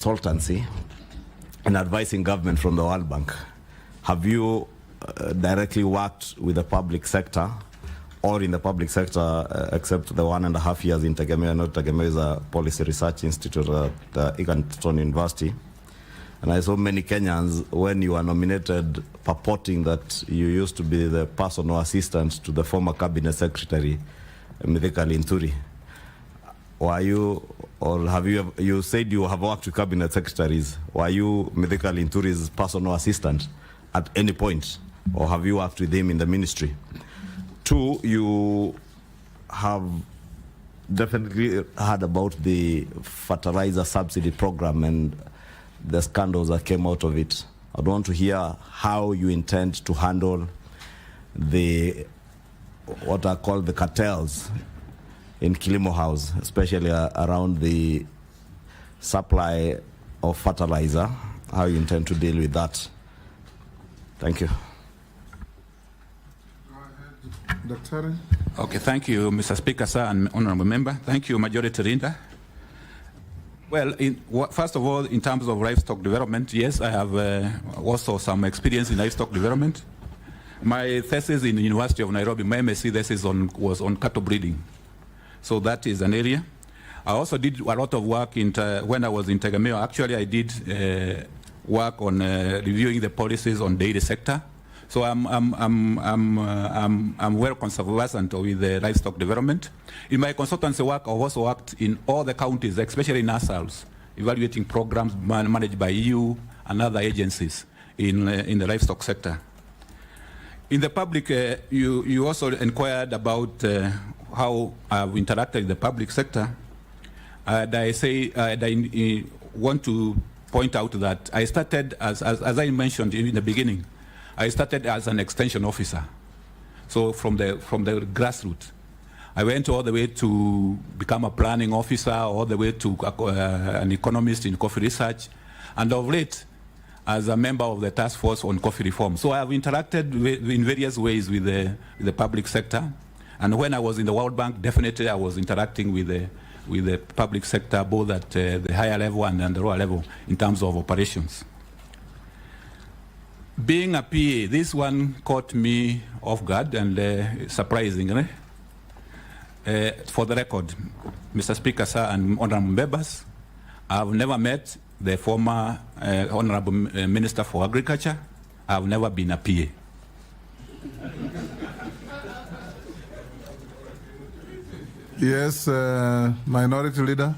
consultancy in advising government from the World Bank. Have you directly worked with the public sector or in the public sector except the 1.5 years in Tegemeo? Not Tegemeo is a policy research institute at Egerton University. And I saw many Kenyans, when you were nominated, purporting that you used to be the personal assistant to the former cabinet secretary, Mithika Linturi. Were you, or have you said you have worked with cabinet secretaries, were you Mithika Linturi's personal assistant at any point, or have you worked with him in the ministry? 2, you have definitely heard about the fertilizer subsidy program and the scandals that came out of it. I'd want to hear how you intend to handle the, what are called the cartels in Kilimo House, especially around the supply of fertilizer, how you intend to deal with that. Thank you. Go ahead, Dr. Okay, thank you, Mr. Speaker, sir, and honorable member. Thank you, Majority Leader. Well, first of all, in terms of livestock development, yes, I have also some experience in livestock development. My thesis in the University of Nairobi, my MSc thesis was on cattle breeding. So that is an area. I also did a lot of work when I was in Tegemeo. Actually, I did work on reviewing the policies on dairy sector. So I'm well conversant with the livestock development. In my consultancy work, I've also worked in all the counties, especially in NASALs, evaluating programs managed by EU and other agencies in the livestock sector. In the public, you also inquired about how I've interacted with the public sector. And I want to point out that I started, as I mentioned in the beginning, I started as an extension officer. So from the grassroots. I went all the way to become a planning officer, all the way to an economist in coffee research, and of late, as a member of the task force on coffee reform. So I have interacted in various ways with the public sector. And when I was in the World Bank, definitely I was interacting with the public sector, both at the higher level and the lower level in terms of operations. Being a PA, this one caught me off guard and surprisingly. For the record, Mr. Speaker, sir, and honorable members, I've never met the former honorable Minister for Agriculture. I've never been a PA. Yes, Minority Leader.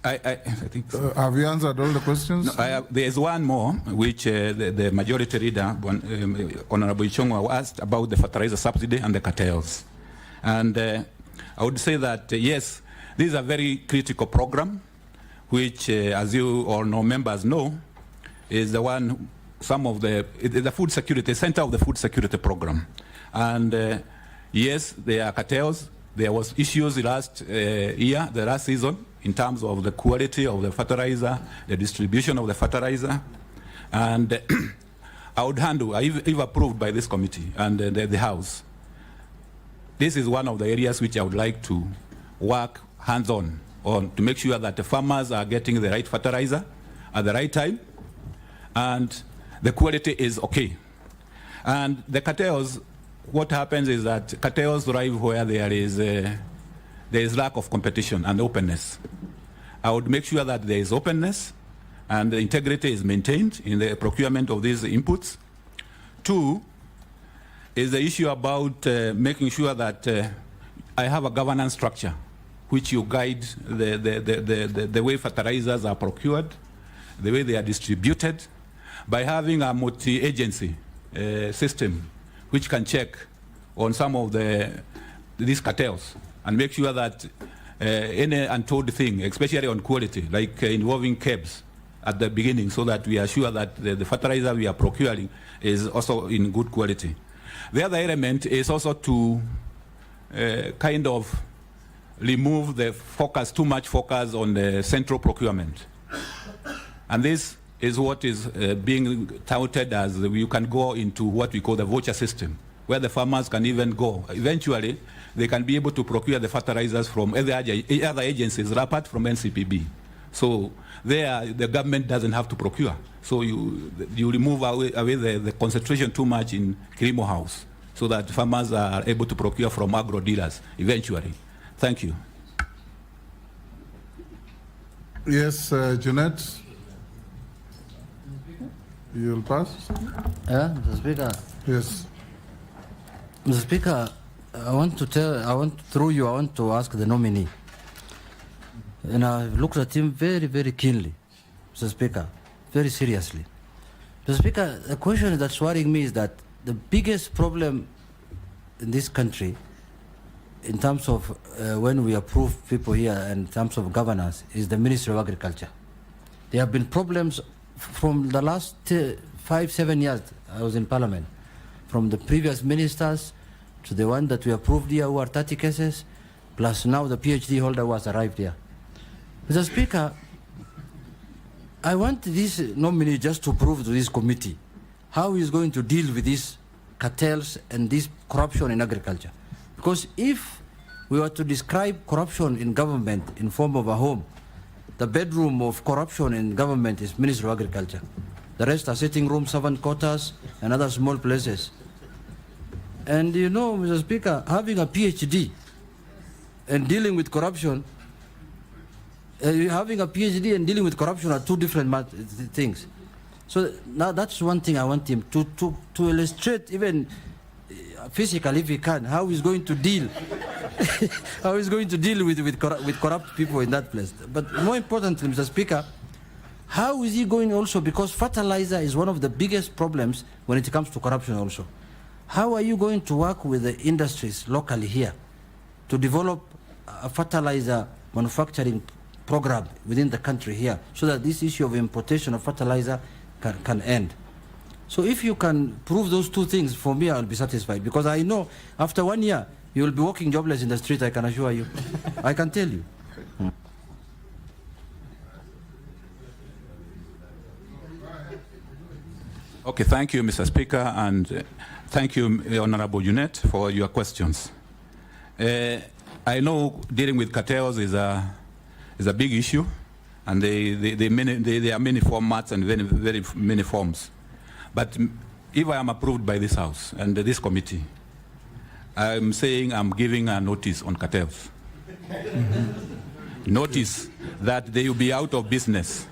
I think so. Have you answered all the questions? No, there is one more, which the Majority Leader, Honorable Ichong'wa, asked about the fertilizer subsidy and the cartels. And I would say that, yes, this is a very critical program, which, as you all know, members know, is the one, the food security, center of the food security program. And yes, there are cartels. There was issues last the last season, in terms of the quality of the fertilizer, the distribution of the fertilizer. And I would handle, if approved by this committee and the House, this is one of the areas which I would like to work hands-on on to make sure that the farmers are getting the right fertilizer at the right time and the quality is okay. And the cartels, what happens is that cartels thrive where there is lack of competition and openness. I would make sure that there is openness and the integrity is maintained in the procurement of these inputs. 2 is the issue about making sure that I have a governance structure which you guide the way fertilizers are procured, the way they are distributed, by having a multi-agency system which can check on some of these cartels and make sure that any untold thing, especially on quality, like involving KEBS at the beginning, so that we are sure that the fertilizer we are procuring is also in good quality. The other element is also to kind of remove the focus, too much focus on the central procurement. And this is what is being touted as you can go into what we call the voucher system, where the farmers can even go. Eventually, they can be able to procure the fertilizers from other agencies apart from NCPB. So there, the government doesn't have to procure. So you remove away the concentration too much in Kilimo House, so that farmers are able to procure from agro dealers eventually. Thank you. Yes, Jeanette. You'll pass? Mr. Speaker. Yes. Mr. Speaker, I want to ask the nominee. And I've looked at him very, very keenly, Mr. Speaker, very seriously. Mr. Speaker, the question that's worrying me is that the biggest problem in this country, in terms of when we approve people here and in terms of governance, is the Ministry of Agriculture. There have been problems from the last 5-7 years I was in Parliament, from the previous ministers to the one that we approved here who are 30 cases, plus now the PhD holder who has arrived here. Mr. Speaker, I want this nominee just to prove to this committee how he is going to deal with these cartels and this corruption in agriculture. Because if we were to describe corruption in government in form of a home, the bedroom of corruption in government is Ministry of Agriculture. The rest are sitting rooms, servant quarters, and other small places. And you know, Mr. Speaker, having a PhD and dealing with corruption, having a PhD and dealing with corruption are two different things. So now that's one thing I want him to illustrate, even physically if he can, how he's going to deal how he's going to deal with corrupt people in that place. But more importantly, Mr. Speaker, how is he going also, because fertilizer is one of the biggest problems when it comes to corruption also. How are you going to work with the industries locally here to develop a fertilizer manufacturing program within the country here so that this issue of importation of fertilizer can end? So if you can prove those two things, for me, I'll be satisfied, because I know after 1 year, you will be walking jobless in the street, I can assure you. I can tell you. Okay, thank you, Mr. Speaker, and thank you, Honorable Jeanette, for your questions. I know dealing with cartels is a big issue, and there are many formats and very many forms. But if I am approved by this House and this committee, I'm saying I'm giving a notice on cartels. Notice that they will be out of business.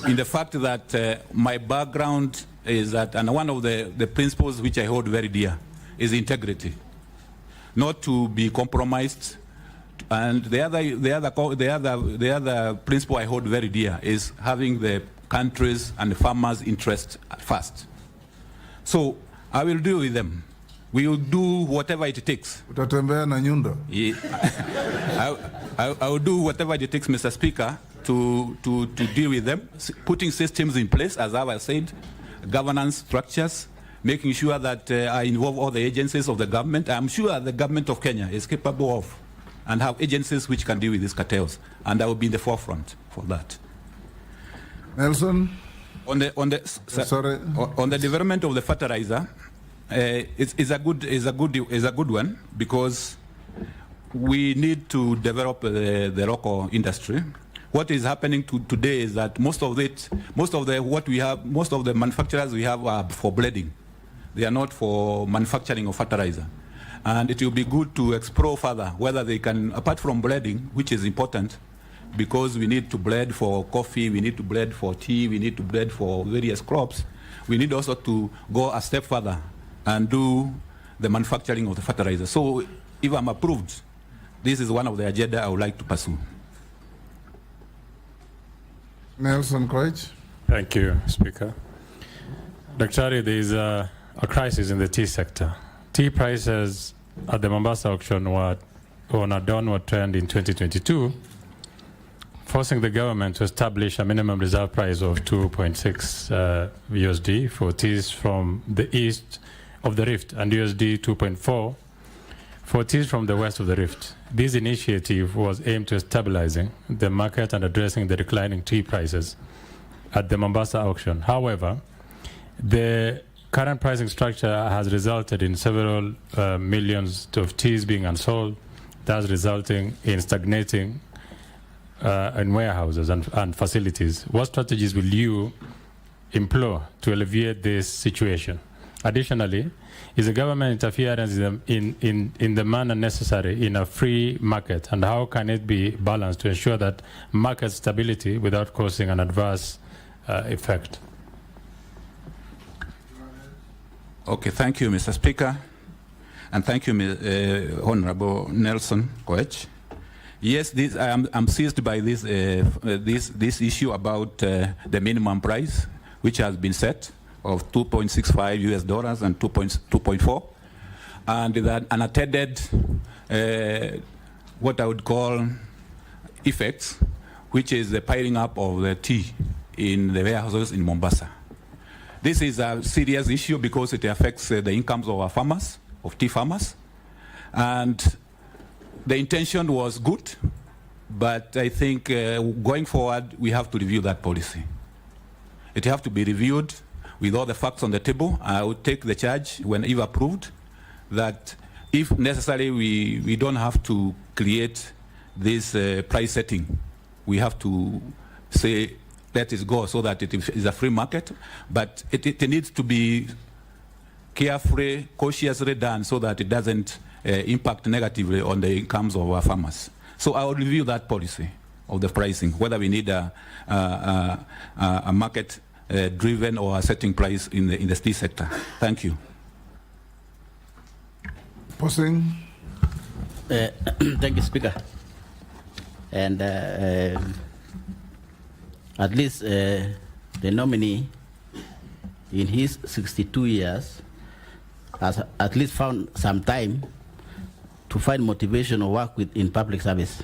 In the fact that my background is that, and one of the principles which I hold very dear is integrity, not to be compromised. And the other principle I hold very dear is having the country's and the farmers' interest at first. So I will deal with them. We will do whatever it takes. Utatembea na nyundo. I will do whatever it takes, Mr. Speaker, to deal with them, putting systems in place, as I said, governance structures, making sure that I involve all the agencies of the government. I'm sure the government of Kenya is capable of and have agencies which can deal with these cartels, and I will be in the forefront for that. Nelson? On the development of the fertilizer, it's a good one, because we need to develop the local industry. What is happening today is that most of the manufacturers we have are for bleeding. They are not for manufacturing of fertilizer. And it will be good to explore further whether they can, apart from bleeding, which is important, because we need to blend for coffee, we need to blend for tea, we need to blend for various crops. We need also to go a step further and do the manufacturing of the fertilizer. So if I'm approved, this is one of the agenda I would like to pursue. Nelson Koich. Thank you, Speaker. Dr. there is a crisis in the tea sector. Tea prices at the Mombasa auction were on a downward trend in 2022, forcing the government to establish a minimum reserve price of 2.6 USD for teas from the east of the Rift and USD 2.4 for teas from the west of the Rift. This initiative was aimed at stabilizing the market and addressing the declining tea prices at the Mombasa auction. However, the current pricing structure has resulted in several millions of teas being unsold, thus resulting in stagnating and warehouses and facilities. What strategies will you employ to alleviate this situation? Additionally, is the government interference in the manner necessary in a free market, and how can it be balanced to ensure that market stability without causing an adverse effect? Okay, thank you, Mr. Speaker, and thank you, Honorable Nelson Koech. Yes, I'm seized by this issue about the minimum price, which has been set of $2.65 US and 2.4, and that unattended what I would call effects, which is the piling up of the tea in the warehouses in Mombasa. This is a serious issue because it affects the incomes of our farmers, of tea farmers, and the intention was good, but I think going forward we have to review that policy. It has to be reviewed with all the facts on the table. I would take the charge when if approved that if necessary we don't have to create this price setting. We have to say let it go so that it is a free market, but it needs to be carefully, cautiously done so that it doesn't impact negatively on the incomes of our farmers. So I will review that policy of the pricing, whether we need a market driven or a setting price in the tea sector. Thank you. Posing. Thank you, Speaker. And at least the nominee in his 62 years has at least found some time to find motivation or work in public service.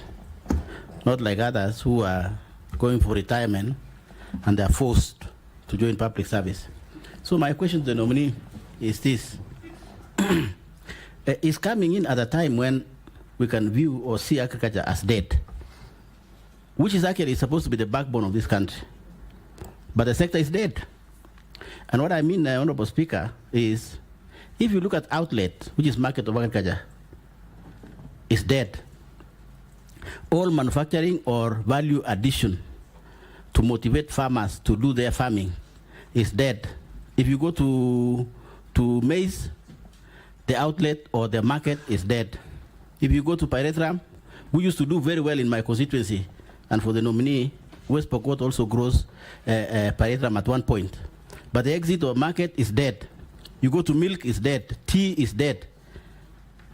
Not like others who are going for retirement and they are forced to join public service. So my question to the nominee is this. Is coming in at a time when we can view or see agriculture as dead, which is actually supposed to be the backbone of this country. But the sector is dead. And what I mean, Honorable Speaker, is if you look at outlet, which is market of agriculture, is dead. All manufacturing or value addition to motivate farmers to do their farming is dead. If you go to maize, the outlet or the market is dead. If you go to pyrethrum, we used to do very well in my constituency, and for the nominee, West Pokot also grows pyrethrum at one point. But the exit or market is dead. You go to milk, is dead. Tea is dead.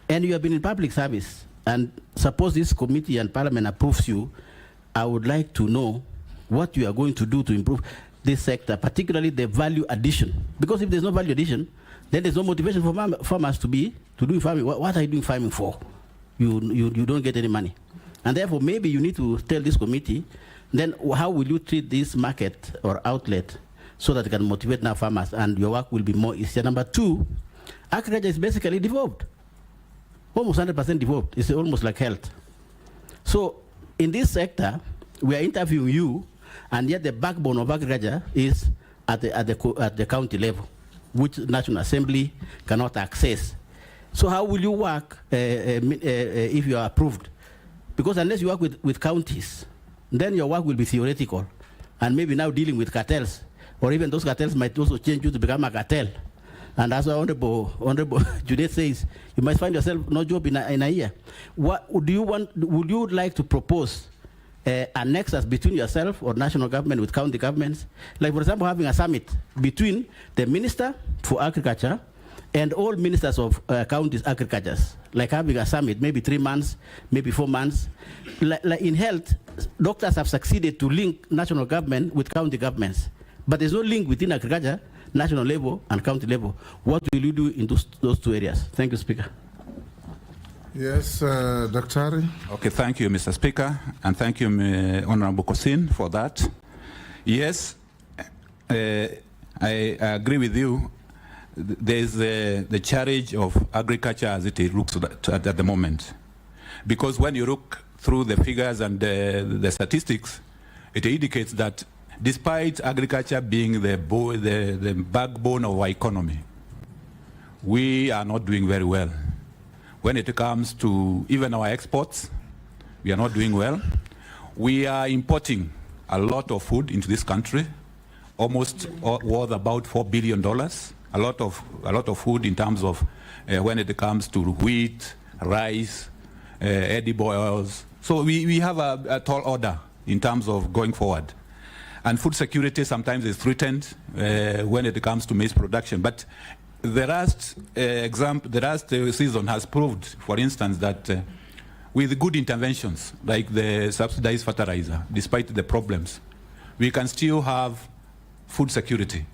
And you have been in public service. And suppose this committee and parliament approves you, I would like to know what you are going to do to improve this sector, particularly the value addition. Because if there's no value addition, then there's no motivation for farmers to do farming. What are you doing farming for? You don't get any money. And therefore, maybe you need to tell this committee, then how will you treat this market or outlet so that it can motivate now farmers and your work will be more easier. Number two, agriculture is basically devolved. Almost 100% devolved. It's almost like health. So in this sector, we are interviewing you, and yet the backbone of agriculture is at the county level, which National Assembly cannot access. So how will you work if you are approved? Because unless you work with counties, then your work will be theoretical, and maybe now dealing with cartels, or even those cartels might also change you to become a cartel. And as Honorable Junaid says, you might find yourself no job in a year. What do you want? Would you like to propose a nexus between yourself or national government with county governments? Like, for example, having a summit between the Minister for Agriculture and all ministers of counties' agricultures, like having a summit, maybe 3 months, maybe 4 months. Like in health, doctors have succeeded to link national government with county governments, but there's no link within agriculture, national level and county level. What will you do in those two areas? Thank you, Speaker. Yes, Dr. Okay, thank you, Mr. Speaker, and thank you, Honorable Kosin, for that. Yes, I agree with you. There's the challenge of agriculture as it looks at the moment. Because when you look through the figures and the statistics, it indicates that despite agriculture being the backbone of our economy, we are not doing very well. When it comes to even our exports, we are not doing well. We are importing a lot of food into this country, almost worth about $4 billion. A lot of food in terms of when it comes to wheat, rice, edible oils. So we have a tall order in terms of going forward. And food security sometimes is threatened when it comes to maize production. But the last season has proved, for instance, that with good interventions, like the subsidized fertilizer, despite the problems, we can still have food security,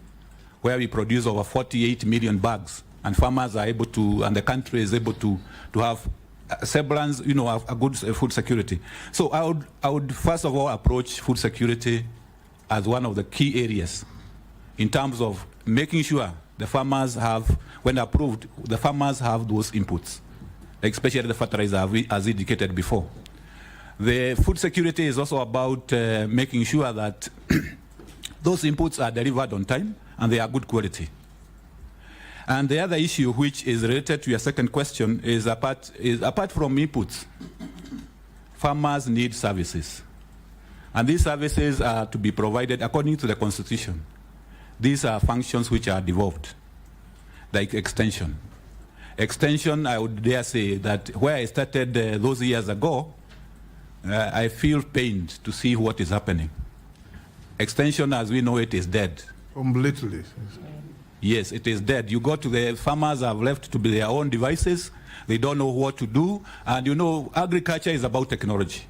where we produce over 48 million bags, and farmers are able to, and the country is able to have semblance, a good food security. So I would first of all approach food security as one of the key areas in terms of making sure the farmers have, when approved, the farmers have those inputs, especially the fertilizer, as indicated before. The food security is also about making sure that those inputs are delivered on time and they are good quality. And the other issue, which is related to your second question, is apart from inputs, farmers need services. And these services are to be provided according to the Constitution. These are functions which are devolved, like extension. Extension, I would dare say that where I started those years ago, I feel pained to see what is happening. Extension, as we know it, is dead. Completely. Yes, it is dead. You go to the farmers have left to be their own devices. They don't know what to do. And agriculture is about technology.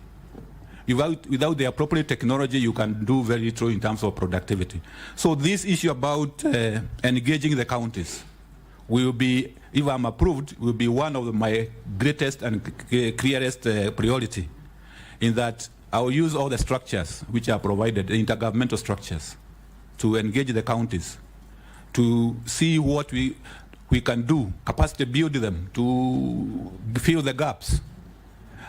Without the appropriate technology, you can do very little in terms of productivity. So this issue about engaging the counties will be, if I'm approved, will be one of my greatest and clearest priority, in that I will use all the structures which are provided, the intergovernmental structures, to engage the counties, to see what we can do, capacity build them, to fill the gaps.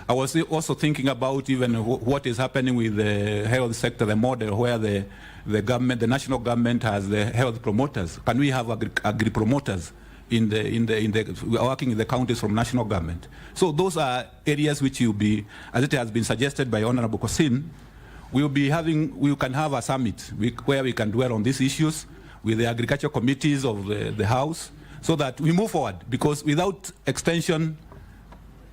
I was also thinking about even what is happening with the health sector, the model where the government, the national government has the health promoters. Can we have agri promoters working in the counties from national government? So those are areas which will be, as it has been suggested by Honorable Kosin, we can have a summit where we can dwell on these issues with the agriculture committees of the House, so that we move forward. Because without extension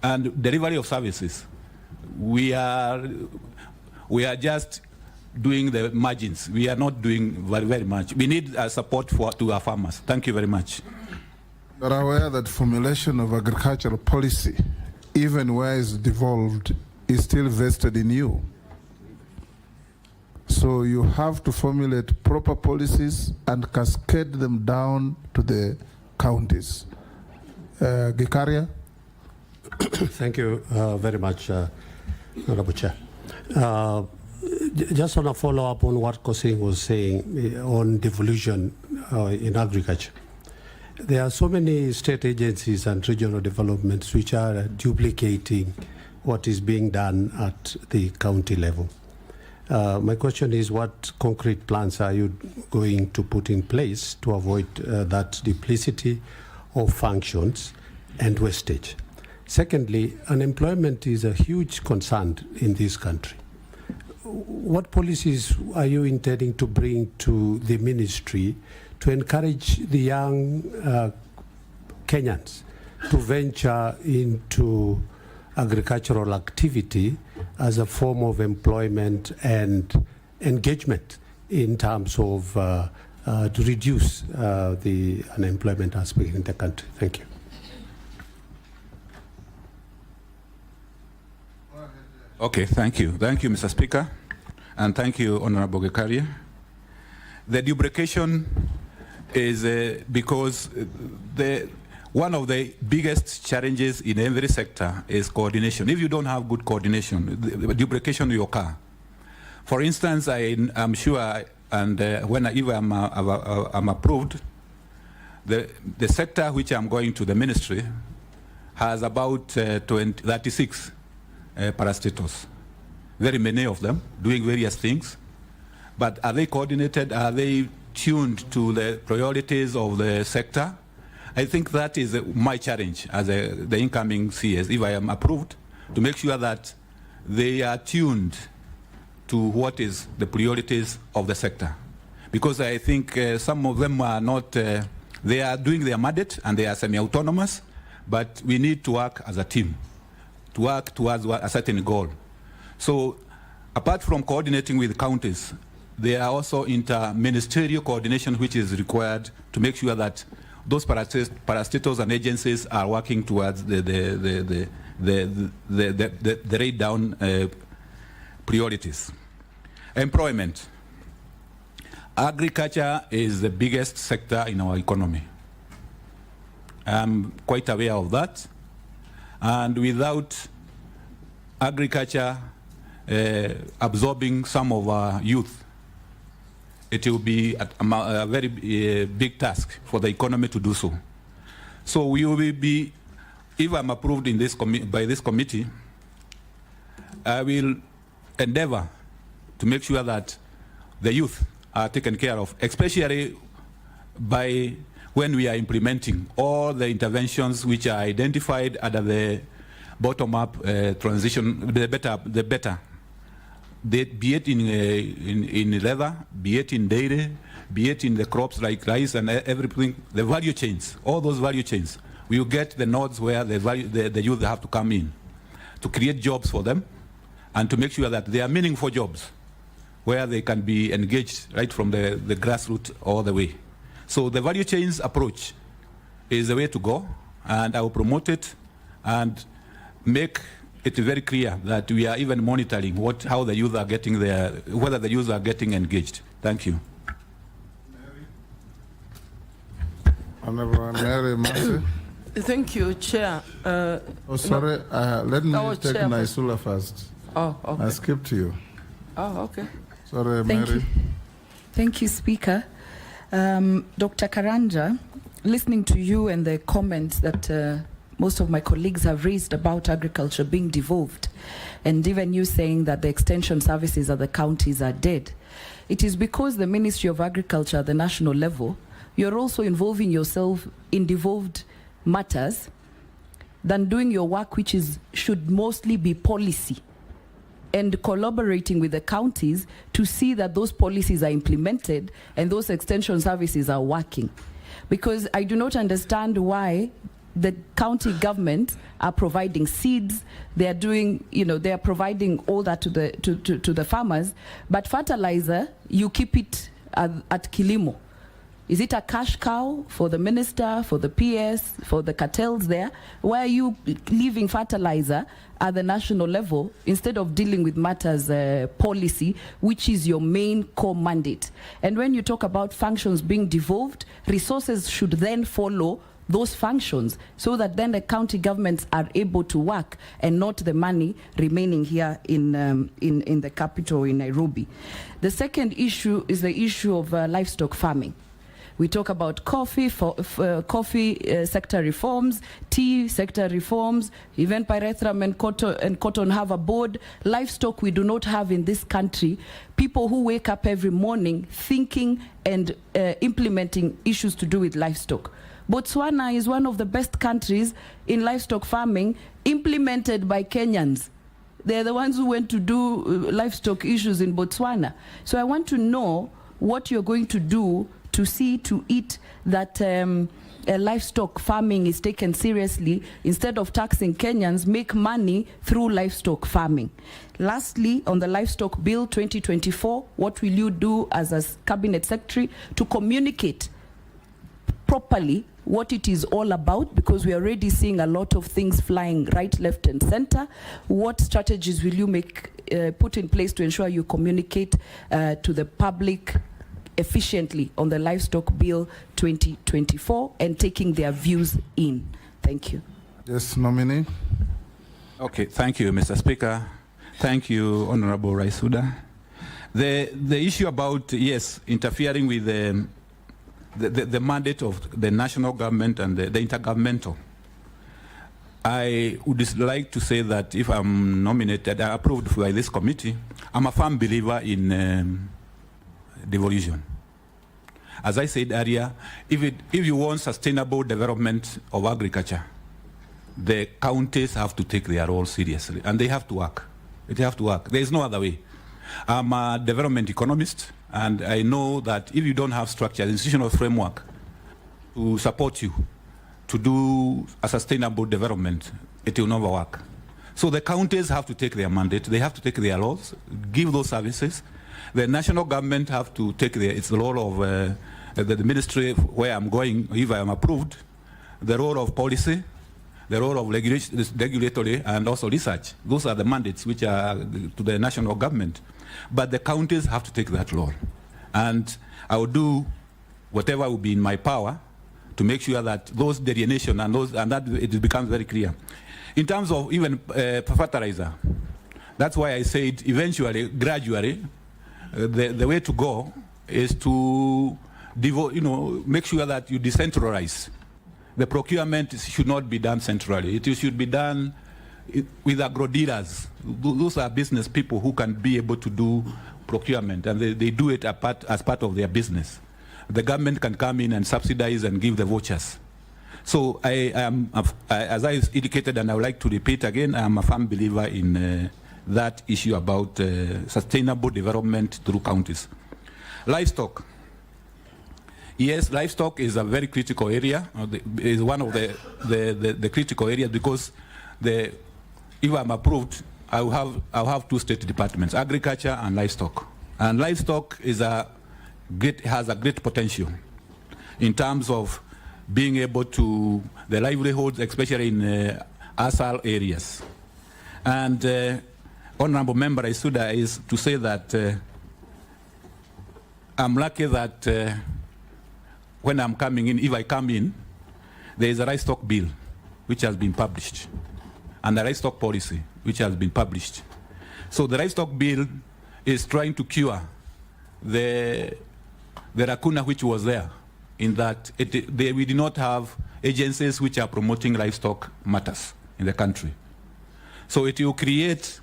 and delivery of services, we are just doing the margins. We are not doing very, very much. We need support to our farmers. Thank you very much. You are aware that formulation of agricultural policy, even where it's devolved, is still vested in you. So you have to formulate proper policies and cascade them down to the counties. Karanja? Thank you very much, Honorable Chair. Just on a follow-up on what Kosin was saying on devolution in agriculture. There are so many state agencies and regional developments which are duplicating what is being done at the county level. My question is, what concrete plans are you going to put in place to avoid that duplicity of functions and wastage? Secondly, unemployment is a huge concern in this country. What policies are you intending to bring to the ministry to encourage the young Kenyans to venture into agricultural activity as a form of employment and engagement in terms of to reduce the unemployment aspect in the country? Thank you. Okay, thank you. Thank you, Mr. Speaker. And thank you, Honorable Karanja. The duplication is because one of the biggest challenges in every sector is coordination. If you don't have good coordination, the duplication will occur. For instance, I'm sure, and if I'm approved, the sector which I'm going to, the ministry, has about 36 parastatals. Very many of them doing various things. But are they coordinated? Are they tuned to the priorities of the sector? I think that is my challenge as the incoming CS, if I am approved, to make sure that they are tuned to what is the priorities of the sector. Because I think some of them are not, they are doing their mandate and they are semi-autonomous, but we need to work as a team, to work towards a certain goal. So apart from coordinating with counties, there are also inter-ministerial coordination which is required to make sure that those parastatals and agencies are working towards the laid down priorities. Employment. Agriculture is the biggest sector in our economy. I'm quite aware of that. And without agriculture absorbing some of our youth, it will be a very big task for the economy to do so. So we will be, if I'm approved in this by this committee, I will endeavor to make sure that the youth are taken care of, especially by when we are implementing all the interventions which are identified under the bottom-up transition, the better. Be it in leather, be it in dairy, be it in the crops like rice and everything, the value chains, all those value chains, we will get the nodes where the youth have to come in to create jobs for them and to make sure that they are meaningful jobs where they can be engaged right from the grassroots all the way. So the value chains approach is the way to go, and I will promote it and make it very clear that we are even monitoring how the youth are getting whether the youth are getting engaged. Thank you. Honorable Mary Massey. Thank you, Chair. Sorry, let me take Chair, Naisula first. Oh, okay. I skipped you. Oh, okay. Sorry, Thank Mary. you. Thank you, Speaker. Dr. Karanja, listening to you and the comments that most of my colleagues have raised about agriculture being devolved, and even you saying that the extension services at the counties are dead, it is because the Ministry of Agriculture at the national level, you're also involving yourself in devolved matters than doing your work, which should mostly be policy, and collaborating with the counties to see that those policies are implemented and those extension services are working. Because I do not understand why the county government are providing seeds, they are doing, they are providing all that to the farmers, but fertilizer, you keep it at Kilimo. Is it a cash cow for the minister, for the PS, for the cartels there? Why are you leaving fertilizer at the national level instead of dealing with matters policy, which is your main core mandate? And when you talk about functions being devolved, resources should then follow those functions so that then the county governments are able to work and not the money remaining here in the capital in Nairobi. The second issue is the issue of livestock farming. We talk about coffee sector reforms, tea sector reforms, even pyrethrum and cotton have a board. Livestock we do not have in this country. People who wake up every morning thinking and implementing issues to do with livestock. Botswana is one of the best countries in livestock farming, implemented by Kenyans. They're the ones who went to do livestock issues in Botswana. So I want to know what you're going to do to see to it that livestock farming is taken seriously. Instead of taxing Kenyans, make money through livestock farming. Lastly, on the livestock bill 2024, what will you do as a cabinet secretary to communicate properly what it is all about, because we are already seeing a lot of things flying right, left and center? What strategies will you put in place to ensure you communicate to the public efficiently on the livestock bill 2024 and taking their views in? Thank you. Yes, nominee. Okay, thank you, Mr. Speaker. Thank you, Honorable Raisuda. The issue about, yes, interfering with the mandate of the national government and the intergovernmental, I would like to say that if I'm nominated, approved by this committee, I'm a firm believer in devolution. As I said earlier, if you want sustainable development of agriculture, the counties have to take their role seriously, and they have to work. They have to work. There is no other way. I'm a development economist, and I know that if you don't have structure, institutional framework to support you to do a sustainable development, it will never work. So the counties have to take their mandate, they have to take their laws, give those services. The national government have to take its role of the ministry where I'm going, if I am approved, the role of policy, the role of regulatory, and also research. Those are the mandates which are to the national government. But the counties have to take that role. And I will do whatever will be in my power to make sure that those delineation and that it becomes very clear. In terms of even fertilizer, that's why I said eventually, gradually, the way to go is to make sure that you decentralize. The procurement should not be done centrally. It should be done with agro dealers. Those are business people who can be able to do procurement, and they do it as part of their business. The government can come in and subsidize and give the vouchers. So I am, as I indicated, and I would like to repeat again, I am a firm believer in that issue about sustainable development through counties. Livestock. Yes, livestock is a very critical area. Is one of the critical areas because if I'm approved, I'll have two state departments: agriculture and livestock. And livestock has a great potential in terms of being able to the livelihoods, especially in ASAL areas. And Honorable Member Isuda is to say that I'm lucky that when I'm coming in, if I come in, there is a livestock bill which has been published, and a livestock policy which has been published. So the livestock bill is trying to cure the lacuna which was there, in that we did not have agencies which are promoting livestock matters in the country. So it will create,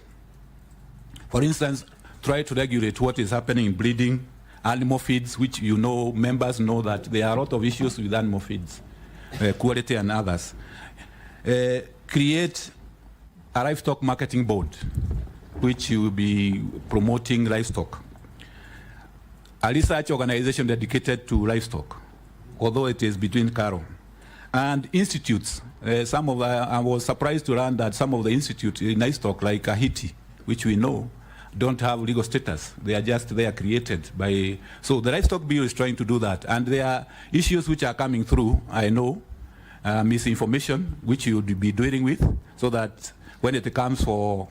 for instance, try to regulate what is happening in breeding, animal feeds, which members know that there are a lot of issues with animal feeds, quality and others. Create a livestock marketing board, which will be promoting livestock. A research organization dedicated to livestock, although it is between cattle. And institutes. I was surprised to learn that some of the institutes in livestock, like Haiti, which we know, don't have legal status. They are created by. So the livestock bill is trying to do that. And there are issues which are coming through, I know, misinformation, which you would be dealing with, so that when it comes for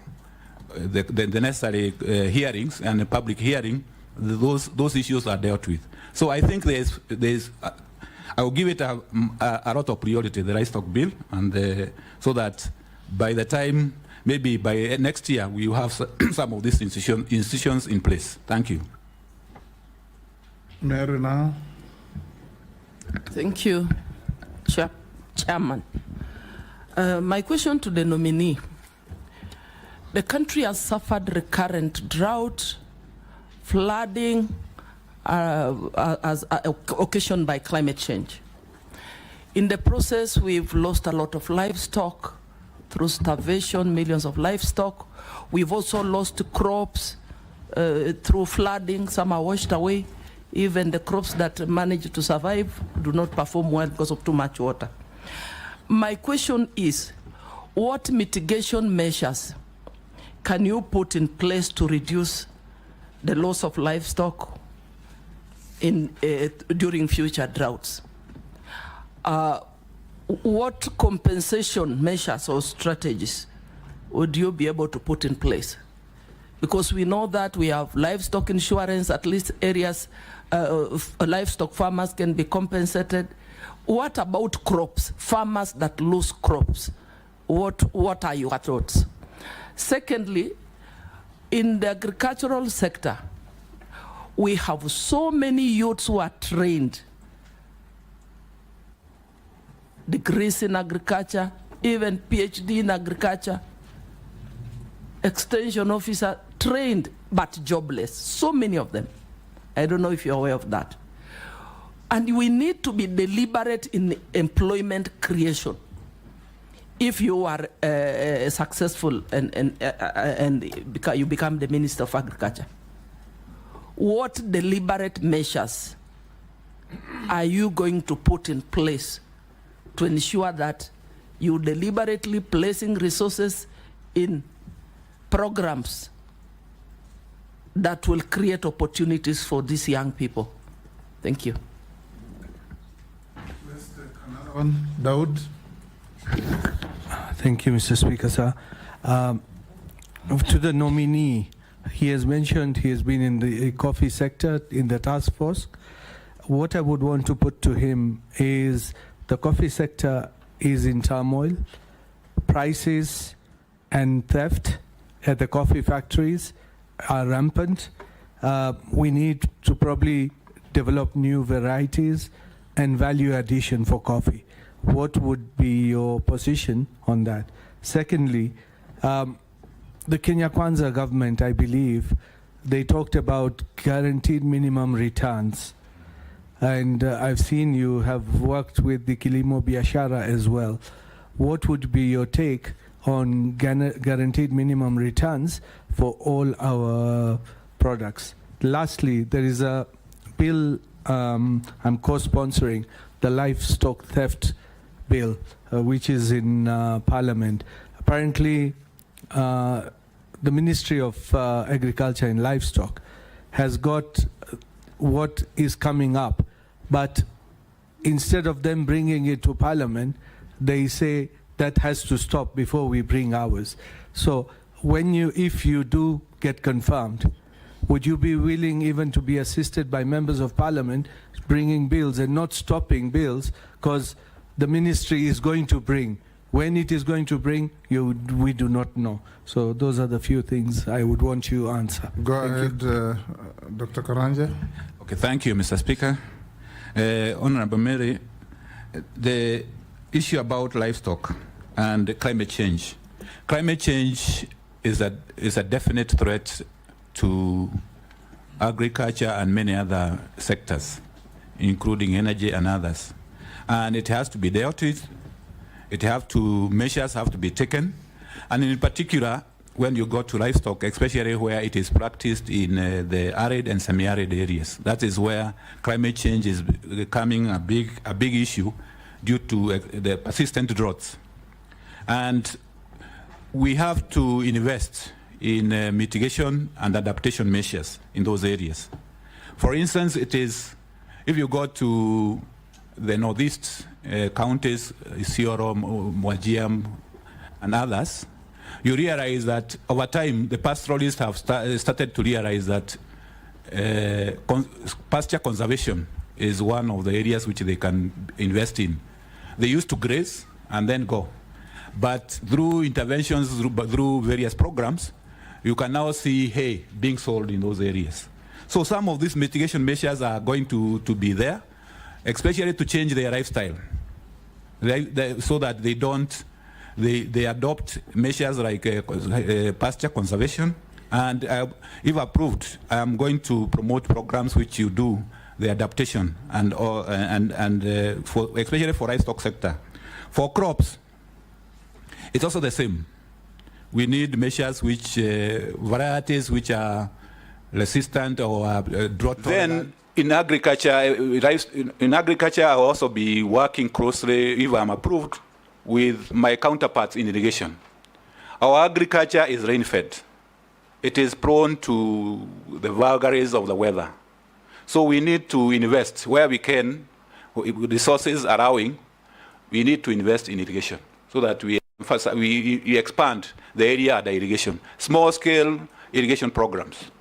the necessary hearings and the public hearing, those issues are dealt with. So I think I will give it a lot of priority, the livestock bill, and so that by the time, maybe by next year, we will have some of these institutions in place. Thank you. Mary now. Thank you, Chairman. My question to the nominee. The country has suffered recurrent drought, flooding, as occasioned by climate change. In the process, we've lost a lot of livestock through starvation, millions of livestock. We've also lost crops through flooding. Some are washed away. Even the crops that manage to survive do not perform well because of too much water. My question is, what mitigation measures can you put in place to reduce the loss of livestock during future droughts? What compensation measures or strategies would you be able to put in place? Because we know that we have livestock insurance, at least areas, livestock farmers can be compensated. What about crops, farmers that lose crops? What are your thoughts? Secondly, in the agricultural sector, we have so many youths who are trained, degrees in agriculture, even PhD in agriculture, extension officer, trained but jobless, so many of them. I don't know if you're aware of that. And we need to be deliberate in employment creation. If you are successful and you become the Minister of Agriculture. what deliberate measures are you going to put in place to ensure that you deliberately placing resources in programs that will create opportunities for these young people? Thank you. Let's take another one. Daud. Thank you, Mr. Speaker, sir. To the nominee, he has mentioned he has been in the coffee sector in the task force. What I would want to put to him is the coffee sector is in turmoil. Prices and theft at the coffee factories are rampant. We need to probably develop new varieties and value addition for coffee. What would be your position on that? Secondly, the Kenya Kwanza government, I believe, they talked about guaranteed minimum returns. And I've seen you have worked with the Kilimo Biashara as well. What would be your take on guaranteed minimum returns for all our products? Lastly, there is a bill I'm co-sponsoring, the livestock theft bill, which is in Parliament. Apparently, the Ministry of Agriculture and Livestock has got what is coming up, but instead of them bringing it to Parliament, they say that has to stop before we bring ours. So if you do get confirmed, would you be willing even to be assisted by members of Parliament bringing bills and not stopping bills because the ministry is going to bring? When it is going to bring, we do not know. So those are the few things I would want you to answer. Go ahead, Dr. Karanja. Okay, thank you, Mr. Speaker. Honorable Mary, the issue about livestock and climate change. Climate change is a definite threat to agriculture and many other sectors, including energy and others. And it has to be dealt with. Measures have to be taken. And in particular, when you go to livestock, especially where it is practiced in the arid and semi-arid areas, that is where climate change is becoming a big issue due to the persistent droughts. And we have to invest in mitigation and adaptation measures in those areas. For instance, if you go to the northeast counties, Isiolo, Mwajiam, and others, you realize that over time, the pastoralists have started to realize that pasture conservation is one of the areas which they can invest in. They used to graze and then go. But through interventions, through various programs, you can now see hay being sold in those areas. So some of these mitigation measures are going to be there, especially to change their lifestyle, so that they adopt measures like pasture conservation. And if approved, I am going to promote programs which you do the adaptation especially for livestock sector. For crops, it's also the same. We need measures which varieties which are resistant or drought tolerant. Then in agriculture, I'll also be working closely, if I'm approved, with my counterparts in irrigation. Our agriculture is rain-fed. It is prone to the vagaries of the weather. So we need to invest where we can, resources allowing, we need to invest in irrigation so that we expand the area under irrigation. Small-scale irrigation programs,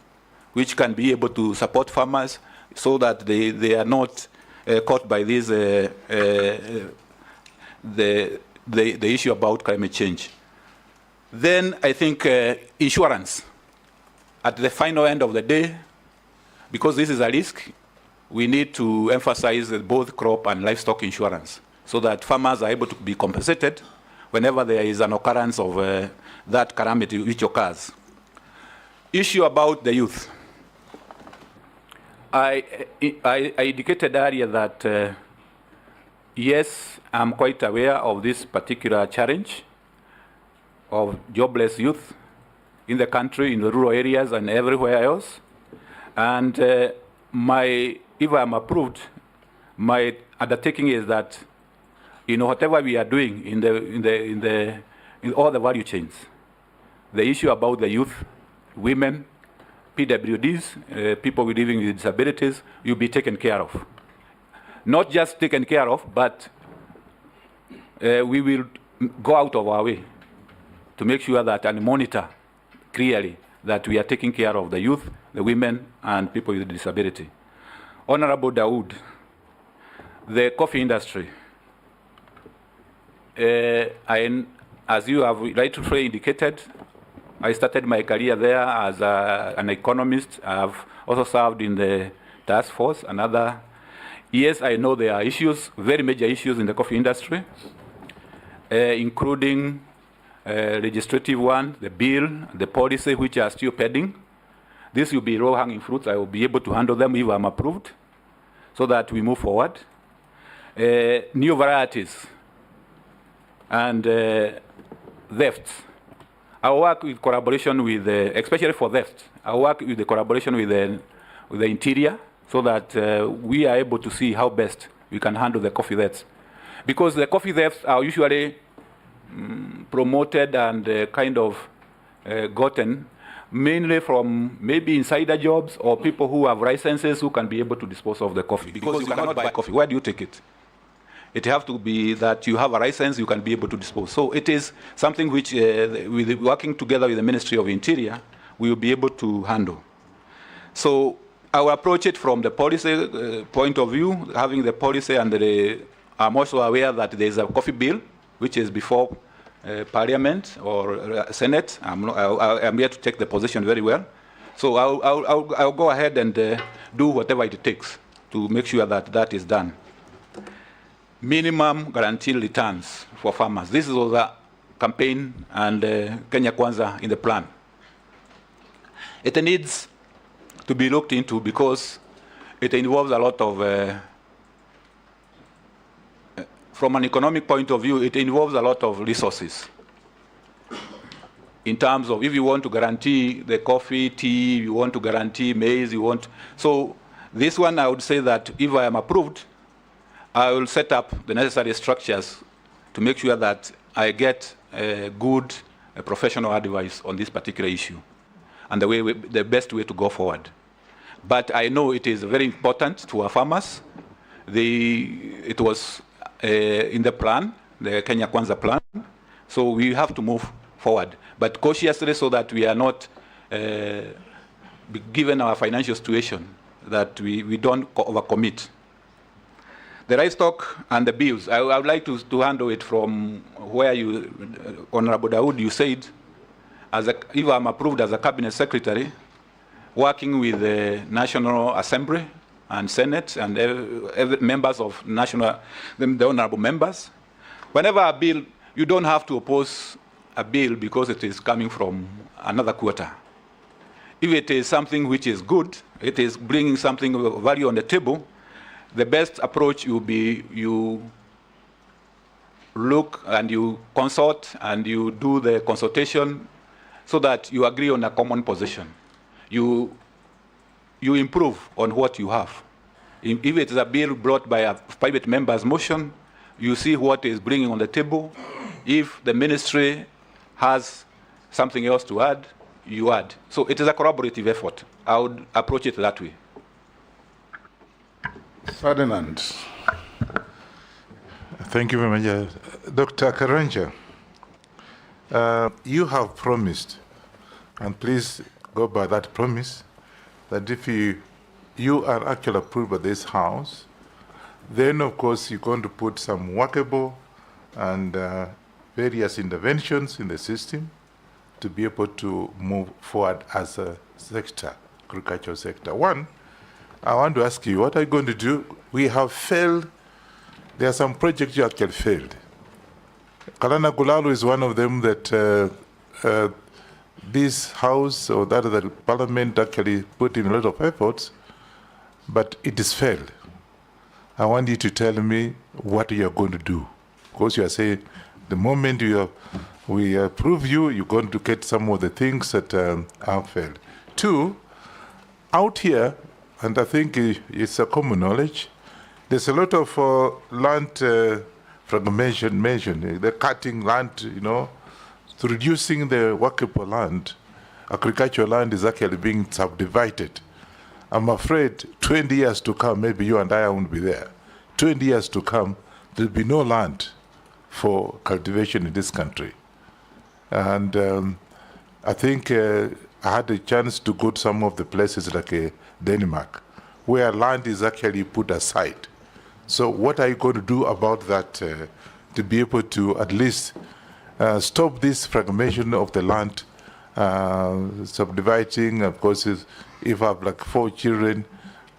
which can be able to support farmers so that they are not caught by this the issue about climate change. Then I think insurance. At the final end of the day, because this is a risk, we need to emphasize both crop and livestock insurance so that farmers are able to be compensated whenever there is an occurrence of that calamity which occurs. Issue about the youth. I indicated earlier that, yes, I'm quite aware of this particular challenge of jobless youth in the country, in the rural areas and everywhere else. And if I'm approved, my undertaking is that, whatever we are doing in all the value chains, the issue about the youth, women, PWDs, people living with disabilities, will be taken care of. Not just taken care of, but we will go out of our way to make sure that and monitor clearly that we are taking care of the youth, the women, and people with disability. Honorable Dawood, the coffee industry, as you have rightfully indicated, I started my career there as an economist. I have also served in the task force and other. Yes, I know there are issues, very major issues in the coffee industry, including legislative one, the bill, the policy, which are still pending. This will be low-hanging fruits. I will be able to handle them if I'm approved, so that we move forward. New varieties and thefts. I work with collaboration with, especially for theft, I work with the collaboration with the interior, so that we are able to see how best we can handle the coffee thefts. Because the coffee thefts are usually promoted and gotten mainly from maybe insider jobs or people who have licenses who can be able to dispose of the coffee. Because you cannot buy coffee. Where do you take it? It has to be that you have a license, you can be able to dispose. So it is something which, with working together with the Ministry of Interior, we will be able to handle. So I will approach it from the policy point of view, having the policy, and I'm also aware that there is a coffee bill, which is before Parliament or Senate. I'm here to take the position very well. So I'll go ahead and do whatever it takes to make sure that that is done. Minimum guaranteed returns for farmers. This was a campaign and Kenya Kwanza in the plan. It needs to be looked into because it involves a lot of, from an economic point of view, it involves a lot of resources. In terms of if you want to guarantee the coffee, tea, you want to guarantee maize, you want. So this one, I would say that if I am approved, I will set up the necessary structures to make sure that I get good professional advice on this particular issue and the best way to go forward. But I know it is very important to our farmers. It was in the plan, the Kenya Kwanza plan, so we have to move forward, but cautiously so that we are not, given our financial situation, that we don't overcommit. The livestock and the bills, I would like to handle it from where you, Honorable Dawood, you said, if I'm approved as a cabinet secretary, working with the National Assembly and Senate and members of the honorable members, whenever a bill, you don't have to oppose a bill because it is coming from another quarter. If it is something which is good, it is bringing something of value on the table, the best approach will be you look and you consult and you do the consultation so that you agree on a common position. You improve on what you have. If it is a bill brought by a private member's motion, you see what is bringing on the table. If the ministry has something else to add, you add. So it is a collaborative effort. I would approach it that way. Ferdinand. Thank you very much. Dr. Karanja, you have promised, and please go by that promise, that if you are actually approved by this House, then of course you're going to put some workable and various interventions in the system to be able to move forward as a sector, agricultural sector. One, I want to ask you, what are you going to do? We have failed. There are some projects you actually failed. Kalana Gulalu is one of them that this House or that of the Parliament actually put in a lot of efforts, but it has failed. I want you to tell me what you are going to do. Because you are saying the moment we approve you, you're going to get some of the things that have failed. Two, out here, and I think it's a common knowledge, there's a lot of land fragmentation, the cutting land, to reducing the workable land. Agricultural land is actually being subdivided. I'm afraid 20 years to come, maybe you and I won't be there. 20 years to come, there'll be no land for cultivation in this country. And I think I had a chance to go to some of the places like Denmark, where land is actually put aside. So what are you going to do about that to be able to at least stop this fragmentation of the land, subdividing? Of course, if I have like 4 children,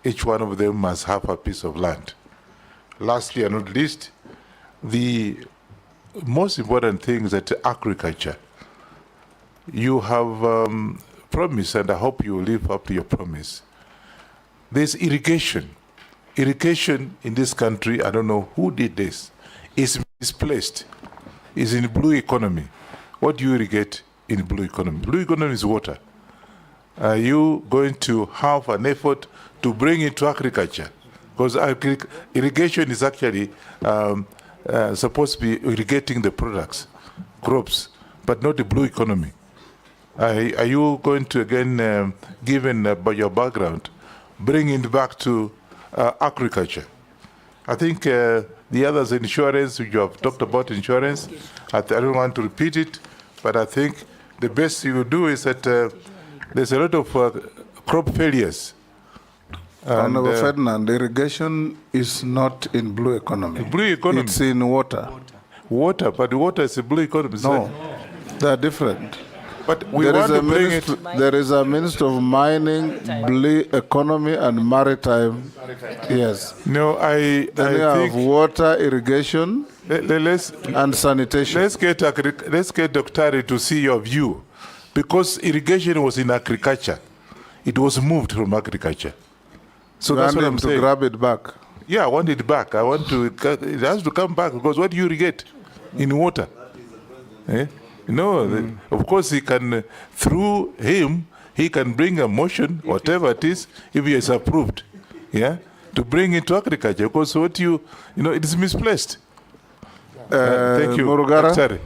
each one of them must have a piece of land. Lastly and not least, the most important thing is that agriculture. You have promised, and I hope you will live up to your promise. There's irrigation. Irrigation in this country, I don't know who did this, is misplaced. It's in blue economy. What do you irrigate in blue economy? Blue economy is water. Are you going to have an effort to bring it to agriculture? Because irrigation is actually supposed to be irrigating the products, crops, but not the blue economy. Are you going to, again, given by your background, bring it back to agriculture? I think the others, insurance, you have talked about insurance. I don't want to repeat it, but I think the best you do is that there's a lot of crop failures. Honorable Ferdinand, irrigation is not in blue economy. Blue economy. It's in water. Water, but water is a blue economy. No, they're different. But we want to bring it. There is a Minister of Mining, Blue Economy and Maritime. Yes. No, I think water, irrigation, and sanitation. Let's get Dr. to see your view, because irrigation was in agriculture. It was moved from agriculture. So that's what I'm saying. To grab it back. Yeah, I want it back. I want to. It has to come back, because what do you irrigate in water? Of course he can, through him, he can bring a motion, whatever it is, if he is approved, to bring it to agriculture, because what it is misplaced. Thank you. Murugara. Sorry.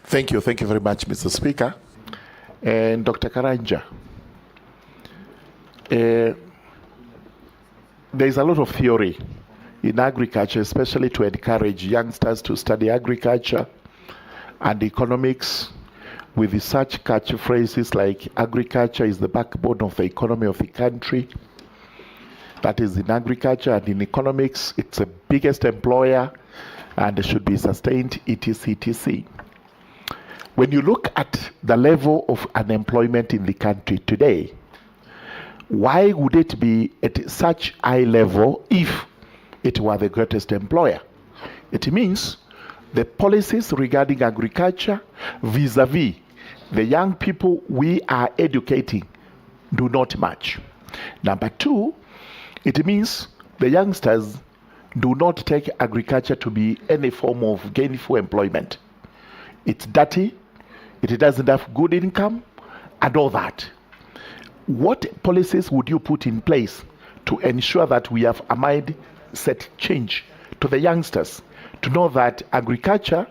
Thank you very much, Mr. Speaker. And Dr. Karanja, there is a lot of theory in agriculture, especially to encourage youngsters to study agriculture and economics, with such catchphrases like agriculture is the backbone of the economy of the country. That is in agriculture, and in economics, it's the biggest employer and should be sustained, etc., etc. When you look at the level of unemployment in the country today, why would it be at such high level if it were the greatest employer? It means the policies regarding agriculture vis-a-vis the young people we are educating do not match. Number two, it means the youngsters do not take agriculture to be any form of gainful employment. It's dirty, it doesn't have good income, and all that. What policies would you put in place to ensure that we have a mindset change to the youngsters to know that agriculture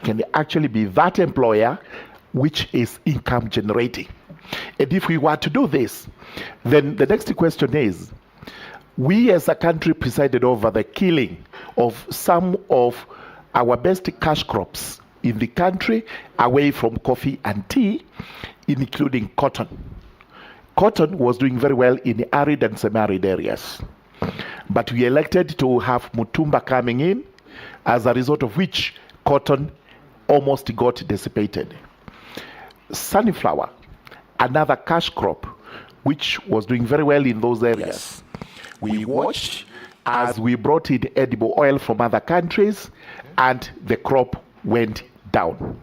can actually be that employer which is income generating? And if we were to do this, then the next question is, we as a country presided over the killing of some of our best cash crops in the country, away from coffee and tea, including cotton. Cotton was doing very well in arid and semi-arid areas. But we elected to have Mutumba coming in, as a result of which cotton almost got dissipated. Sunflower, another cash crop, which was doing very well in those areas. We watched as we brought in edible oil from other countries, and the crop went down.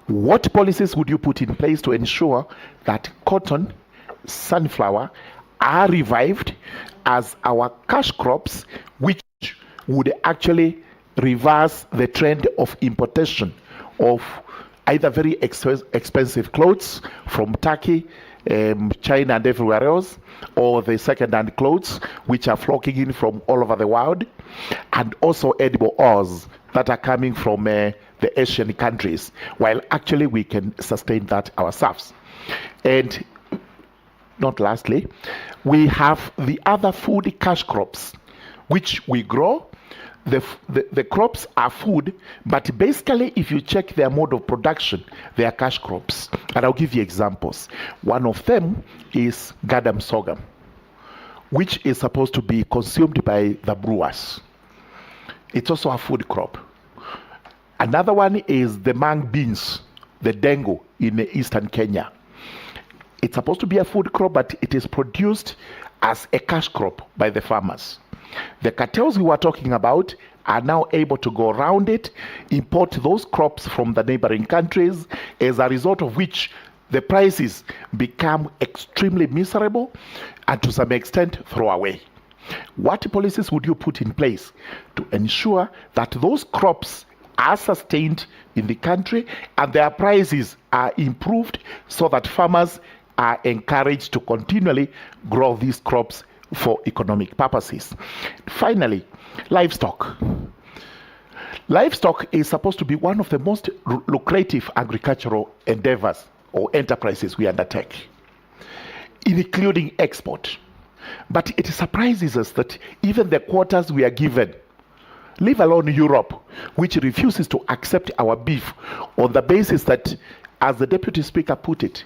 What policies would you put in place to ensure that cotton, sunflower are revived as our cash crops, which would actually reverse the trend of importation of either very expensive clothes from Turkey, China and everywhere else, or the second-hand clothes which are flocking in from all over the world, and also edible oils that are coming from the Asian countries, while actually we can sustain that ourselves. And not lastly, we have the other food cash crops which we grow. The crops are food, but basically if you check their mode of production, they are cash crops. And I'll give you examples. One of them is gadam sorghum, which is supposed to be consumed by the brewers. It's also a food crop. Another one is the mang beans, the dengu in eastern Kenya. It's supposed to be a food crop, but it is produced as a cash crop by the farmers. The cartels we were talking about are now able to go around it, import those crops from the neighboring countries, as a result of which the prices become extremely miserable and to some extent throw away. What policies would you put in place to ensure that those crops are sustained in the country and their prices are improved so that farmers are encouraged to continually grow these crops for economic purposes? Finally, livestock. Livestock is supposed to be one of the most lucrative agricultural endeavors or enterprises we undertake, including export. But it surprises us that even the quotas we are given, leave alone Europe, which refuses to accept our beef on the basis that, as the Deputy Speaker put it,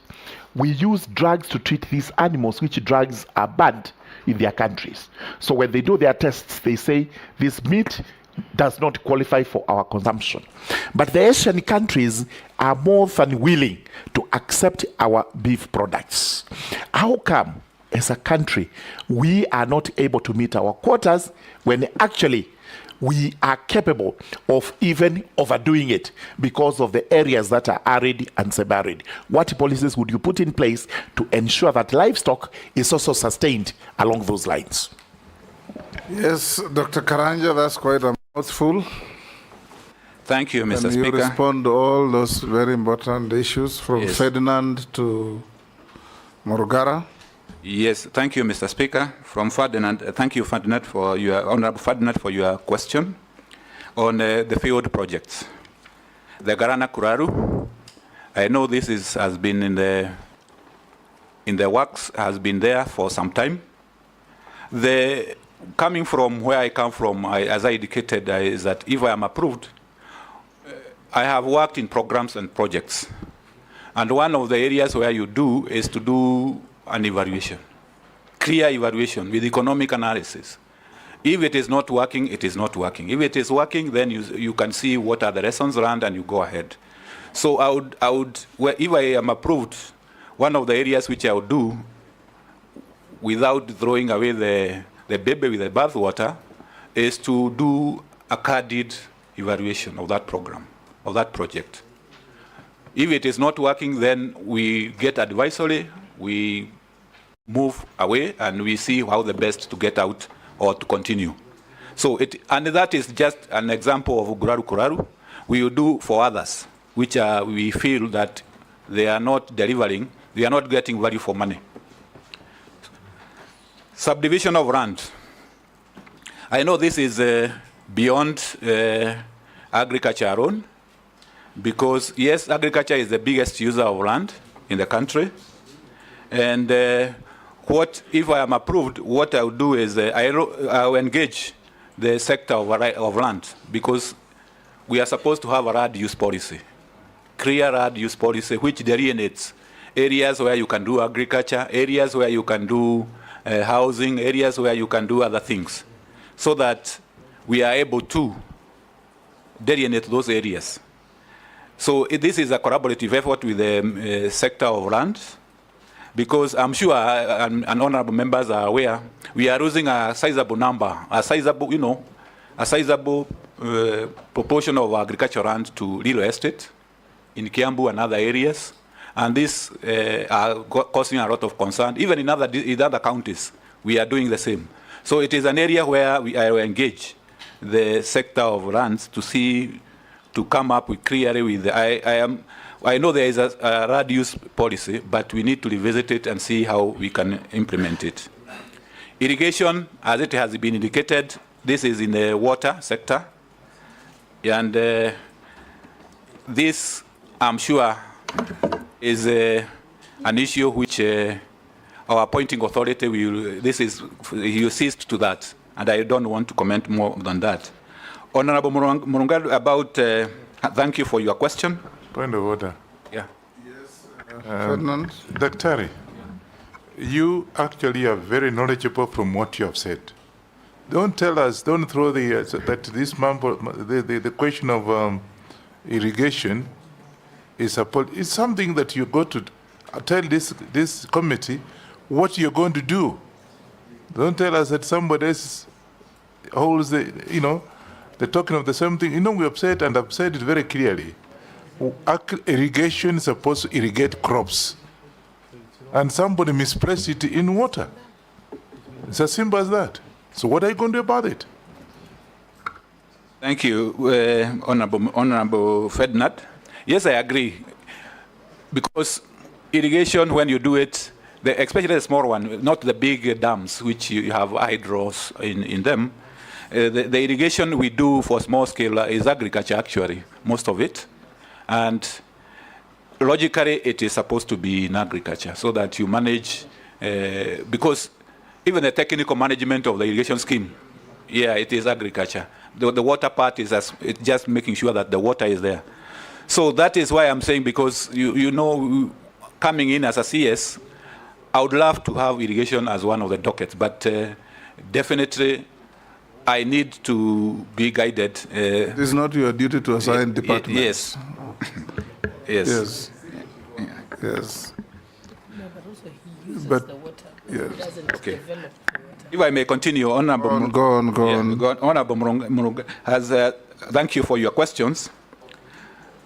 we use drugs to treat these animals, which drugs are banned in their countries. So when they do their tests, they say this meat does not qualify for our consumption. But the Asian countries are more than willing to accept our beef products. How come, as a country, we are not able to meet our quotas when actually we are capable of even overdoing it because of the areas that are arid and semi-arid? What policies would you put in place to ensure that livestock is also sustained along those lines? Yes, Dr. Karanja, that's quite a mouthful. Thank you, Mr. Can you Speaker. respond to all those very important issues from Yes. Ferdinand to Morgara? Yes, thank you, Mr. Speaker. From Ferdinand, thank you, Ferdinand, for your Honorable Ferdinand, for your question on the field projects. The Garana Kuraru, I know this has been in the works, has been there for some time. Coming from where I come from, as I indicated, is that if I am approved, I have worked in programs and projects. And one of the areas where you do is to do an evaluation, clear evaluation with economic analysis. If it is not working, it is not working. If it is working, then you can see what are the lessons learned and you go ahead. So if I am approved, one of the areas which I would do without throwing away the baby with the bathwater is to do a carded evaluation of that program, of that project. If it is not working, then we get advisory, we move away, and we see how the best to get out or to continue. So and that is just an example of Guraru Kuraru. We will do for others, which we feel that they are not delivering, they are not getting value for money. Subdivision of land. I know this is beyond agriculture alone, because yes, agriculture is the biggest user of land in the country. And if I am approved, what I will do is I will engage the sector of land, because we are supposed to have a land use policy, clear land use policy, which delineates areas where you can do agriculture, areas where you can do housing, areas where you can do other things, so that we are able to delineate those areas. So this is a collaborative effort with the sector of land, because I'm sure, and honorable members are aware, we are losing a sizable number, a sizable proportion of agricultural land to real estate in Kiambu and other areas. And this are causing a lot of concern. Even in other counties, we are doing the same. So it is an area where I will engage the sector of lands to come up with clearly with. I know there is a RAD use policy, but we need to revisit it and see how we can implement it. Irrigation, as it has been indicated, this is in the water sector. And this, I'm sure, is an issue which our appointing authority will assist to that. And I don't want to comment more than that. Honorable Murunga, about, thank you for your question. Point of order. Yeah. Yes, Ferdinand. Daktari, you actually are very knowledgeable from what you have said. Don't tell us, don't throw that this the question of irrigation is it's something that you go to tell this committee what you're going to do. Don't tell us that somebody else holds they're talking of the same thing. We have said, and I've said it very clearly, irrigation is supposed to irrigate crops. And somebody misplaced it in water. It's as simple as that. So what are you going to do about it? Thank you, Honorable Ferdinand. Yes, I agree. Because irrigation, when you do it, especially the small one, not the big dams, which you have hydros in them, the irrigation we do for small scale is agriculture, actually, most of it. And logically, it is supposed to be in agriculture so that you manage, because even the technical management of the irrigation scheme, yeah, it is agriculture. The water part is it's just making sure that the water is there. So that is why I'm saying, because coming in as a CS, I would love to have irrigation as one of the dockets, but definitely I need to be guided. It is not your duty to assign departments. Yes. Yes. Yes. No, but also he uses But- the water. yes. He doesn't Okay. develop the water. If I may continue, Honorable Go on. Honorable Murunga has, thank you for your questions.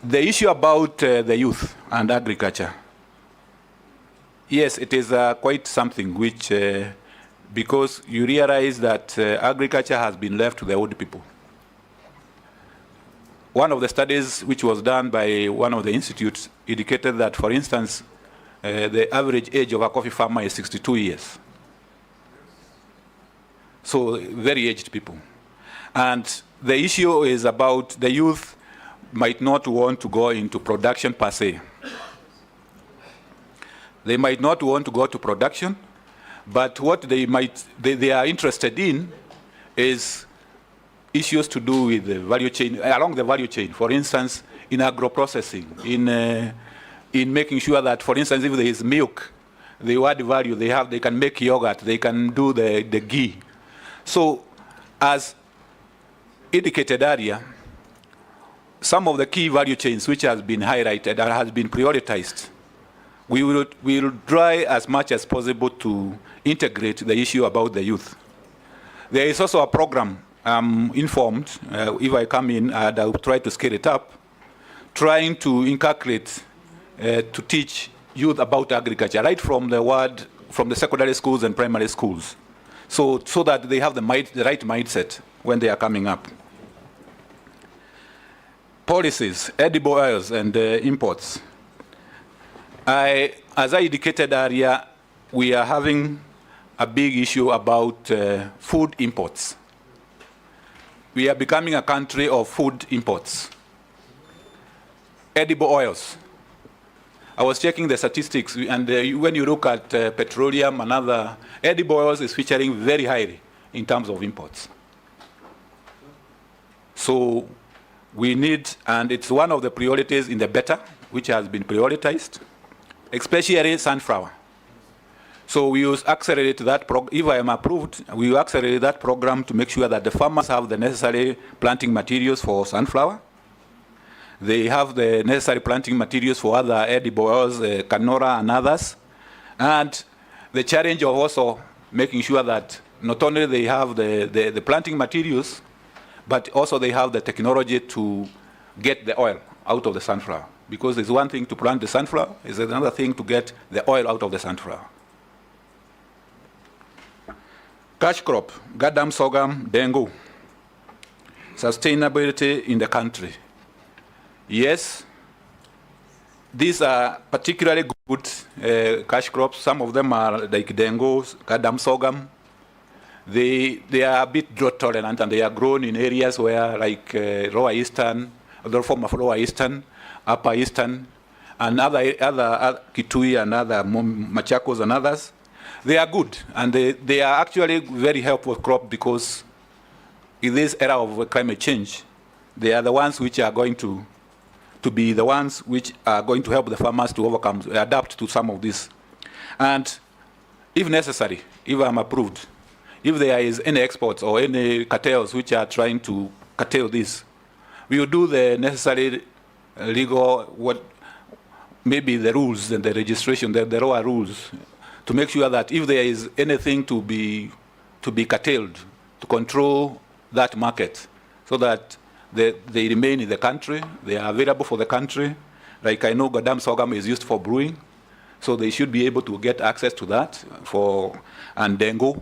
The issue about the youth and agriculture. Yes, it is quite something which, because you realize that agriculture has been left to the old people. One of the studies which was done by one of the institutes indicated that, for instance, the average age of a coffee farmer is 62 years. So very aged people. And the issue is about the youth might not want to go into production per se. They might not want to go to production, but what they are interested in is issues to do with the value chain, along the value chain. For instance, in agro-processing, in making sure that, for instance, if there is milk, the add value they can make yogurt, they can do the ghee. So, as indicated earlier, some of the key value chains which has been highlighted and has been prioritized, we will try as much as possible to integrate the issue about the youth. There is also a program, I'm informed, if I come in, and I'll try to scale it up, trying to inculcate, to teach youth about agriculture, right from the secondary schools and primary schools, so that they have the right mindset when they are coming up. Policies, edible oils and imports. As I indicated earlier, we are having a big issue about food imports. We are becoming a country of food imports. Edible oils. I was checking the statistics, and when you look at petroleum and other, edible oils is featuring very highly in terms of imports. So we need, and it's one of the priorities in the BETA, which has been prioritized, especially sunflower. So we will accelerate that if I am approved, we will accelerate that program to make sure that the farmers have the necessary planting materials for sunflower. They have the necessary planting materials for other edible oils, canola and others. And the challenge of also making sure that not only they have the planting materials, but also they have the technology to get the oil out of the sunflower. Because it's one thing to plant the sunflower, it's another thing to get the oil out of the sunflower. Cash crop, gadam, sorghum, dengu. Sustainability in the country. Yes, these are particularly good cash crops. Some of them are like dengu, gadam sorghum. They are a bit drought tolerant, and they are grown in areas where, like Lower Eastern, other form of Lower Eastern, Upper Eastern, and other Kitui and other Machakos and others. They are good, and they are actually very helpful crop, because in this era of climate change, they are the ones which are going to be the ones which are going to help the farmers to adapt to some of this. And if necessary, if I'm approved, if there is any exports or any cartels which are trying to curtail this, we will do the necessary legal, maybe the rules and the registration, the raw rules, to make sure that if there is anything to be curtailed, to control that market, so that they remain in the country, they are available for the country. Like I know gadam sorghum is used for brewing, so they should be able to get access to that and dengu,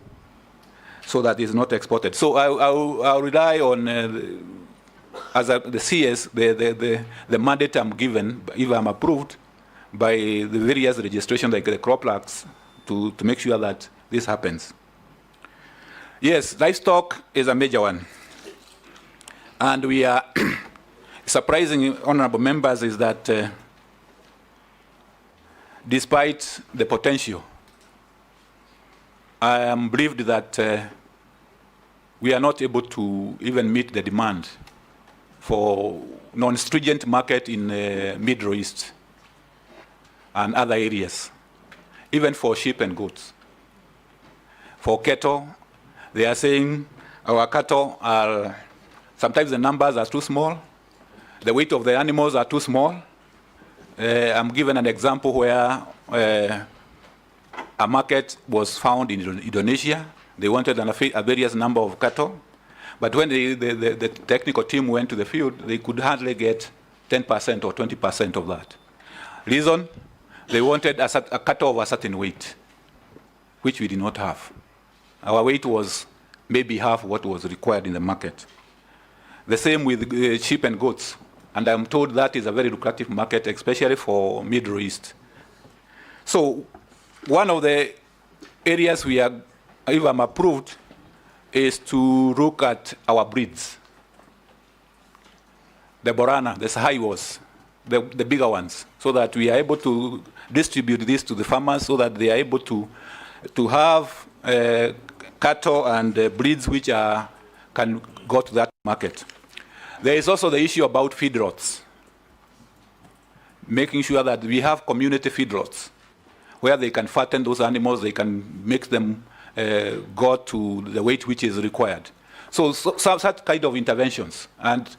so that it's not exported. So I'll rely on, as the CS, the mandate I'm given, if I'm approved, by the various registrations like the crop lags, to make sure that this happens. Yes, livestock is a major one. And we are surprising, honorable members, is that despite the potential, I am believed that we are not able to even meet the demand for non-stringent market in Middle East and other areas, even for sheep and goats. For cattle, they are saying our cattle are, sometimes the numbers are too small, the weight of the animals are too small. I'm given an example where a market was found in Indonesia. They wanted a various number of cattle, but when the technical team went to the field, they could hardly get 10% or 20% of that. Reason? They wanted a cattle of a certain weight, which we did not have. Our weight was maybe half what was required in the market. The same with sheep and goats. And I'm told that is a very lucrative market, especially for Middle East. So one of the areas we are, if I'm approved, is to look at our breeds. The Borana, the Sahaiwas, the bigger ones, so that we are able to distribute this to the farmers, so that they are able to have cattle and breeds which can go to that market. There is also the issue about feedlots, making sure that we have community feedlots where they can fatten those animals, they can make them go to the weight which is required. So such kind of interventions. And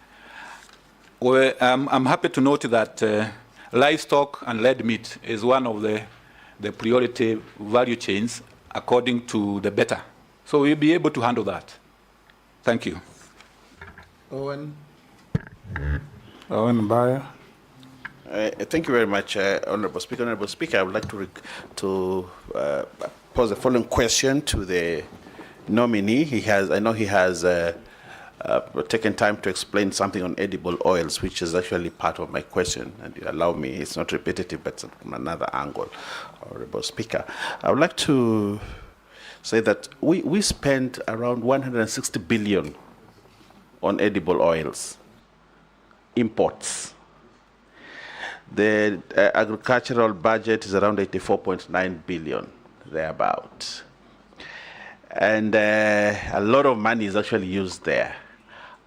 I'm happy to note that livestock and lead meat is one of the priority value chains according to the beta. So we'll be able to handle that. Thank you. Owen Bayer. Thank you very much, Honorable Speaker. Honorable Speaker, I would like to pose the following question to the nominee. I know he has taken time to explain something on edible oils, which is actually part of my question, and you allow me, it's not repetitive, but from another angle, Honorable Speaker. I would like to say that we spent around 160 billion on edible oils imports. The agricultural budget is around 84.9 billion, thereabout. And a lot of money is actually used there.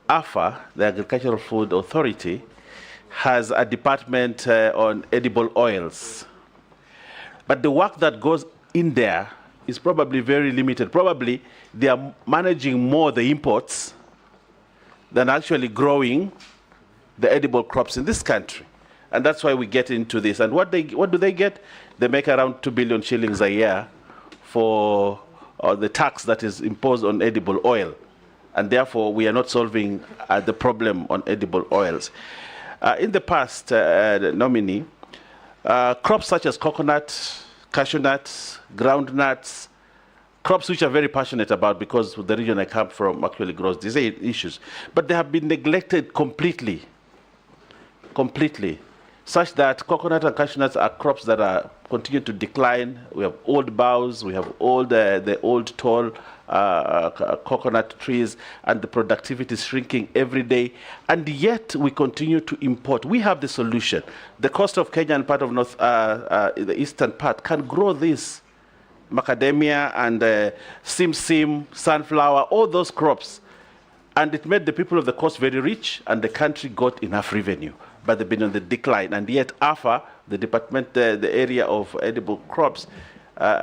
AFA, the Agricultural Food Authority, has a department on edible oils. But the work that goes in there is probably very limited. Probably they are managing more the imports than actually growing the edible crops in this country. And that's why we get into this. And what do they get? They make around 2 billion shillings a year for the tax that is imposed on edible oil. And therefore, we are not solving the problem on edible oils. In the past, nominee, crops such as coconut, cashew nuts, groundnuts, crops which are very passionate about, because the region I come from actually grows these issues. But they have been neglected completely. such that coconut and cashew nuts are crops that are continue to decline. We have old boughs, we have the old tall coconut trees, and the productivity is shrinking every day, and yet we continue to import. We have the solution. The coast of Kenya and part of the eastern part can grow this macadamia and simsim, sunflower, all those crops, and it made the people of the coast very rich, and the country got enough revenue. But they've been on the decline, and yet AFA, the department, the area of edible crops,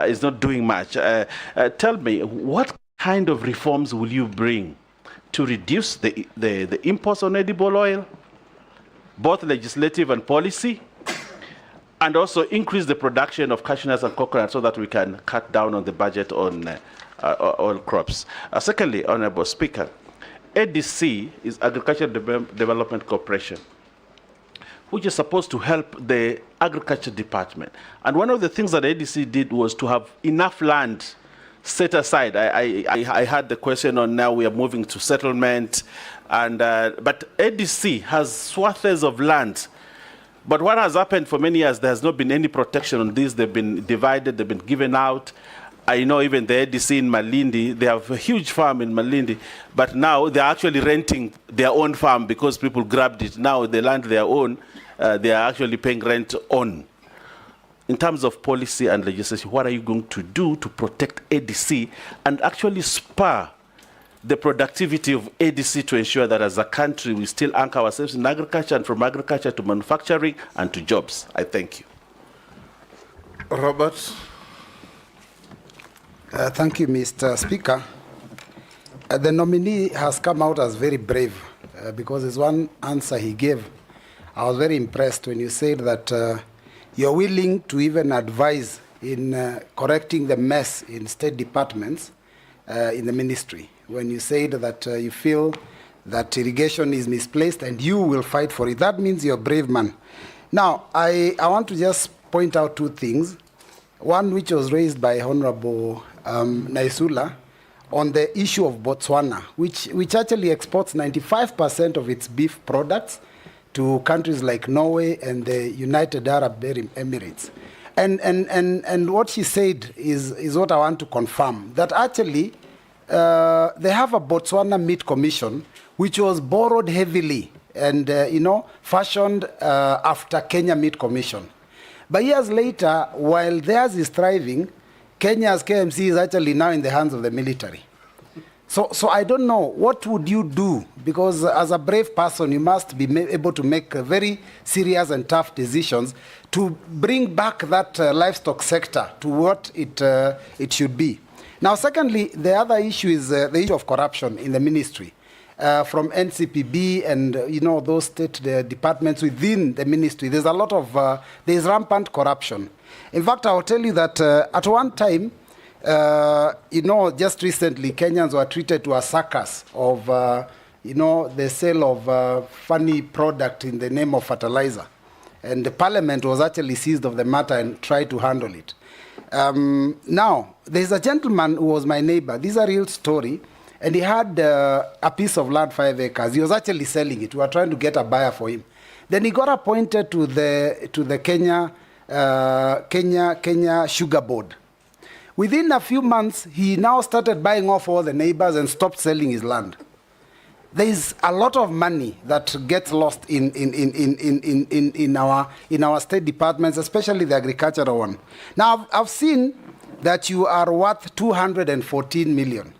is not doing much. Tell me, what kind of reforms will you bring to reduce the imports on edible oil, both legislative and policy, and also increase the production of cashew nuts and coconut so that we can cut down on the budget on oil crops? Secondly, Honorable Speaker, ADC is Agricultural Development Corporation, which is supposed to help the agriculture department. And one of the things that ADC did was to have enough land set aside. I had the question on now we are moving to settlement, and but ADC has swaths of land. But what has happened for many years, there has not been any protection on these. They've been divided, they've been given out. I know even the ADC in Malindi, they have a huge farm in Malindi, but now they're actually renting their own farm because people grabbed it. Now the land they own, they are actually paying rent on. In terms of policy and legislation, what are you going to do to protect ADC and actually spur the productivity of ADC to ensure that as a country we still anchor ourselves in agriculture, and from agriculture to manufacturing and to jobs? I thank you. Robert. Thank you, Mr. Speaker. The nominee has come out as very brave because there's one answer he gave. I was very impressed when you said that you're willing to even advise in correcting the mess in state departments in the ministry. When you said that you feel that irrigation is misplaced and you will fight for it, that means you're a brave man. Now, I want to just point out two things. One which was raised by Honorable Naisula on the issue of Botswana, which actually exports 95% of its beef products to countries like Norway and the United Arab Emirates. And what she said is what I want to confirm, that actually they have a Botswana Meat Commission which was borrowed heavily and fashioned after Kenya Meat Commission. But years later, while theirs is thriving, Kenya's KMC is actually now in the hands of the military. So I don't know, what would you do? Because as a brave person, you must be able to make very serious and tough decisions to bring back that livestock sector to what it should be. Now, secondly, the other issue is the issue of corruption in the ministry. From NCPB and those state departments within the ministry, there's a lot of there's rampant corruption. In fact, I will tell you that at one time, just recently, Kenyans were treated to a circus of the sale of funny product in the name of fertilizer, and the parliament was actually seized of the matter and tried to handle it. Now, there's a gentleman who was my neighbor. This is a real story. And he had a piece of land, 5 acres. He was actually selling it. We were trying to get a buyer for him. Then he got appointed to the Kenya Sugar Board. Within a few months, he now started buying off all the neighbors and stopped selling his land. There is a lot of money that gets lost in our state departments, especially the agricultural one. Now, I've seen that you are worth 214 million.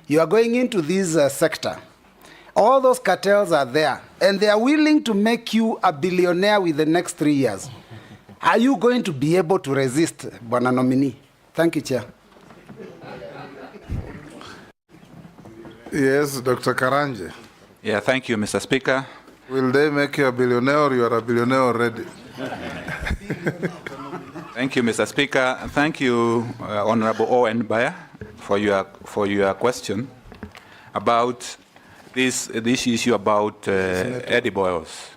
You are going into this sector. All those cartels are there, and they are willing to make you a billionaire within the next 3 years. Are you going to be able to resist, Bwana Nominee? Thank you, Chair. Yes, Dr. Karanja. Yeah, thank you, Mr. Speaker. Will they make you a billionaire, or you are a billionaire already? Thank you, Mr. Speaker. Thank you, Honorable Owen Bayer, for your question about this issue about edible oils.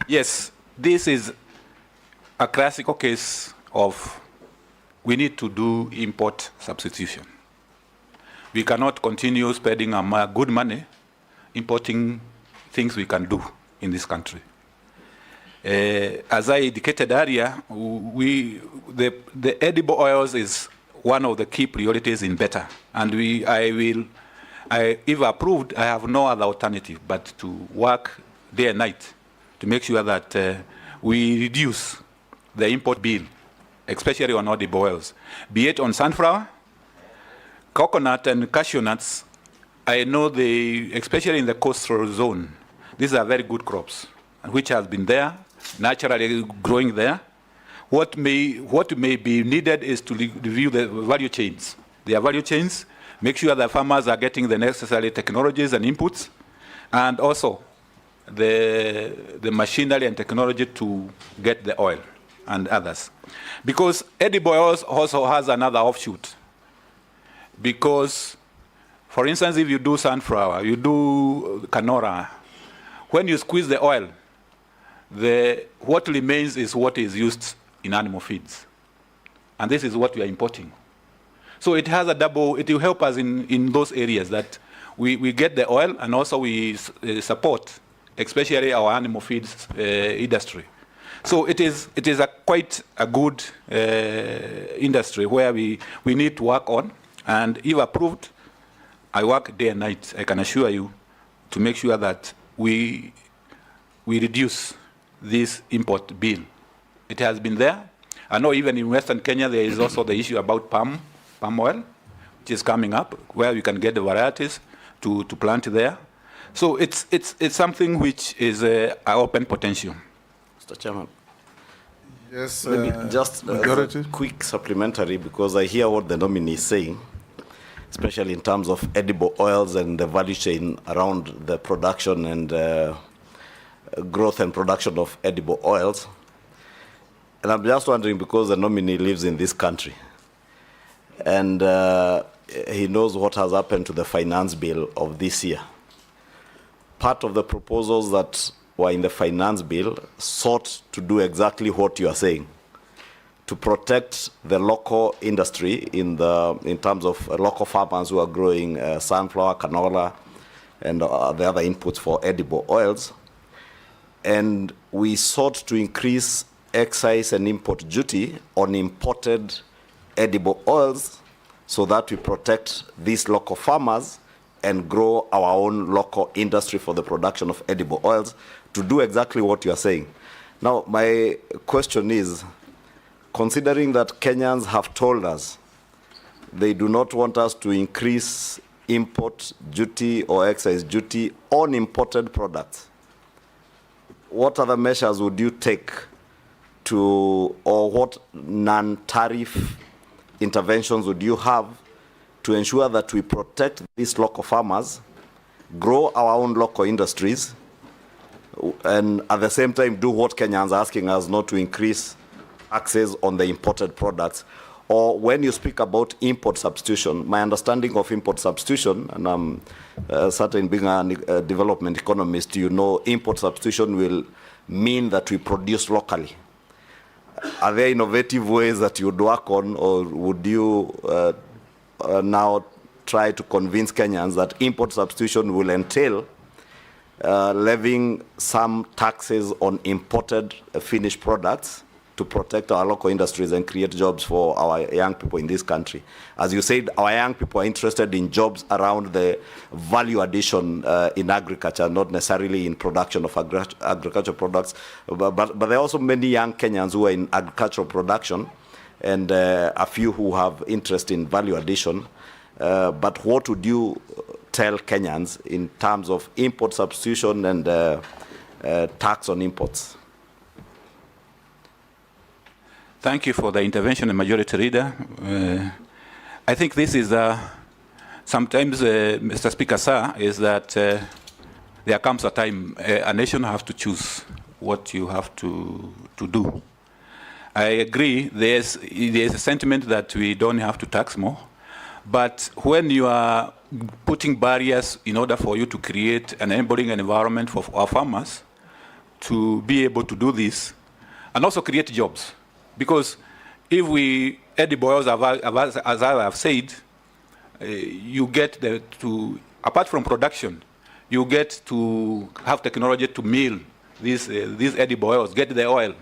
Yes, this is a classical case of we need to do import substitution. We cannot continue spending our good money importing things we can do in this country. As I indicated earlier, the edible oils is one of the key priorities in BETA. And if approved, I have no other alternative but to work day and night to make sure that we reduce the import bill, especially on edible oils, be it on sunflower, coconut, and cashew nuts. I know especially in the coastal zone, these are very good crops, which has been there, naturally growing there. What may be needed is to review the value chains. Their value chains, make sure that farmers are getting the necessary technologies and inputs, and also the machinery and technology to get the oil and others. Because edible oils also has another offshoot. Because, for instance, if you do sunflower, you do canola, when you squeeze the oil, what remains is what is used in animal feeds. And this is what we are importing. So it has it will help us in those areas that we get the oil, and also we support, especially our animal feeds industry. So it is quite a good industry where we need to work on. And if approved, I work day and night, I can assure you, to make sure that we reduce this import bill. It has been there. I know even in Western Kenya there is also the issue about palm oil, which is coming up, where we can get the varieties to plant there. So it's something which is an open potential. Mr. Chairman. Yes, maybe just a quick supplementary, because I hear what the nominee is saying, especially in terms of edible oils and the value chain around the production and growth and production of edible oils. And I'm just wondering, because the nominee lives in this country, and he knows what has happened to the finance bill of this year. Part of the proposals that were in the finance bill sought to do exactly what you are saying, to protect the local industry in terms of local farmers who are growing sunflower, canola, and the other inputs for edible oils. And we sought to increase excise and import duty on imported edible oils so that we protect these local farmers and grow our own local industry for the production of edible oils, to do exactly what you are saying. Now, my question is, considering that Kenyans have told us they do not want us to increase import duty or excise duty on imported products, what other measures would you take or what non-tariff interventions would you have to ensure that we protect these local farmers, grow our own local industries, and at the same time do what Kenyans are asking us not to increase access on the imported products? Or when you speak about import substitution, my understanding of import substitution, and I'm certain being a development economist, you know import substitution will mean that we produce locally. Are there innovative ways that you would work on, or would you now try to convince Kenyans that import substitution will entail levying some taxes on imported finished products to protect our local industries and create jobs for our young people in this country? As you said, our young people are interested in jobs around the value addition in agriculture, not necessarily in production of agricultural products. But there are also many young Kenyans who are in agricultural production, and a few who have interest in value addition. But what would you tell Kenyans in terms of import substitution and tax on imports? Thank you for the intervention, Majority Leader. I think this is sometimes, Mr. Speaker, sir, is that there comes a time a nation has to choose what you have to do. I agree, there's a sentiment that we don't have to tax more, but when you are putting barriers in order for you to create an enabling environment for our farmers to be able to do this, and also create jobs. Because if we edible oils, as I have said, you get apart from production, you get to have technology to mill these edible oils, get the oil,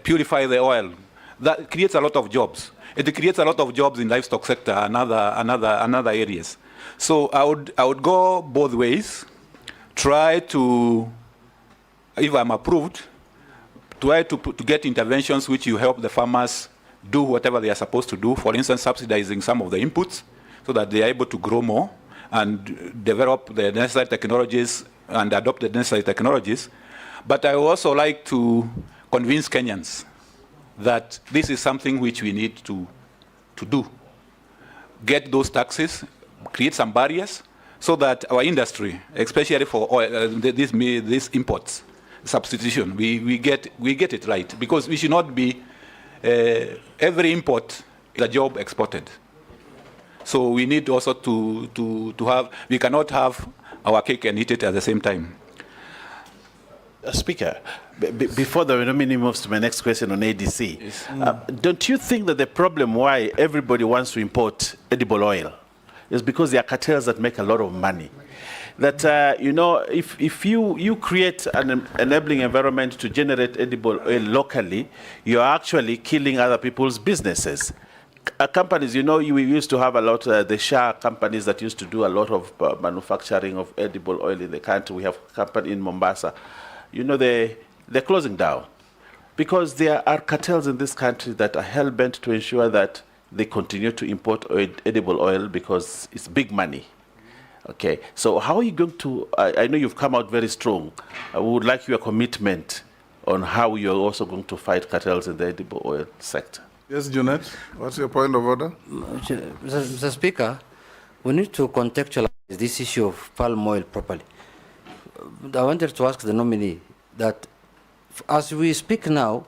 purify the oil. That creates a lot of jobs. It creates a lot of jobs in livestock sector and other areas. So I would go both ways. Try to, if I'm approved, try to get interventions which you help the farmers do whatever they are supposed to do. For instance, subsidizing some of the inputs so that they are able to grow more and develop the necessary technologies and adopt the necessary technologies. But I would also like to convince Kenyans that this is something which we need to do. Get those taxes, create some barriers so that our industry, especially for oil, these imports, substitution, we get it right. Because we should not be, every import is a job exported. So we need also to have, we cannot have our cake and eat it at the same time. Speaker, before the nominee moves to my next question on ADC, yes. Don't you think that the problem why everybody wants to import edible oil is because there are cartels that make a lot of money? That, you know, if you create an enabling environment to generate edible oil locally, you're actually killing other people's businesses. Companies, you know, we used to have a lot, the Shah companies that used to do a lot of manufacturing of edible oil in the country. We have a company in Mombasa. You know, they're closing down because there are cartels in this country that are hell-bent to ensure that they continue to import edible oil because it's big money. Okay, so how are you going to, I know you've come out very strong. I would like your commitment on how you're also going to fight cartels in the edible oil sector. Yes, Junet, what's your point of order? Mr. Speaker, we need to contextualize this issue of palm oil properly. I wanted to ask the nominee that as we speak now,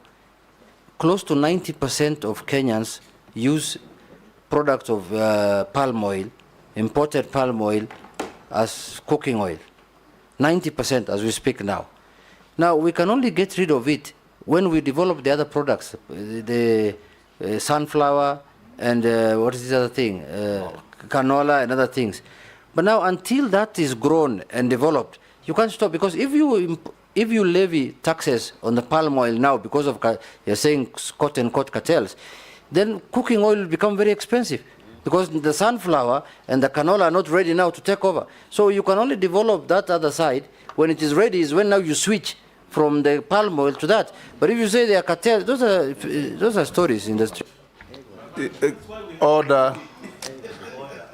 close to 90% of Kenyans use products of palm oil, imported palm oil, as cooking oil. 90% as we speak now. Now, we can only get rid of it when we develop the other products, the sunflower and what is the other thing? Canola and other things. But now, until that is grown and developed, you can't stop, because if you levy taxes on the palm oil now because of, you're saying, quote-unquote cartels, then cooking oil will become very expensive because the sunflower and the canola are not ready now to take over. So you can only develop that other side. When it is ready is when now you switch from the palm oil to that. But if you say they are cartels, those are stories in the street. Order.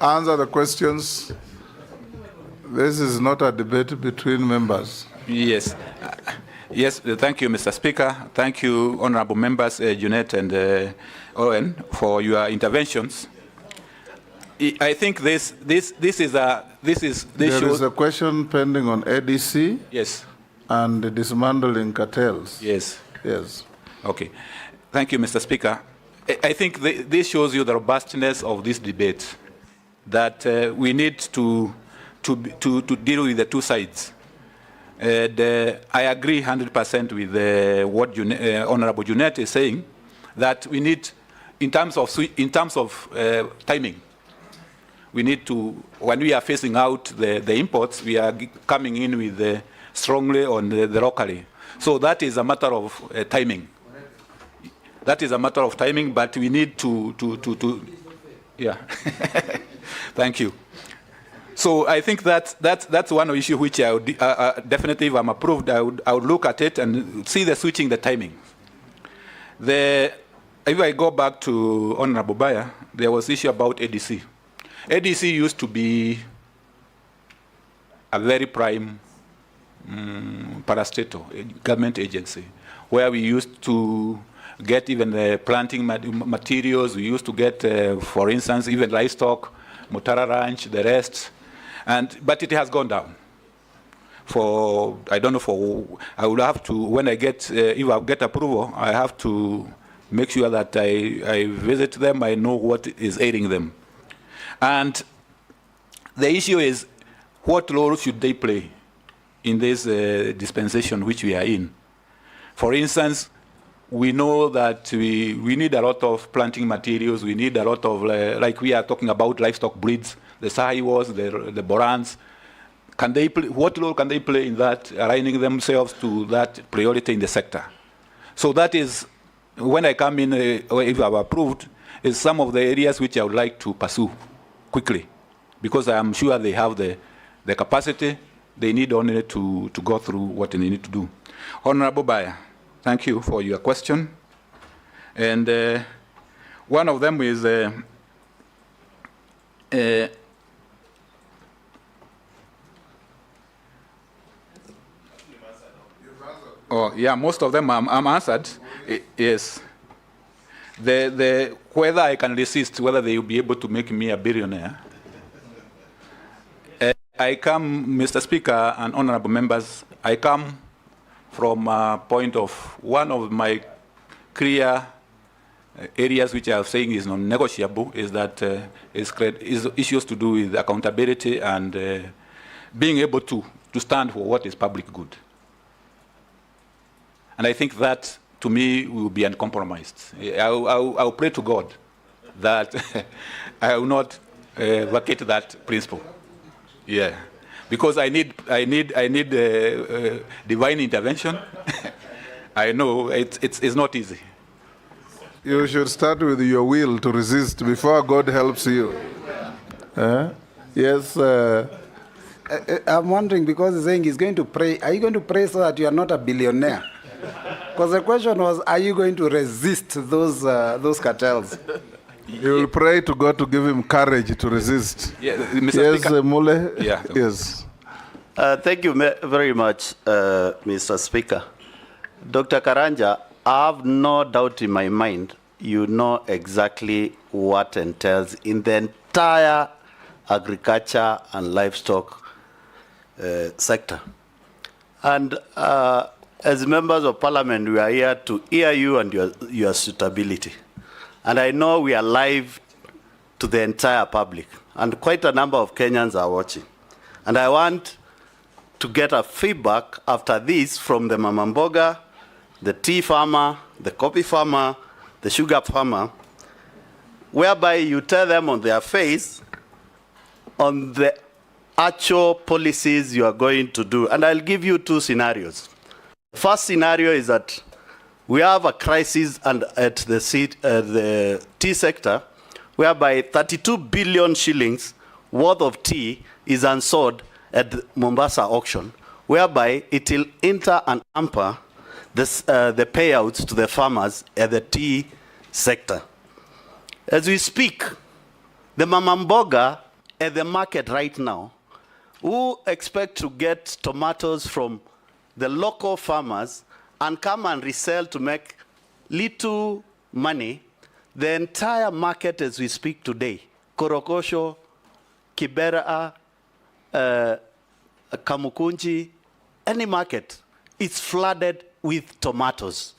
Answer the questions. This is not a debate between members. Yes. Yes, thank you, Mr. Speaker. Thank you, honorable members, Junet and Owen, for your interventions. I think there is a question pending on ADC. Yes. And dismantling cartels. Yes. Yes. Okay. Thank you, Mr. Speaker. I think this shows you the robustness of this debate, that we need to deal with the two sides. I agree 100% with what Honorable Junet is saying, that we need, in terms of timing, we need to, when we are phasing out the imports, we are coming in with strongly on the locally. So that is a matter of timing. That is a matter of timing, but we need to yeah. Thank you. So I think that's one issue which I would definitely, if I'm approved, I would look at it and see the switching, the timing. If I go back to Honorable Baya, there was issue about ADC. ADC used to be a very prime parastatal government agency, where we used to get even the planting materials. We used to get, for instance, even livestock, Mutara Ranch, the rest. But it has gone down. I don't know, I will have to, when I get, if I get approval, I have to make sure that I visit them, I know what is ailing them. And the issue is, what role should they play in this dispensation which we are in? For instance, we know that we need a lot of planting materials, we need a lot of, like we are talking about livestock breeds, the Sahiwas, the Borans. can they play, what role can they play in that, aligning themselves to that priority in the sector? So that is, when I come in, or if I'm approved, is some of the areas which I would like to pursue quickly, because I am sure they have the capacity. They need only to go through what they need to do. Honorable Bayer, thank you for your question. And one of them is oh yeah, most of them I'm answered. Yes. The whether I can resist, whether they will be able to make me a billionaire. I come, Mr. Speaker and honorable members, I come from a point of one of my clear areas which I am saying is non-negotiable is that is issues to do with accountability and being able to stand for what is public good. And I think that, to me, will be uncompromised. I'll pray to God that I will not vacate that principle. Yeah, because I need divine intervention. I know it's not easy. You should start with your will to resist before God helps you. Yes. I'm wondering, because he's saying he's going to pray. Are you going to pray so that you are not a billionaire? Because the question was, are you going to resist those cartels? You will pray to God to give him courage to resist. Yeah, Mr. Yes, Speaker. Mule. Yeah. Yes. Thank you very much, Mr. Speaker. Dr. Karanja, I have no doubt in my mind you know exactly what entails in the entire agriculture and livestock sector. And as members of parliament, we are here to hear you and your suitability. And I know we are live to the entire public, and quite a number of Kenyans are watching. And I want to get a feedback after this from the mama mboga, the tea farmer, the coffee farmer, the sugar farmer, whereby you tell them on their face on the actual policies you are going to do. And I'll give you two scenarios. The first scenario is that we have a crisis at the tea sector, whereby 32 billion shillings worth of tea is unsold at the Mombasa auction, whereby it will enter and hamper the payouts to the farmers at the tea sector. As we speak, the mama mboga at the market right now, who expect to get tomatoes from the local farmers and come and resell to make little money, the entire market as we speak today, Korokosho, Kibera, Kamukunji, any market, it's flooded with tomatoes.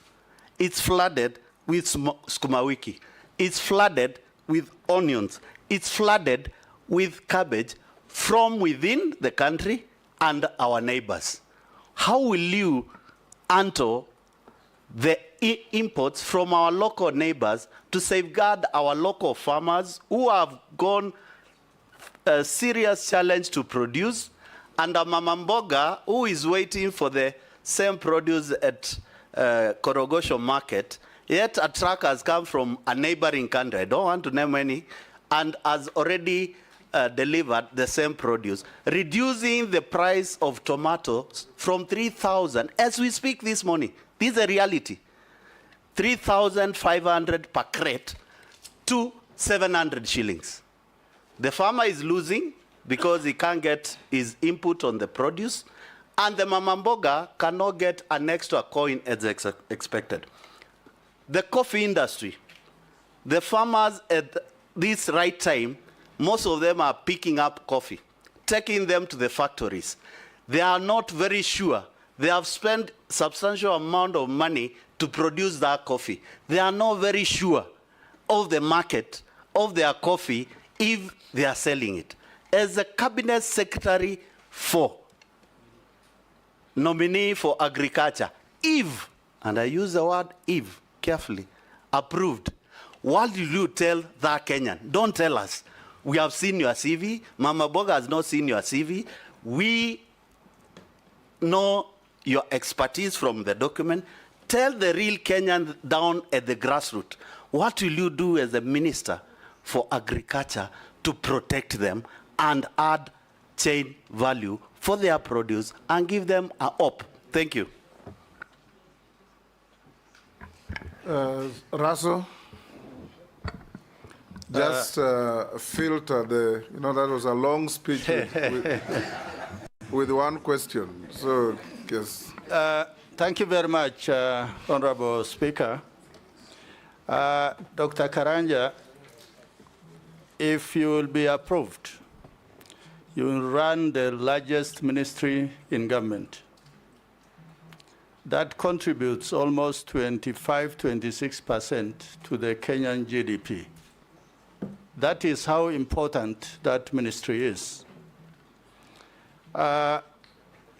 It's flooded with skumawiki. It's flooded with onions. It's flooded with cabbage from within the country and our neighbors. How will you handle the imports from our local neighbors to safeguard our local farmers who have gone a serious challenge to produce, and a mama mboga who is waiting for the same produce at Korogosho market, yet a truck has come from a neighboring country, I don't want to name any, and has already delivered the same produce, reducing the price of tomatoes from 3,000, as we speak this morning. This is a reality. 3,500 per crate to 700 shillings. The farmer is losing because he can't get his input on the produce, and the mama mboga cannot get an extra coin as expected. The coffee industry, the farmers at this right time, most of them are picking up coffee, taking them to the factories. They are not very sure. They have spent substantial amount of money to produce that coffee. They are not very sure of the market of their coffee if they are selling it. As a cabinet secretary for nominee for agriculture, if, and I use the word if carefully, approved, what will you tell that Kenyan? Don't tell us. We have seen your CV. Mama Boga has not seen your CV. We know your expertise from the document. Tell the real Kenyans down at the grassroots, what will you do as a minister for agriculture to protect them and add chain value for their produce and give them a hope? Thank you. Russell, just filter the, that was a long speech with one question. So, yes. Thank you very much, Honorable Speaker. Dr. Karanja, if you will be approved, you will run the largest ministry in government. That contributes almost 25–26% to the Kenyan GDP. That is how important that ministry is.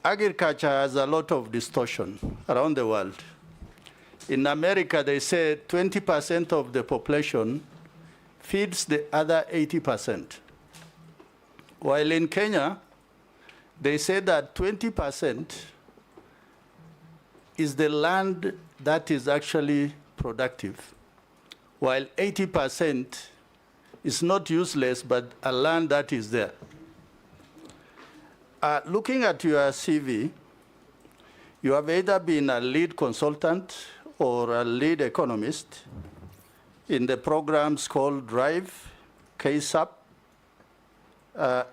Agriculture has a lot of distortion around the world. In America, they say 20% of the population feeds the other 80%. While in Kenya, they say that 20% is the land that is actually productive, while 80% is not useless, but a land that is there. Looking at your CV, you have either been a lead consultant or a lead economist in the programs called DRIVE, KSAP,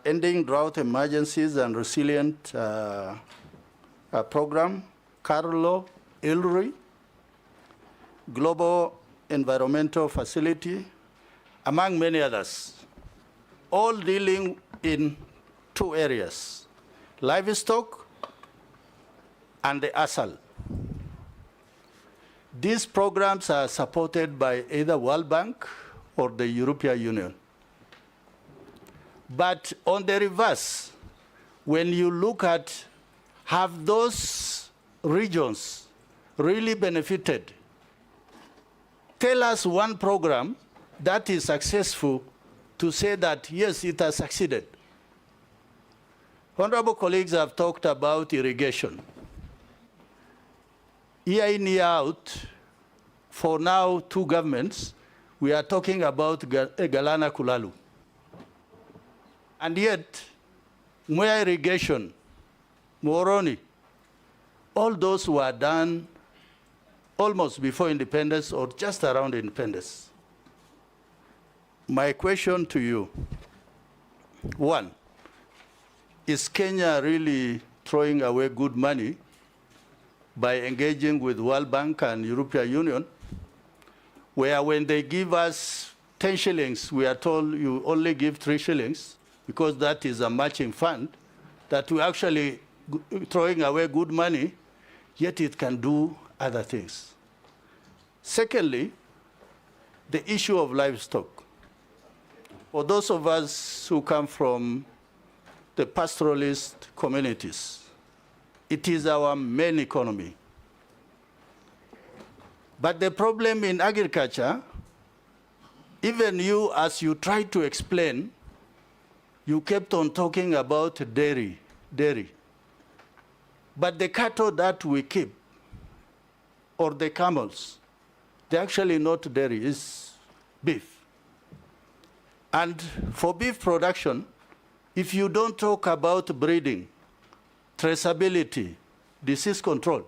Ending Drought Emergencies and Resilient Program, Carlo Ilri, Global Environmental Facility, among many others, all dealing in two areas: livestock and the ASAL. These programs are supported by either World Bank or the European Union. But on the reverse, when you look at, have those regions really benefited? Tell us one program that is successful to say that, yes, it has succeeded. Honorable colleagues have talked about irrigation. Year in, year out, for now, two governments, we are talking about Galana Kulalu. And yet, Mwea irrigation, Moroni, all those were done almost before independence or just around independence. My question to you, one, is Kenya really throwing away good money by engaging with World Bank and European Union, where when they give us 10 shillings, we are told you only give 3 shillings, because that is a matching fund, that we're actually throwing away good money, yet it can do other things. Secondly, the issue of livestock. For those of us who come from the pastoralist communities, it is our main economy. But the problem in agriculture, even you, as you tried to explain, you kept on talking about dairy. But the cattle that we keep, or the camels, they're actually not dairy, it's beef. And for beef production, if you don't talk about breeding, traceability, disease control,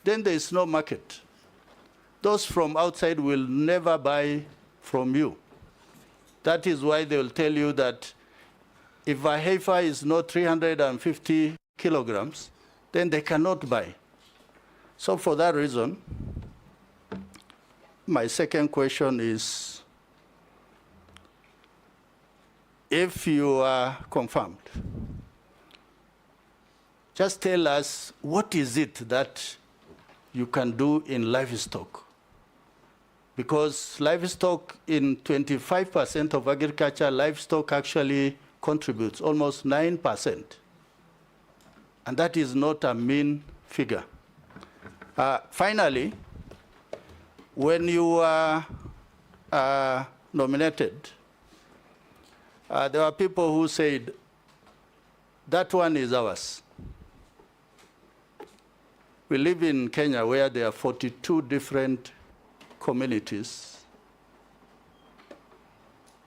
then there is no market. Those from outside will never buy from you. That is why they will tell you that if a heifer is not 350 kilograms, then they cannot buy. So for that reason, my second question is, if you are confirmed, just tell us what is it that you can do in livestock? Because livestock, in 25% of agriculture, livestock actually contributes almost 9%. And that is not a mean figure. Finally, when you were nominated, there were people who said, That one is ours. We live in Kenya where there are 42 different communities,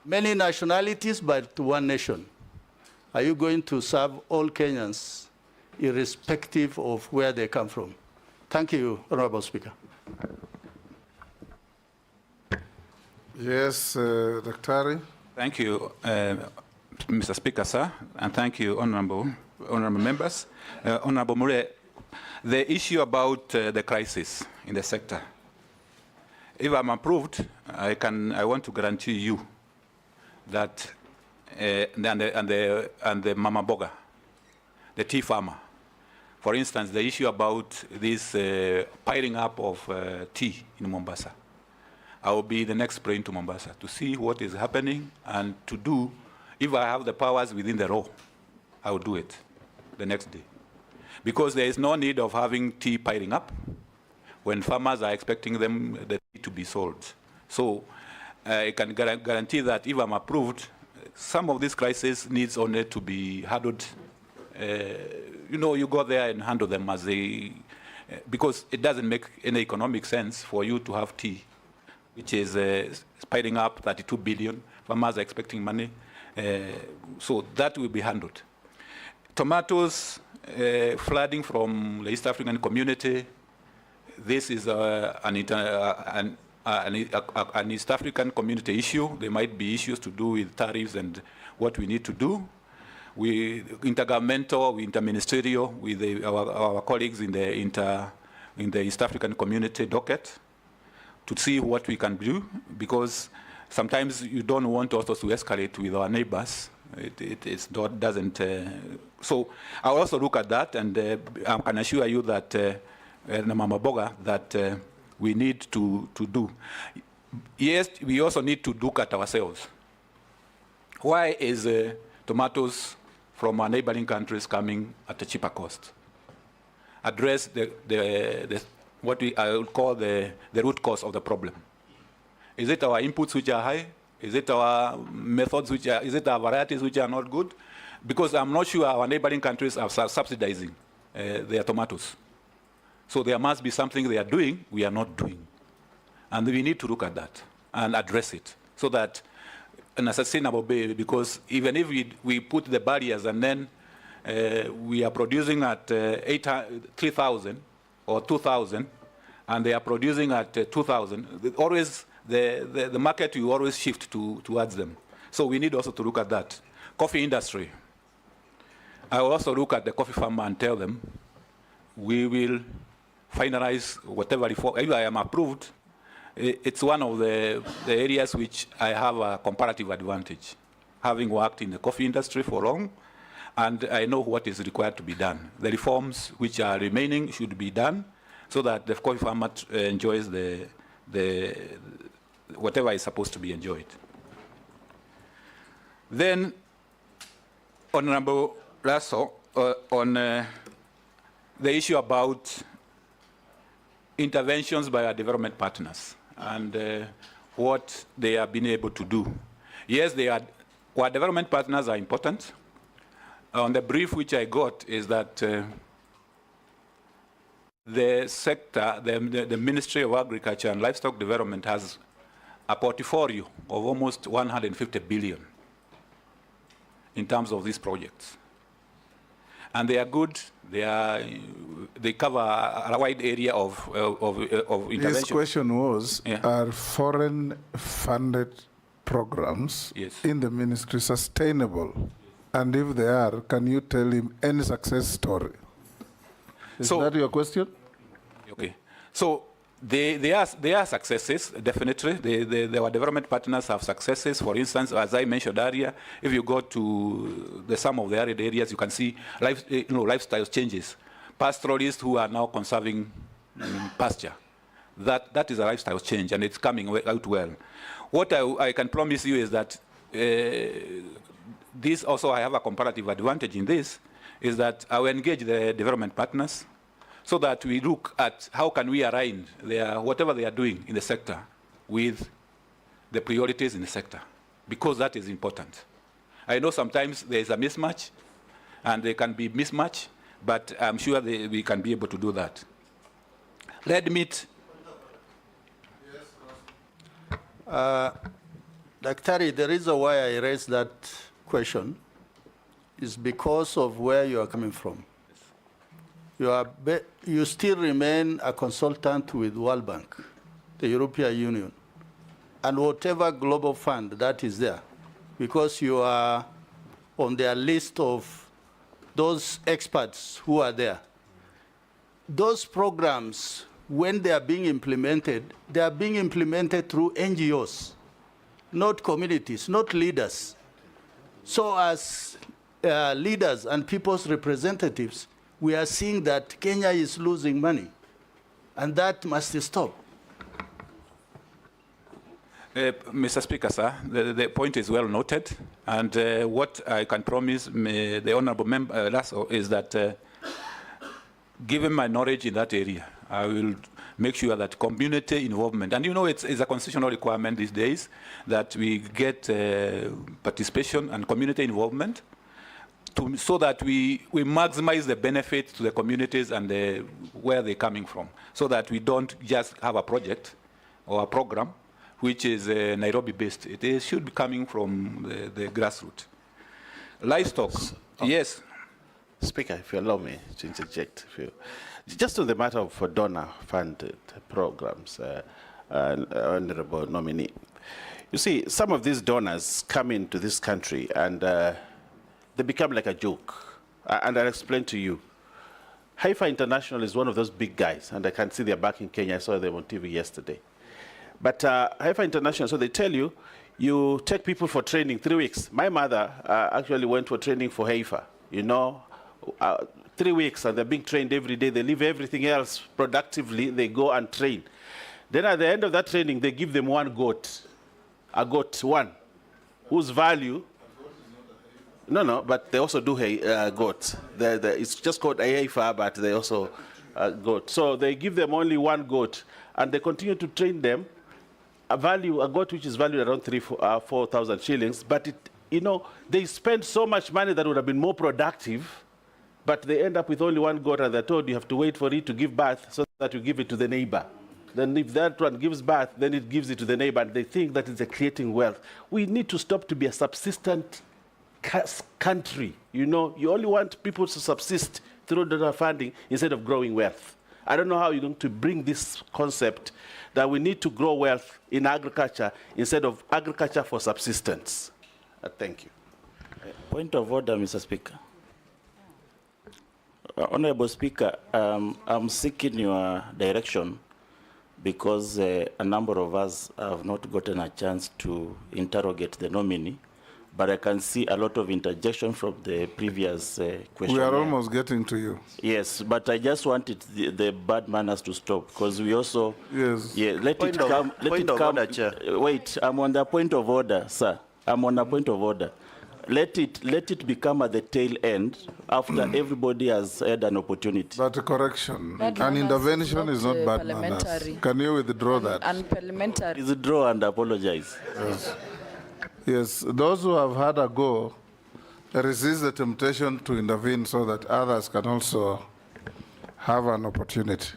many nationalities, but one nation. Are you going to serve all Kenyans, irrespective of where they come from? Thank you, Honorable Speaker. Yes, Daktari. Thank you, Mr. Speaker, sir, and thank you, honorable members. Honorable Mure, the issue about the crisis in the sector. If I'm approved, I want to guarantee you that and the mama boga, the tea farmer, for instance, the issue about this piling up of tea in Mombasa. I will be the next brain to Mombasa to see what is happening and to do, if I have the powers within the law, I will do it the next day. Because there is no need of having tea piling up when farmers are expecting the tea to be sold. So I can guarantee that if I'm approved, some of these crises needs only to be handled. You go there and handle them as they, because it doesn't make any economic sense for you to have tea, which is piling up 32 billion. Farmers are expecting money. So that will be handled. Tomatoes, flooding from the East African community. This is an East African community issue. There might be issues to do with tariffs and what we need to do. We intergovernmental, interministerial with our colleagues in the East African community docket to see what we can do, because sometimes you don't want also to escalate with our neighbors. It doesn't. So I'll also look at that, and I can assure you that, Mama Boga, that we need to do. Yes, we also need to look at ourselves. Why is tomatoes from our neighboring countries coming at a cheaper cost? Address what I would call the root cause of the problem. Is it our inputs which are high? Is it our methods is it our varieties which are not good? Because I'm not sure our neighboring countries are subsidizing their tomatoes. So there must be something they are doing we are not doing. And we need to look at that and address it so that in a sustainable way, because even if we put the barriers and then we are producing at 3,000 or 2,000, and they are producing at 2,000, always the market will always shift towards them. So we need also to look at that. Coffee industry. I will also look at the coffee farmer and tell them, we will finalize whatever reform. If I am approved, it's one of the areas which I have a comparative advantage, having worked in the coffee industry for long, and I know what is required to be done. The reforms which are remaining should be done so that the coffee farmer enjoys whatever is supposed to be enjoyed. Then, Honorable Lasso, on the issue about interventions by our development partners and what they have been able to do. Yes, our development partners are important. On the brief which I got is that the sector, the Ministry of Agriculture and Livestock Development has a portfolio of almost 150 billion in terms of these projects. And they are good. They cover a wide area of intervention. This question was, are foreign-funded programs in the ministry sustainable? And if they are, can you tell him any success story? Is that your question? Okay. So there are successes, definitely. Our development partners have successes. For instance, as I mentioned earlier, if you go to some of the arid areas, you can see lifestyle changes. Pastoralists who are now conserving pasture. That is a lifestyle change, and it's coming out well. What I can promise you is that this also, I have a comparative advantage in this, is that I will engage the development partners so that we look at how can we align whatever they are doing in the sector with the priorities in the sector, because that is important. I know sometimes there is a mismatch. and they can be mismatched, but I'm sure we can be able to do that. Red meat. Daktari, the reason why I raised that question is because of where you are coming from. You still remain a consultant with World Bank, the European Union, and whatever global fund that is there, because you are on their list of those experts who are there. Those programs, when they are being implemented through NGOs, not communities, not leaders. So as leaders and people's representatives, we are seeing that Kenya is losing money, and that must stop. Mr. Speaker, sir, the point is well noted, and what I can promise the honourable member is that given my knowledge in that area, I will make sure that community involvement, and you know it's a constitutional requirement these days that we get participation and community involvement so that we maximize the benefit to the communities and where they're coming from, so that we don't just have a project or a program which is Nairobi-based. It should be coming from the grassroots. Livestock, yes. Speaker, if you allow me to interject. Just on the matter of donor-funded programs, Honorable Nominee. You see, some of these donors come into this country and they become like a joke. And I'll explain to you. Haifa International is one of those big guys, and I can see they're back in Kenya. I saw them on TV yesterday. But Haifa International, so they tell you, you take people for training 3 weeks. My mother actually went for training for Haifa, you know, 3 weeks, and they're being trained every day. They leave everything else productively. They go and train. Then at the end of that training, they give them one goat, a goat, one, whose value, no, but they also do goats. It's just called a Haifa, but they also goat. So they give them only one goat, and they continue to train them. A goat which is valued around 4,000 shillings, but they spend so much money that would have been more productive, but they end up with only one goat, and they're told you have to wait for it to give birth so that you give it to the neighbor. Then if that one gives birth, then it gives it to the neighbor, and they think that it's creating wealth. We need to stop to be a subsistent country. You only want people to subsist through donor funding instead of growing wealth. I don't know how you're going to bring this concept that we need to grow wealth in agriculture instead of agriculture for subsistence. Thank you. Point of order, Mr. Speaker. Honorable Speaker, I'm seeking your direction because a number of us have not gotten a chance to interrogate the nominee, but I can see a lot of interjection from the previous question. We are almost getting to you. Yes, but I just wanted the bad manners to stop because we also... Yes. Yeah, let it come. Order, Chair. Wait, I'm on the point of order, sir. I'm on a point of order. Let it become at the tail end after everybody has had an opportunity. But a correction, an intervention is not bad manners. Can you withdraw that? Unparliamentary. Withdraw and apologize. Yes. Yes, those who have had a go resist the temptation to intervene so that others can also have an opportunity.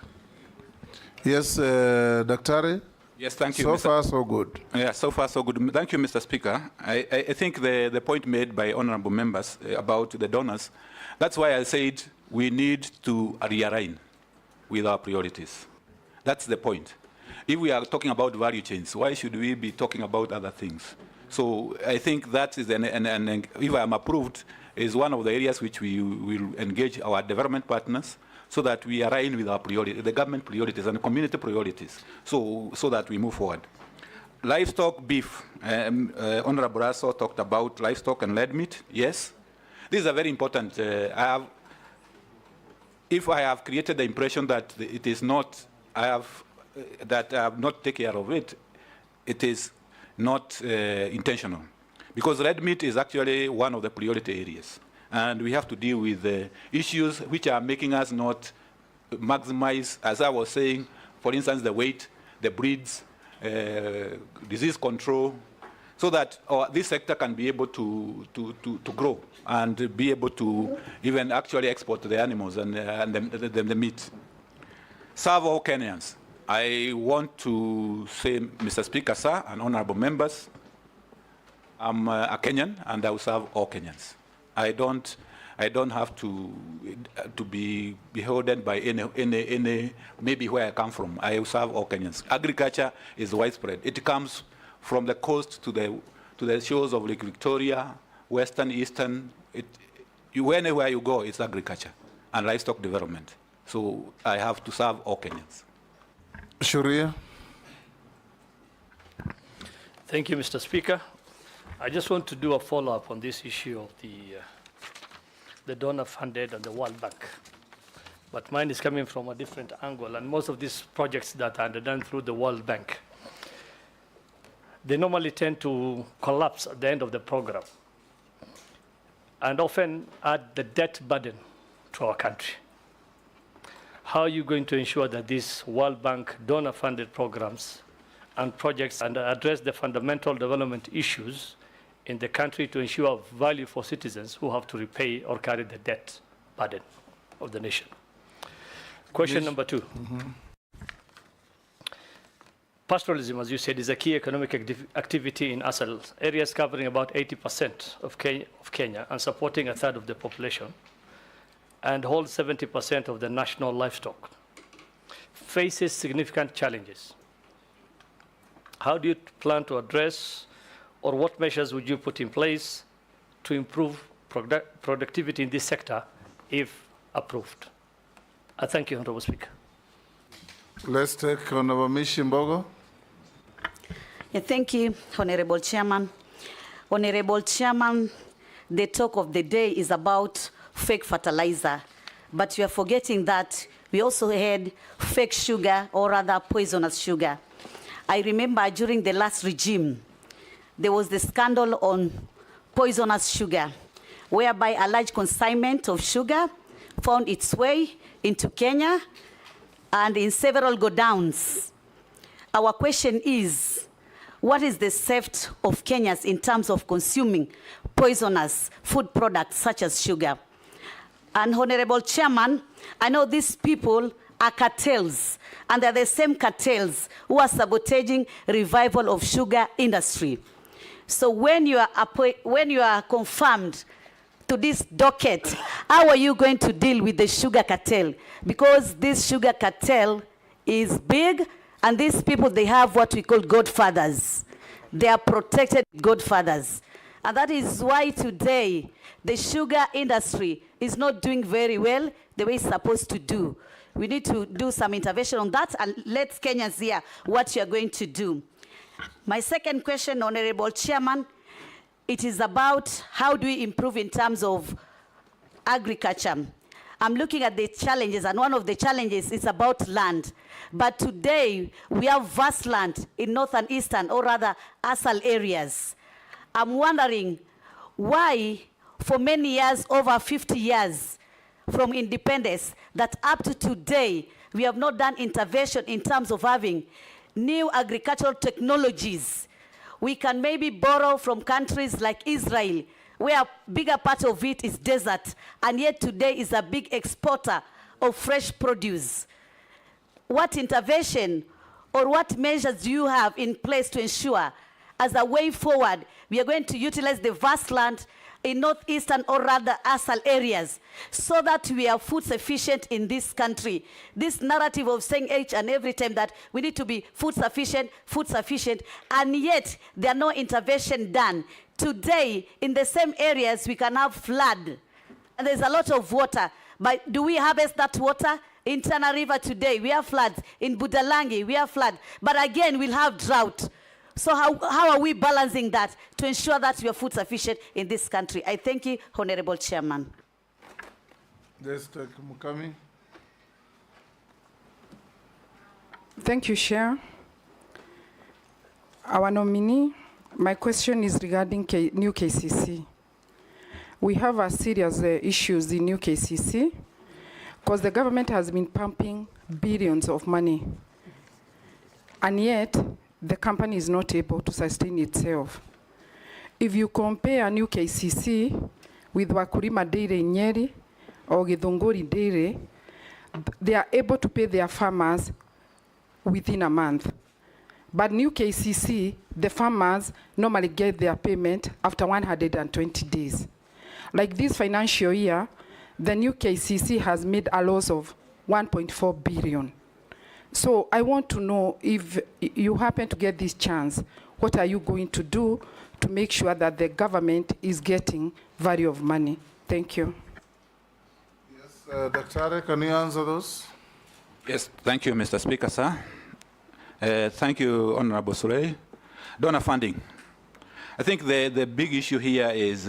Yes, Daktari? Yes, thank you. So far, so good. Yeah, so far, so good. Thank you, Mr. Speaker. I think the point made by honorable members about the donors, that's why I said we need to realign with our priorities. That's the point. If we are talking about value chains, why should we be talking about other things? So I think that is, and if I am approved, is one of the areas which we will engage our development partners so that we align with our priorities, the government priorities and community priorities, so that we move forward. Livestock, beef. Honorable Raso talked about livestock and lead meat. Yes, these are very important. If I have created the impression that it is not, that I have not taken care of it, it is not intentional. Because red meat is actually one of the priority areas. And we have to deal with the issues which are making us not maximize, as I was saying, for instance, the weight, the breeds, disease control, so that this sector can be able to grow and be able to even actually export the animals and the meat. Serve all Kenyans. I want to say, Mr. Speaker, sir, and honorable members, I'm a Kenyan and I will serve all Kenyans. I don't have to be beholden by any maybe where I come from. I will serve all Kenyans. Agriculture is widespread. It comes from the coast to the shores of Lake Victoria, western, eastern. Anywhere you go, it's agriculture and livestock development. So I have to serve all Kenyans. Sharia. Thank you, Mr. Speaker. I just want to do a follow-up on this issue of the donor-funded and the World Bank. But mine is coming from a different angle, and most of these projects that are done through the World Bank, they normally tend to collapse at the end of the program and often add the debt burden to our country. How are you going to ensure that these World Bank donor-funded programs and projects and address the fundamental development issues in the country to ensure value for citizens who have to repay or carry the debt burden of the nation? Question number 2. Pastoralism, as you said, is a key economic activity in ASAL, areas covering about 80% of Kenya and supporting a third of the population, and holds 70% of the national livestock, faces significant challenges. How do you plan to address, or what measures would you put in place to improve productivity in this sector if approved? I thank you, Honorable Speaker. Let's take Honorable Mishimbogo. Thank you, Honorable Chairman. Honorable Chairman, the talk of the day is about fake fertilizer, but you are forgetting that we also had fake sugar, or rather poisonous sugar. I remember during the last regime, there was the scandal on poisonous sugar, whereby a large consignment of sugar found its way into Kenya and in several godowns. Our question is, what is the safety of Kenyans in terms of consuming poisonous food products such as sugar? And Honorable Chairman, I know these people are cartels, and they're the same cartels who are sabotaging revival of sugar industry. So when you are confirmed to this docket, how are you going to deal with the sugar cartel? Because this sugar cartel is big, and these people, they have what we call godfathers. They are protected godfathers. And that is why today the sugar industry is not doing very well the way it's supposed to do. We need to do some intervention on that, and let Kenyans hear what you're going to do. My second question, Honorable Chairman, it is about how do we improve in terms of agriculture. I'm looking at the challenges, and one of the challenges is about land. But today, we have vast land in northern, eastern, or rather, ASAL areas. I'm wondering why, for many years, over 50 years from independence, that up to today, we have not done intervention in terms of having new agricultural technologies. We can maybe borrow from countries like Israel, where a bigger part of it is desert, and yet today is a big exporter of fresh produce. What intervention or what measures do you have in place to ensure, as a way forward, we are going to utilize the vast land in northeastern, or rather ASAL areas, so that we are food sufficient in this country? This narrative of saying each and every time that we need to be food sufficient, and yet there are no intervention done. Today, in the same areas, we can have flood, and there's a lot of water, but do we harvest that water? In Tana River today, we have floods. In Budalangi, we have flood, but again, we'll have drought. So how are we balancing that to ensure that we are food sufficient in this country? I thank you, Honorable Chairman. Let's take Mukami. Thank you, Chair. Our nominee, my question is regarding new KCC. We have a serious issues in new KCC because the government has been pumping billions of money, and yet the company is not able to sustain itself. If you compare New KCC with Wakulima Dairy in Nyeri or Githunguri Dairy, they are able to pay their farmers within a month. But New KCC, the farmers normally get their payment after 120 days. Like this financial year, the New KCC has made a loss of 1.4 billion. So I want to know, if you happen to get this chance, what are you going to do to make sure that the government is getting value of money? Thank you. Yes, Dr. can you answer those? Yes, thank you, Mr. Speaker, sir. Thank you, Honorable Surrey. Donor funding. I think the big issue here is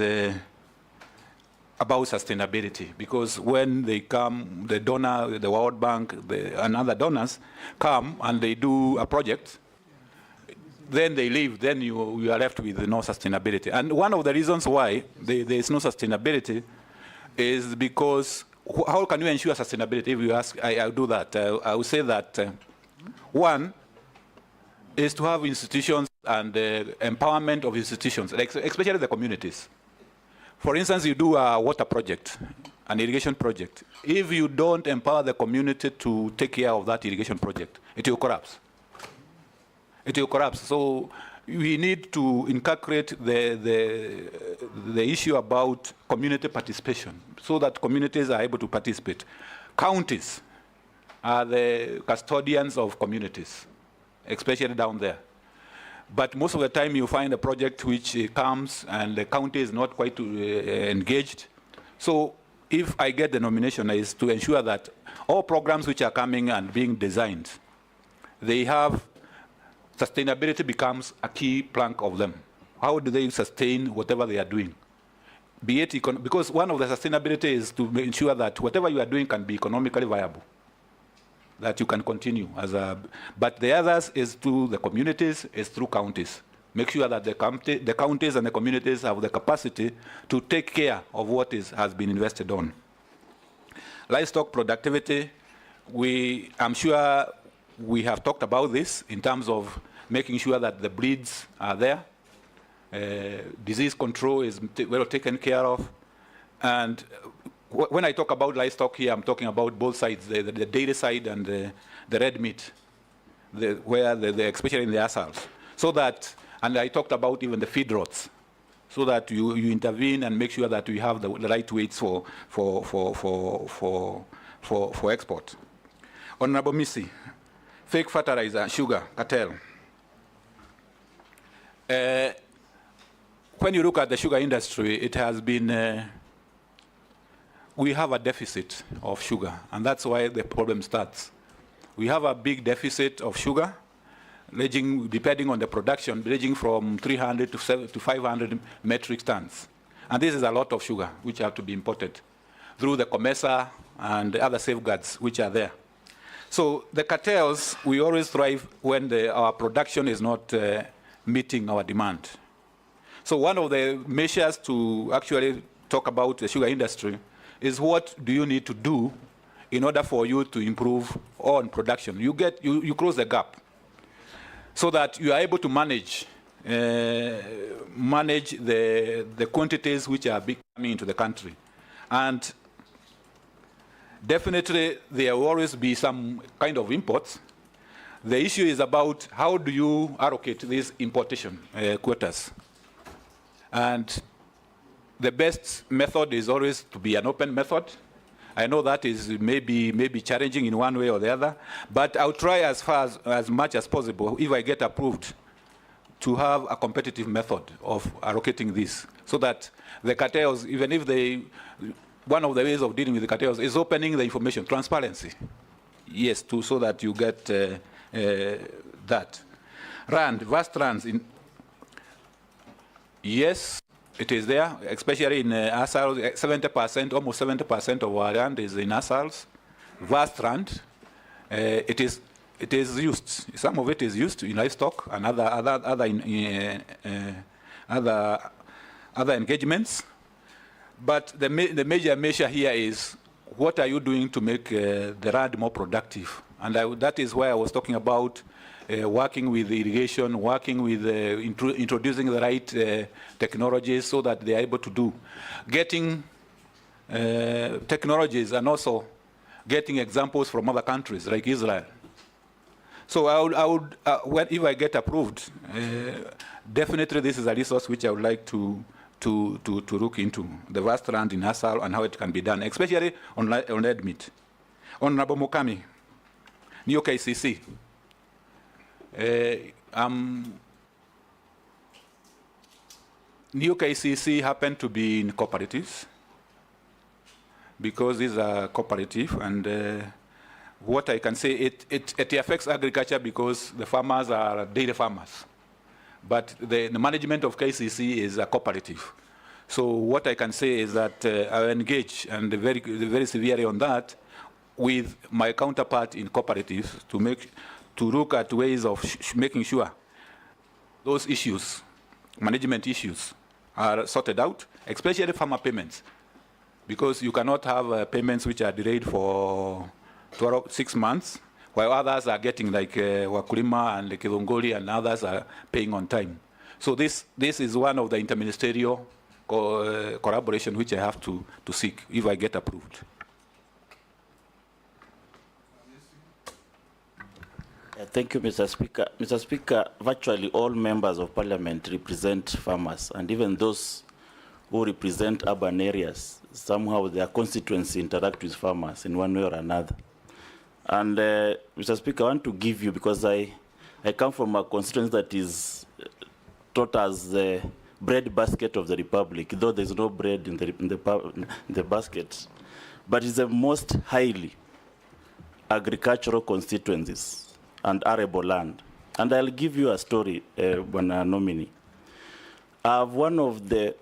about sustainability, because when they come, the donor, the World Bank, and other donors come and they do a project, then they leave, then you are left with no sustainability. And one of the reasons why there is no sustainability is because how can you ensure sustainability? If you ask, I'll do that. I will say that one is to have institutions and empowerment of institutions, especially the communities. For instance, you do a water project, an irrigation project. If you don't empower the community to take care of that irrigation project, it will collapse. It will collapse. So we need to inculcate the issue about community participation so that communities are able to participate. Counties are the custodians of communities, especially down there. But most of the time you find a project which comes and the county is not quite engaged. So if I get the nomination, is to ensure that all programs which are coming and being designed, they have sustainability becomes a key plank of them. How do they sustain whatever they are doing? Be it because one of the sustainability is to ensure that whatever you are doing can be economically viable, that you can continue as a. But the others is through the communities, is through counties. Make sure that the counties and the communities have the capacity to take care of what has been invested on. Livestock productivity, I'm sure we have talked about this in terms of making sure that the breeds are there. Disease control is well taken care of. And when I talk about livestock here, I'm talking about both sides, the dairy side and the red meat, especially in the assals. So that, and I talked about even the feed rots, so that you intervene and make sure that we have the right weights for export. Honorable Missy, fake fertilizer, sugar, cartel. When you look at the sugar industry, it has been, we have a deficit of sugar, and that's why the problem starts. We have a big deficit of sugar, ranging, depending on the production, ranging from 300 to 500 metric tons. And this is a lot of sugar, which have to be imported through the COMESA and other safeguards which are there. So the cartels, we always thrive when our production is not meeting our demand. So one of the measures to actually talk about the sugar industry is what do you need to do in order for you to improve on production. You close the gap so that you are able to manage the quantities which are coming into the country. And definitely, there will always be some kind of imports. The issue is about how do you allocate these importation quotas. And the best method is always to be an open method. I know that is maybe challenging in one way or the other, but I'll try as much as possible, if I get approved, to have a competitive method of allocating this, so that the cartels, even if one of the ways of dealing with the cartels is opening the information, transparency. Yes, so that you get that. Vast runs. Yes, it is there, especially in assals. 70%, almost 70% of our land is in assals. Vast land. It is used. Some of it is used in livestock and other engagements. But the major measure here is what are you doing to make the land more productive? And that is why I was talking about working with irrigation, working with introducing the right technologies so that they are able to do. Getting technologies and also getting examples from other countries like Israel. So I would if I get approved, definitely this is a resource which I would like to look into, the vast land in Assal and how it can be done, especially on red meat. Honorable Mukami, New KCC. New KCC happened to be in cooperatives because these are cooperative, and what I can say, it affects agriculture because the farmers are dairy farmers. But the management of KCC is a cooperative. So what I can say is that I engage and very severely on that with my counterpart in cooperatives to look at ways of making sure those issues, management issues, are sorted out, especially farmer payments, because you cannot have payments which are delayed for 6 months, while others are getting, like Wakulima and Kidongoli and others are paying on time. So this is one of the interministerial collaboration which I have to seek if I get approved. Thank you, Mr. Speaker. Mr. Speaker, virtually all members of parliament represent farmers, and even those who represent urban areas, somehow their constituency interact with farmers in one way or another. And Mr. Speaker, I want to give you, because I come from a constituency that is taught as the bread basket of the Republic, though there's no bread in the basket, but it's the most highly agricultural constituencies and arable land. And I'll give you a story, when a nominee. One of the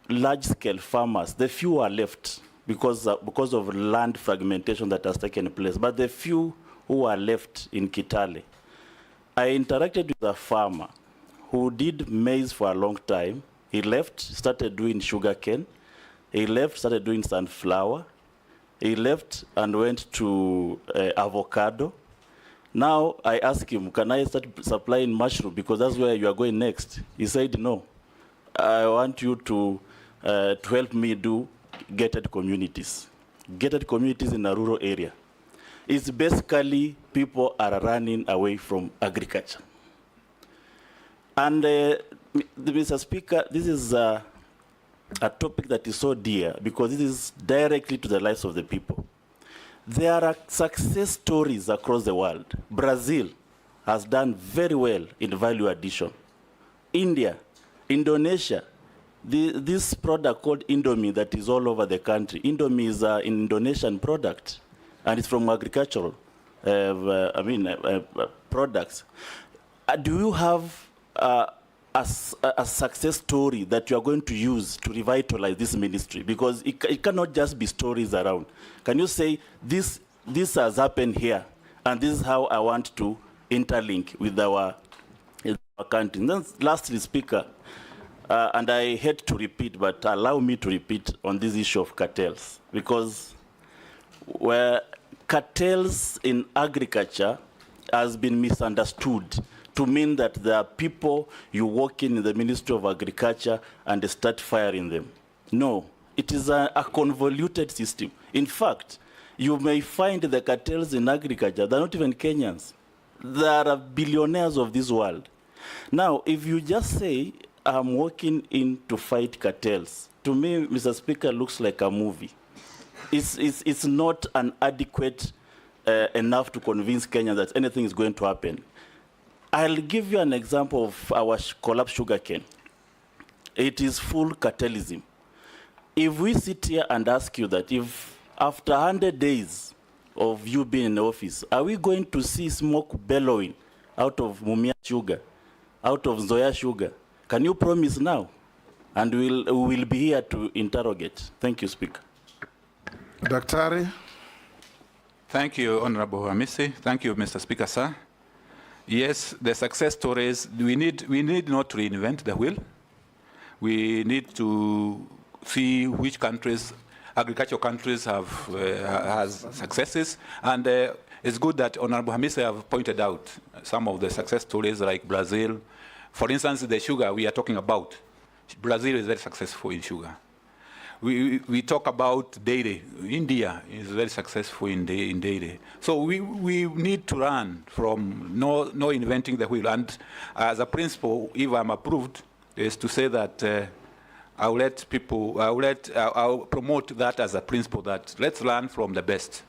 large-scale farmers, the few are left because of land fragmentation that has taken place, but the few who are left in Kitale, I interacted with a farmer who did maize for a long time. He left, started doing sugarcane. He left, started doing sunflower. He left and went to avocado. Now I asked him, can I start supplying mushroom, because that's where you are going next? He said, no, I want you to help me do gated communities. Gated communities in a rural area. It's basically people are running away from agriculture. And Mr. Speaker, this is a topic that is so dear because it is directly to the lives of the people. There are success stories across the world. Brazil has done very well in value addition. India, Indonesia, this product called Indomie that is all over the country. Indomie is an Indonesian product, and it's from agricultural products. Do you have a success story that you are going to use to revitalize this ministry? Because it cannot just be stories around. Can you say, this has happened here, and this is how I want to interlink with our country? And then lastly, Speaker, and I hate to repeat, but allow me to repeat on this issue of cartels, because where cartels in agriculture has been misunderstood to mean that there are people you walk in the Ministry of Agriculture and they start firing them. No, it is a convoluted system. In fact, you may find the cartels in agriculture, they're not even Kenyans. They are billionaires of this world. Now, if you just say, I'm walking in to fight cartels, to me, Mr. Speaker, looks like a movie. It's not an adequate enough to convince Kenyans that anything is going to happen. I'll give you an example of our collapsed sugarcane. It is full cartelism. If we sit here and ask you that if after 100 days of you being in the office, are we going to see smoke bellowing out of Mumia sugar, out of Zoya sugar? Can you promise now? And we'll be here to interrogate. Thank you, Speaker. Daktari. Thank you, Honorable Hamisi. Thank you, Mr. Speaker, sir. Yes, the success stories, we need not to reinvent the wheel. We need to see which countries agricultural countries have has successes, and it's good that Honorable Hamisa have pointed out some of the success stories like Brazil. For instance, the sugar we are talking about, Brazil is very successful in sugar. We talk about dairy. India is very successful in dairy. So we need to learn from no inventing the wheel. And as a principle, if I'm approved, is to say that I'll promote that as a principle, that let's learn from the best.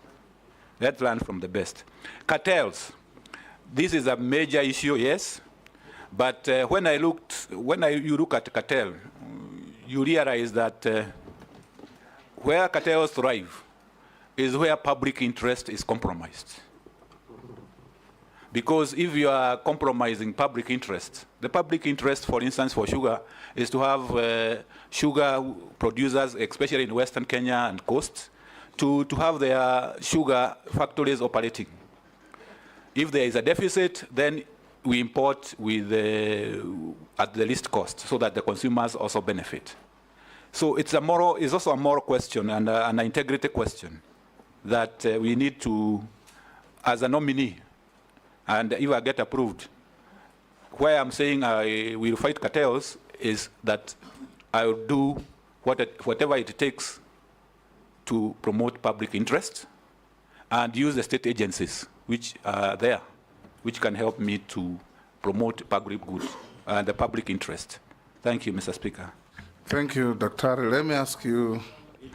Let's learn from the best. Cartels. This is a major issue, yes. But when you look at cartel, you realize that where cartels thrive is where public interest is compromised. Because if you are compromising public interest, the public interest, for instance, for sugar, is to have sugar producers, especially in Western Kenya and coast, to have their sugar factories operating. If there is a deficit, then we import with at the least cost, so that the consumers also benefit. So it's also a moral question and an integrity question that we need to, as a nominee, and if I get approved, why I'm saying I will fight cartels is that I will do whatever it takes to promote public interest and use the state agencies which are there, which can help me to promote public good and the public interest. Thank you, Mr. Speaker. Thank you, Dr. Let me ask you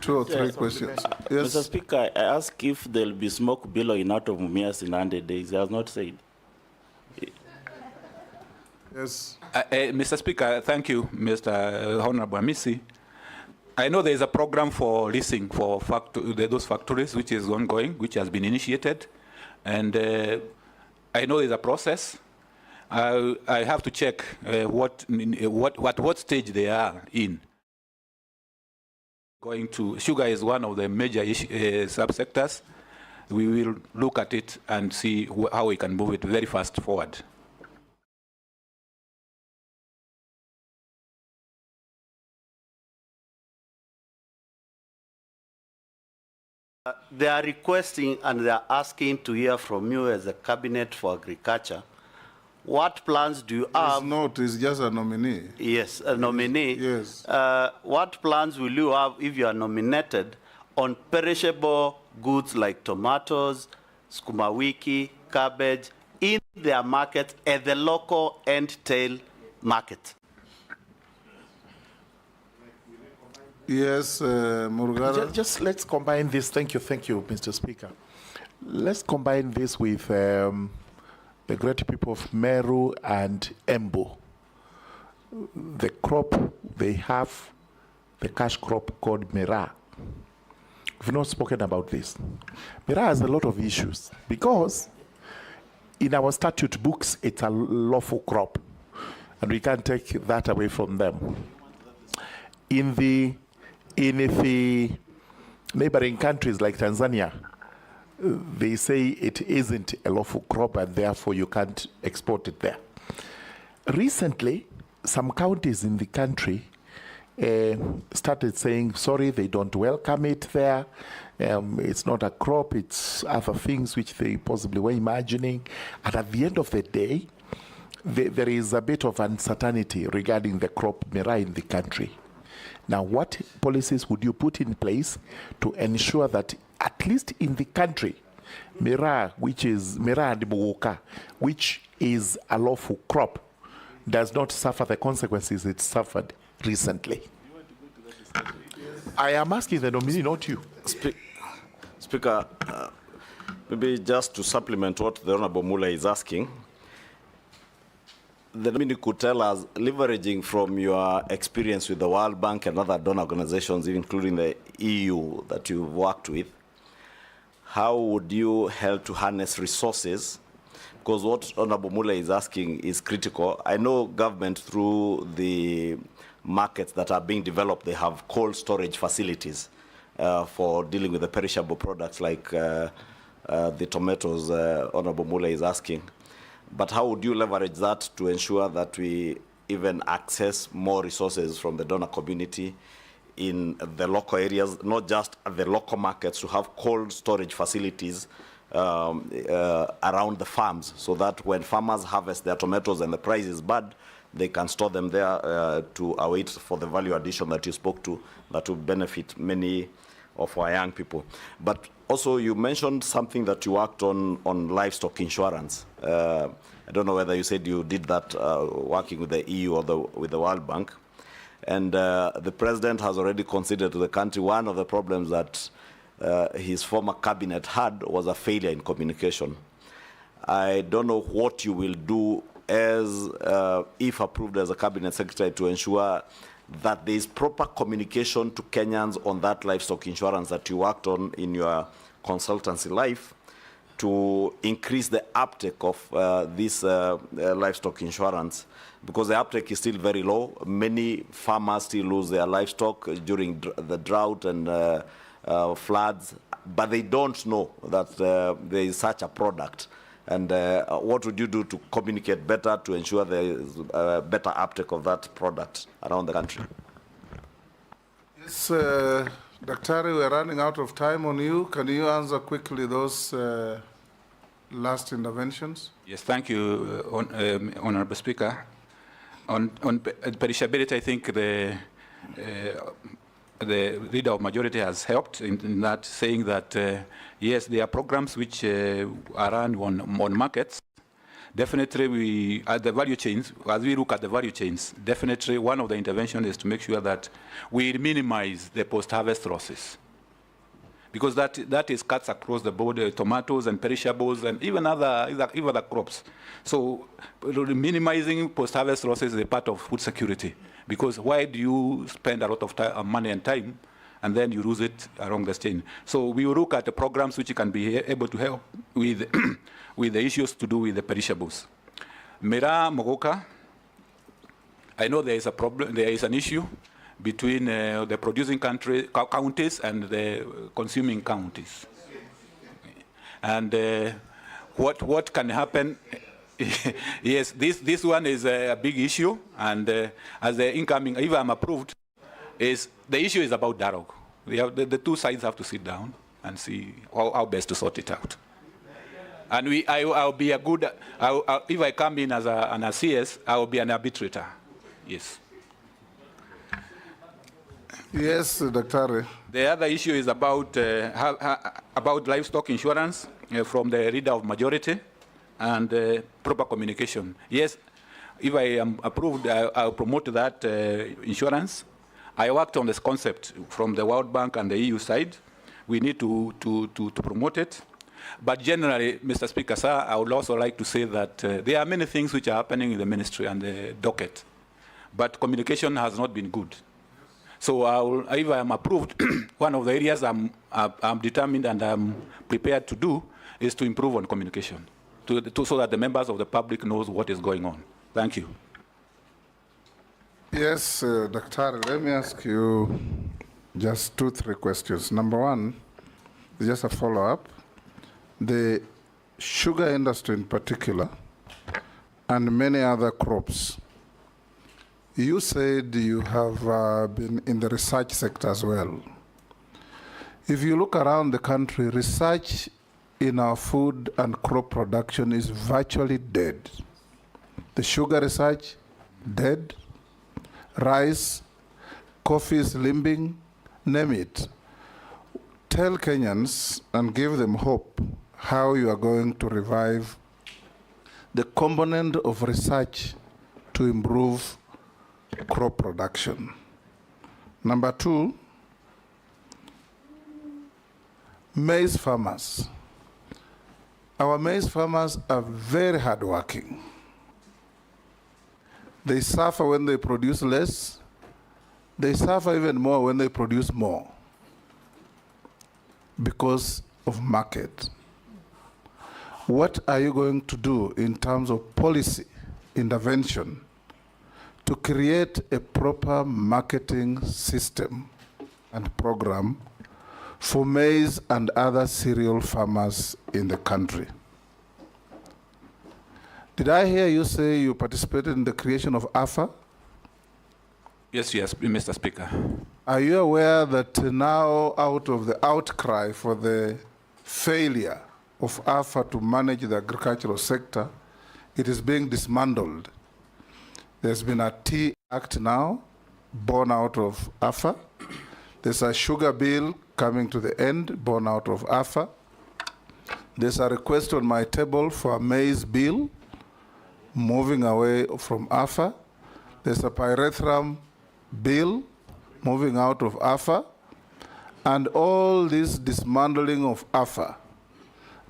2 or 3 questions. Yes. Mr. Speaker, I ask if there will be smoke billowing out of Mumias in 100 days. He has not said. Yes. Mr. Speaker, thank you, Mr. Honorable Amisi. I know there is a program for leasing for those factories which is ongoing, which has been initiated. And I know there's a process. I have to check what stage they are in. Sugar is one of the major subsectors. We will look at it and see how we can move it very fast forward. They are requesting and they are asking to hear from you as a cabinet for agriculture. What plans do you have? It's just a nominee. Yes, a nominee. Yes. What plans will you have if you are nominated on perishable goods like tomatoes, sukuma wiki, cabbage, in their market at the local end-tail market? Yes, Murugara. Just let's combine this. Thank you, Mr. Speaker. Let's combine this with the great people of Meru and Embu. The crop they have, the cash crop called Mira. We've not spoken about this. Mira has a lot of issues because in our statute books, it's a lawful crop, and we can't take that away from them. In the neighboring countries like Tanzania, they say it isn't a lawful crop and therefore you can't export it there. Recently, some counties in the country started saying, sorry, they don't welcome it there. It's not a crop, it's other things which they possibly were imagining. And at the end of the day, there is a bit of uncertainty regarding the crop Mira in the country. Now, what policies would you put in place to ensure that at least in the country, Mira, which is Mira and Muguka, which is a lawful crop, does not suffer the consequences it suffered recently? I am asking the nominee, not you. Speaker, maybe just to supplement what the Honorable Mula is asking, the nominee could tell us, leveraging from your experience with the World Bank and other donor organizations, including the EU that you've worked with, how would you help to harness resources? Because what Honorable Mula is asking is critical. I know government, through the markets that are being developed, they have cold storage facilities for dealing with the perishable products like the tomatoes Honorable Mula is asking. But how would you leverage that to ensure that we even access more resources from the donor community in the local areas, not just at the local markets, to have cold storage facilities around the farms, so that when farmers harvest their tomatoes and the price is bad, they can store them there to await for the value addition that you spoke to, that will benefit many of our young people. But also, you mentioned something that you worked on livestock insurance. I don't know whether you said you did that working with the EU or with the World Bank. And the president has already considered to the country one of the problems that his former cabinet had was a failure in communication. I don't know what you will do as, if approved as a cabinet secretary, to ensure that there is proper communication to Kenyans on that livestock insurance that you worked on in your consultancy life, to increase the uptake of this livestock insurance, because the uptake is still very low. Many farmers still lose their livestock during the drought and floods, but they don't know that there is such a product. And what would you do to communicate better to ensure there is better uptake of that product around the country? Yes, Daktari, we're running out of time on you. Can you answer quickly those last interventions? Yes, thank you, Honorable Speaker. On perishability, I think the leader of majority has helped in that, saying that yes, there are programs which are run on markets. Definitely, we at the value chains, as we look at the value chains, definitely one of the interventions is to make sure that we minimize the post-harvest losses, because that is cuts across the board, tomatoes and perishables and even other crops. So minimizing post-harvest losses is a part of food security, because why do you spend a lot of money and time and then you lose it along the chain? So we will look at the programs which can be able to help with with the issues to do with the perishables. Mera Mogoka, I know there is a problem, there is an issue between the producing counties and the consuming counties. And what can happen? Yes, this one is a big issue, and as the incoming, if I'm approved, is the issue is about dialogue. The two sides have to sit down and see how best to sort it out. And I'll be a good, if I come in as an CS, I will be an arbitrator. Yes. Yes, Dr. The other issue is about livestock insurance from the leader of majority and proper communication. Yes, if I am approved, I'll promote that insurance. I worked on this concept from the World Bank and the EU side. We need to promote it. But generally, Mr. Speaker, sir, I would also like to say that there are many things which are happening in the ministry and the docket, but communication has not been good. So if I am approved, one of the areas I'm determined and I'm prepared to do is to improve on communication, so that the members of the public knows what is going on. Thank you. Yes, Dr. Let me ask you just 2-3 questions. Number one, just a follow-up. The sugar industry in particular, and many other crops, you said you have been in the research sector as well. If you look around the country, research in our food and crop production is virtually dead. The sugar research, dead. Rice, coffee is limping, name it. Tell Kenyans and give them hope how you are going to revive the component of research to improve crop production. Number two, maize farmers. Our maize farmers are very hardworking. They suffer when they produce less. They suffer even more when they produce more because of market. What are you going to do in terms of policy intervention to create a proper marketing system and program for maize and other cereal farmers in the country? Did I hear you say you participated in the creation of AFA? Yes, Mr. Speaker. Are you aware that now, out of the outcry for the failure of AFA to manage the agricultural sector, it is being dismantled? There's been a Tea Act now, born out of AFA. There's a sugar bill coming to the end, born out of AFA. There's a request on my table for a maize bill, moving away from AFA. There's a pyrethrum bill, moving out of AFA. And all this dismantling of AFA,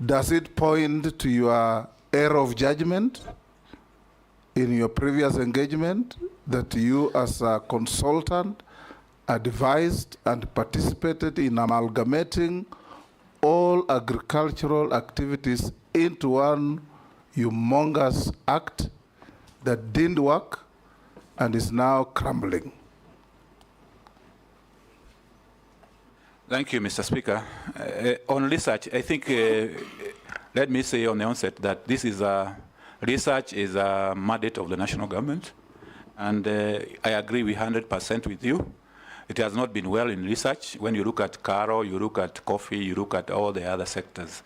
does it point to your error of judgment in your previous engagement, that you as a consultant advised and participated in amalgamating all agricultural activities into one humongous act that didn't work and is now crumbling? Thank you, Mr. Speaker. On research, I think, let me say on the onset that this is research is a mandate of the national government, and I agree 100% with you. It has not been well in research. When you look at Karo, you look at coffee, you look at all the other sectors.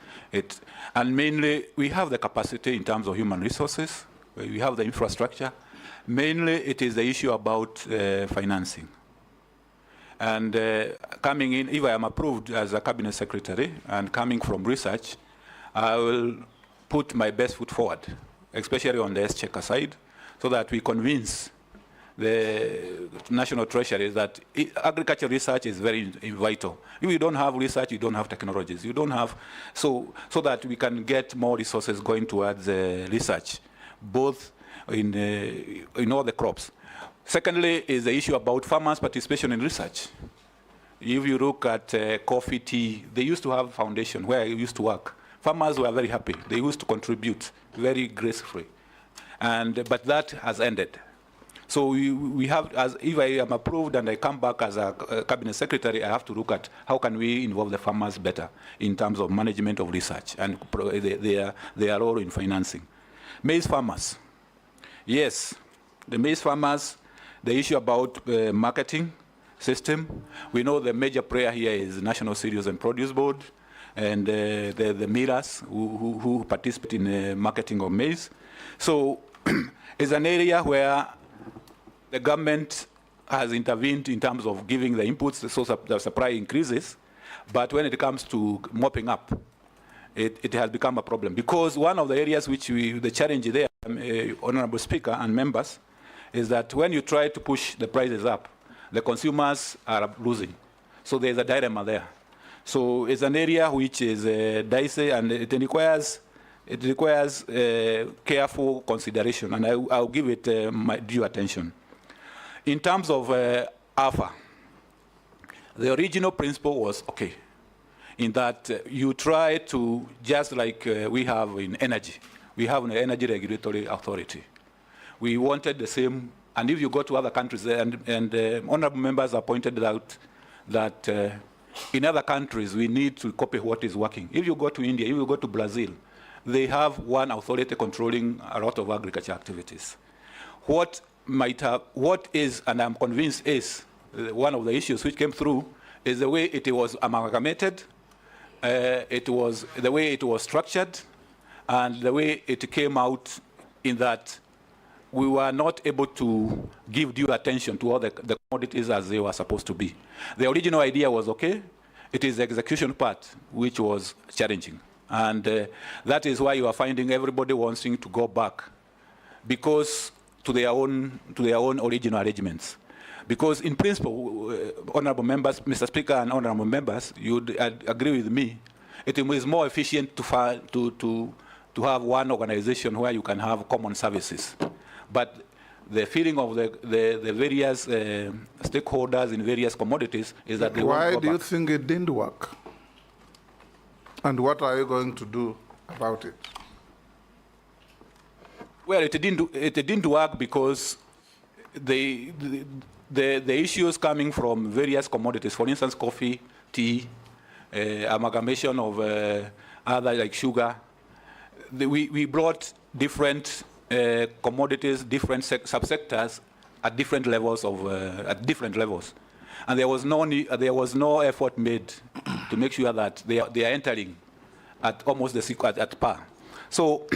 And mainly, we have the capacity in terms of human resources. We have the infrastructure. Mainly, it is the issue about financing. And coming in, if I am approved as a cabinet secretary and coming from research, I will put my best foot forward, especially on the exchequer side, so that we convince the National Treasury that agriculture research is very vital. If you don't have research, you don't have technologies. You don't have, so that we can get more resources going towards research, both in all the crops. Secondly, is the issue about farmers' participation in research. If you look at coffee, tea, they used to have a foundation where I used to work. Farmers were very happy. They used to contribute very gracefully. But that has ended. So we have, if I am approved and I come back as a cabinet secretary, I have to look at how can we involve the farmers better in terms of management of research and their role in financing. Maize farmers. Yes, the maize farmers, the issue about marketing system. We know the major player here is National Cereals and Produce Board and the millers who participate in the marketing of maize. So it's an area where the government has intervened in terms of giving the inputs so the supply increases, but when it comes to mopping up, it has become a problem. Because one of the areas which the challenge there, Honorable Speaker and members, is that when you try to push the prices up, the consumers are losing. So there's a dilemma there. So it's an area which is dicey, and it requires careful consideration, and I'll give it my due attention. In terms of AFA, the original principle was okay, in that you try to, just like we have in energy, we have an energy regulatory authority. We wanted the same, and if you go to other countries, and honorable members have pointed out that in other countries we need to copy what is working. If you go to India, if you go to Brazil, they have one authority controlling a lot of agriculture activities. What is, and I'm convinced is, one of the issues which came through is the way it was amalgamated, it was the way it was structured, and the way it came out in that we were not able to give due attention to all the commodities as they were supposed to be. The original idea was okay. It is the execution part which was challenging. And that is why you are finding everybody wanting to go back because to their own original arrangements. Because in principle, honorable members, Mr. Speaker and honorable members, you would agree with me, it is more efficient to have one organization where you can have common services. But the feeling of the various stakeholders in various commodities is that they Why want to go do you back. think it didn't work? And what are you going to do about it? Well, it didn't work because the issues coming from various commodities, for instance, coffee, tea, amalgamation of other like sugar, we brought different commodities, different subsectors at different levels and there was no effort made to make sure that they are entering at almost at par. So,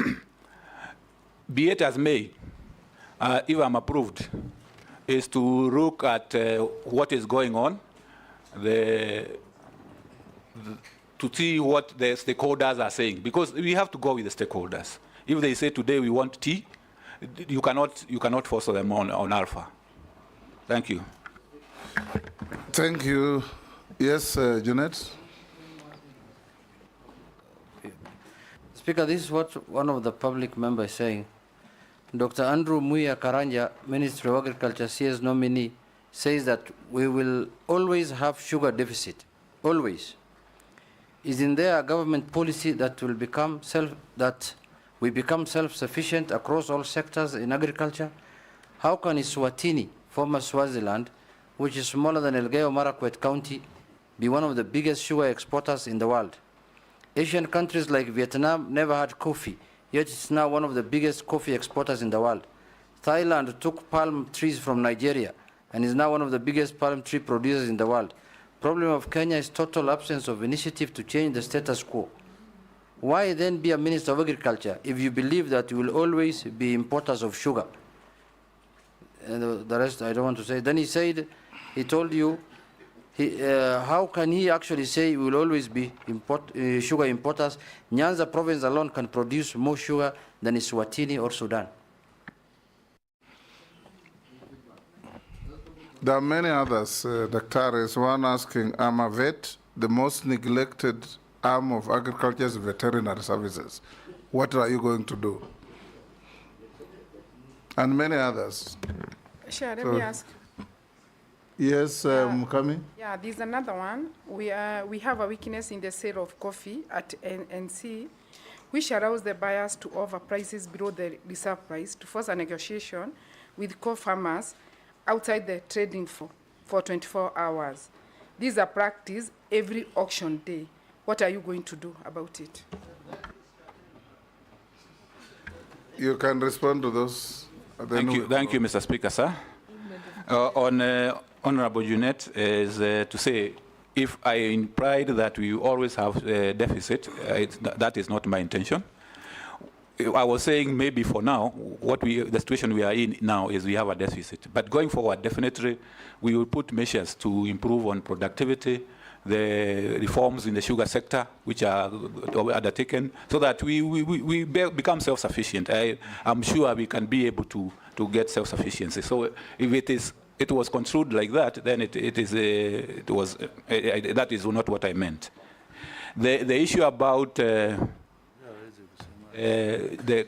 be it as may, if I'm approved, is to look at what is going on, to see what the stakeholders are saying, because we have to go with the stakeholders. If they say today we want tea, you cannot force them on alpha. Thank you. Thank you. Yes, Jeanette. Speaker, this is what one of the public members is saying. Dr. Andrew Muya Karanja, Ministry of Agriculture, CS nominee, says that we will always have sugar deficit, always. Isn't there a government policy that will become we become self-sufficient across all sectors in agriculture? How can Eswatini, former Swaziland, which is smaller than Elgeyo Marakwet County, be one of the biggest sugar exporters in the world? Asian countries like Vietnam never had coffee, yet it's now one of the biggest coffee exporters in the world. Thailand took palm trees from Nigeria and is now one of the biggest palm tree producers in the world. Problem of Kenya is total absence of initiative to change the status quo. Why then be a Minister of Agriculture if you believe that you will always be importers of sugar? And the rest I don't want to say. Then he told you, how can he actually say we will always be sugar importers? Nyanza province alone can produce more sugar than Eswatini or Sudan. There are many others, Dr. Is one asking, I'm a vet, the most neglected arm of agriculture is veterinary services. What are you going to do? And many others. Sure, let me ask. Yes, Mukami? Yeah, there's another one. We have a weakness in the sale of coffee at NC, which allows the buyers to offer prices below the reserve price to force a negotiation with co-farmers outside the trading for 24 hours. These are practiced every auction day. What are you going to do about it? You can respond to those. Thank you, Mr. Speaker, sir. Honorable Jeanette is to say, if I implied that we always have a deficit, that is not my intention. I was saying maybe for now, the situation we are in now is we have a deficit. But going forward, definitely, we will put measures to improve on productivity, the reforms in the sugar sector, which are undertaken, so that we become self-sufficient. I'm sure we can be able to get self-sufficiency. So if it was construed like that, then that is not what I meant. The issue about the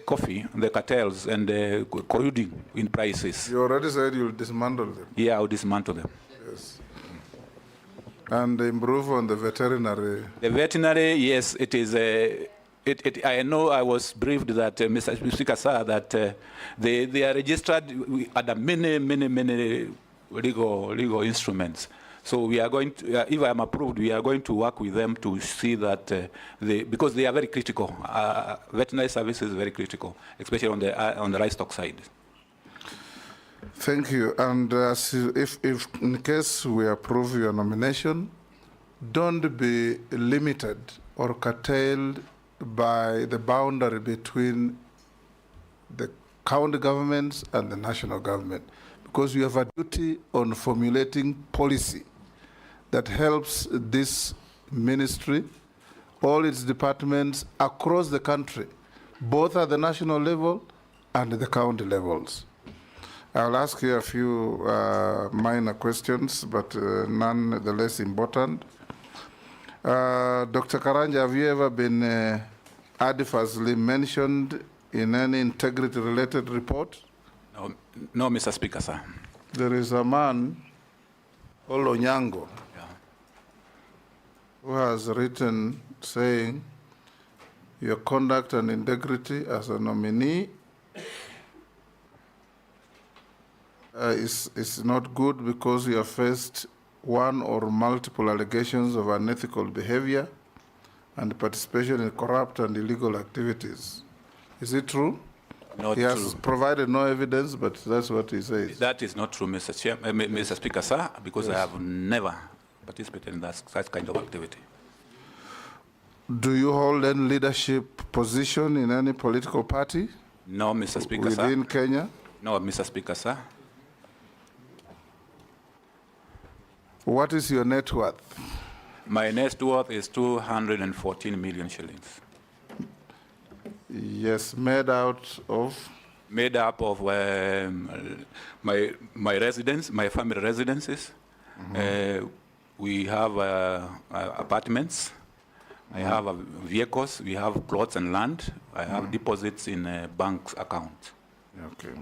coffee, the cartels, and the colluding in prices. You already said you'll dismantle them. Yeah, I'll dismantle them. Yes. And improve on the veterinary. The veterinary, yes, it is. I know I was briefed that, Mr. Speaker, sir, that they are registered under many legal instruments. So we are going to, if I am approved, we are going to work with them to see that, because they are very critical. Veterinary service is very critical, especially on the livestock side. Thank you. And if in case we approve your nomination, don't be limited or curtailed by the boundary between the county governments and the national government, because you have a duty on formulating policy that helps this ministry, all its departments across the country, both at the national level and the county levels. I'll ask you a few minor questions, but none the less important. Dr. Karanja, have you ever been adversely mentioned in any integrity-related report? No, Mr. Speaker, sir. There is a man, Olonyango, who has written saying, your conduct and integrity as a nominee is not good because you have faced one or multiple allegations of unethical behavior and participation in corrupt and illegal activities. Is it true? Not he has true. provided no evidence, but that's what he says. That is not true, Mr. Speaker, sir, because Yes. I have never participated in that kind of activity. Do you hold any leadership position in any political party? No, Mr. Speaker, within sir. Kenya? No, Mr. Speaker, sir. What is your net worth? My net worth is 214 million shillings. Yes, made out of? Made up of my residence, my family residences. We have apartments. I have vehicles. We have plots and land. I have deposits in a bank's account. Okay.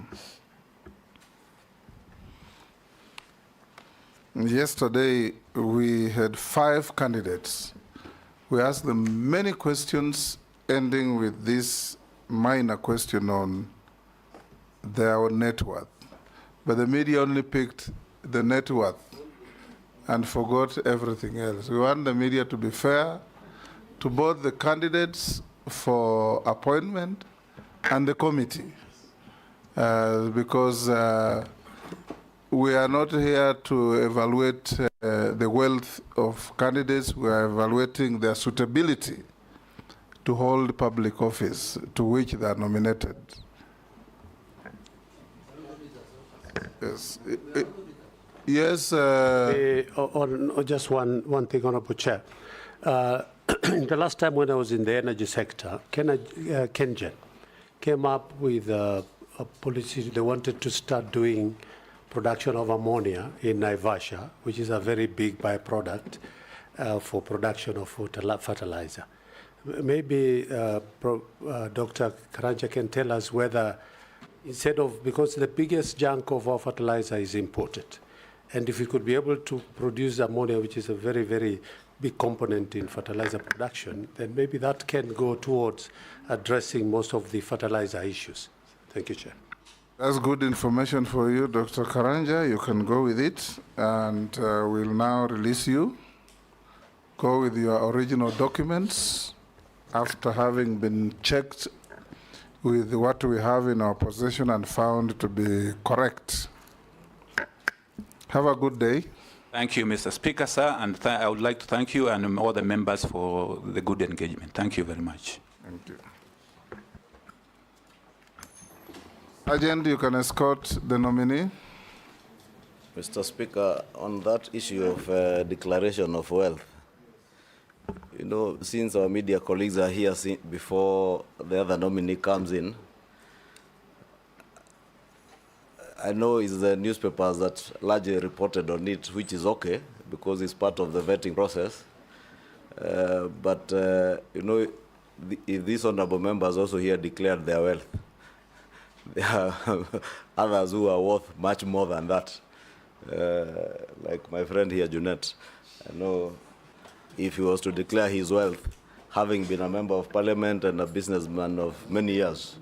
Yesterday, we had 5 candidates. We asked them many questions, ending with this minor question on their net worth. But the media only picked the net worth and forgot everything else. We want the media to be fair to both the candidates for appointment and the committee, because we are not here to evaluate the wealth of candidates. We are evaluating their suitability to hold public office to which they are nominated. Yes. Yes. Just one thing, Honorable Chair. The last time when I was in the energy sector, KenGen came up with a policy. They wanted to start doing production of ammonia in Naivasha, which is a very big byproduct for production of fertilizer. Maybe Dr. Karanja can tell us whether, instead of, because the biggest chunk of our fertilizer is imported, and if we could be able to produce ammonia, which is a very, very big component in fertilizer production, then maybe that can go towards addressing most of the fertilizer issues. Thank you, Chair. That's good information for you, Dr. Karanja. You can go with it, and we'll now release you. Go with your original documents after having been checked with what we have in our possession and found to be correct. Have a good day. Thank you, Mr. Speaker, sir, and I would like to thank you and all the members for the good engagement. Thank you very much. Thank you. Agent, you can escort the nominee. Mr. Speaker, on that issue of declaration of wealth, you know, since our media colleagues are here before the other nominee comes in, I know it's the newspapers that largely reported on it, which is okay, because it's part of the vetting process. But, you know, if these honorable members also here declared their wealth, there are others who are worth much more than that. Like my friend here, Junet. I know if he was to declare his wealth, having been a member of parliament and a businessman of many years.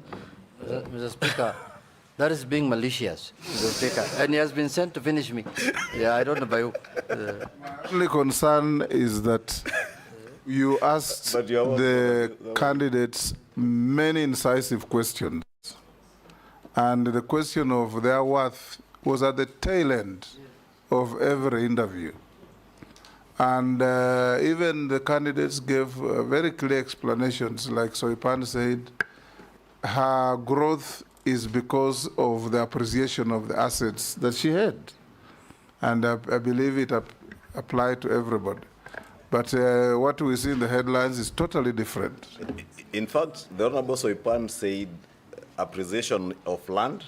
Mr. Speaker, that is being malicious, Mr. Speaker. And he has been sent to finish me. Yeah, I don't know by who. My only concern is that you asked the candidates many incisive questions. And the question of their worth was at the tail end of every interview. And even the candidates gave very clear explanations, like Soipan said, her growth is because of the appreciation of the assets that she had. And I believe it applied to everybody. But what we see in the headlines is totally different. In fact, the Honorable Soipan said appreciation of land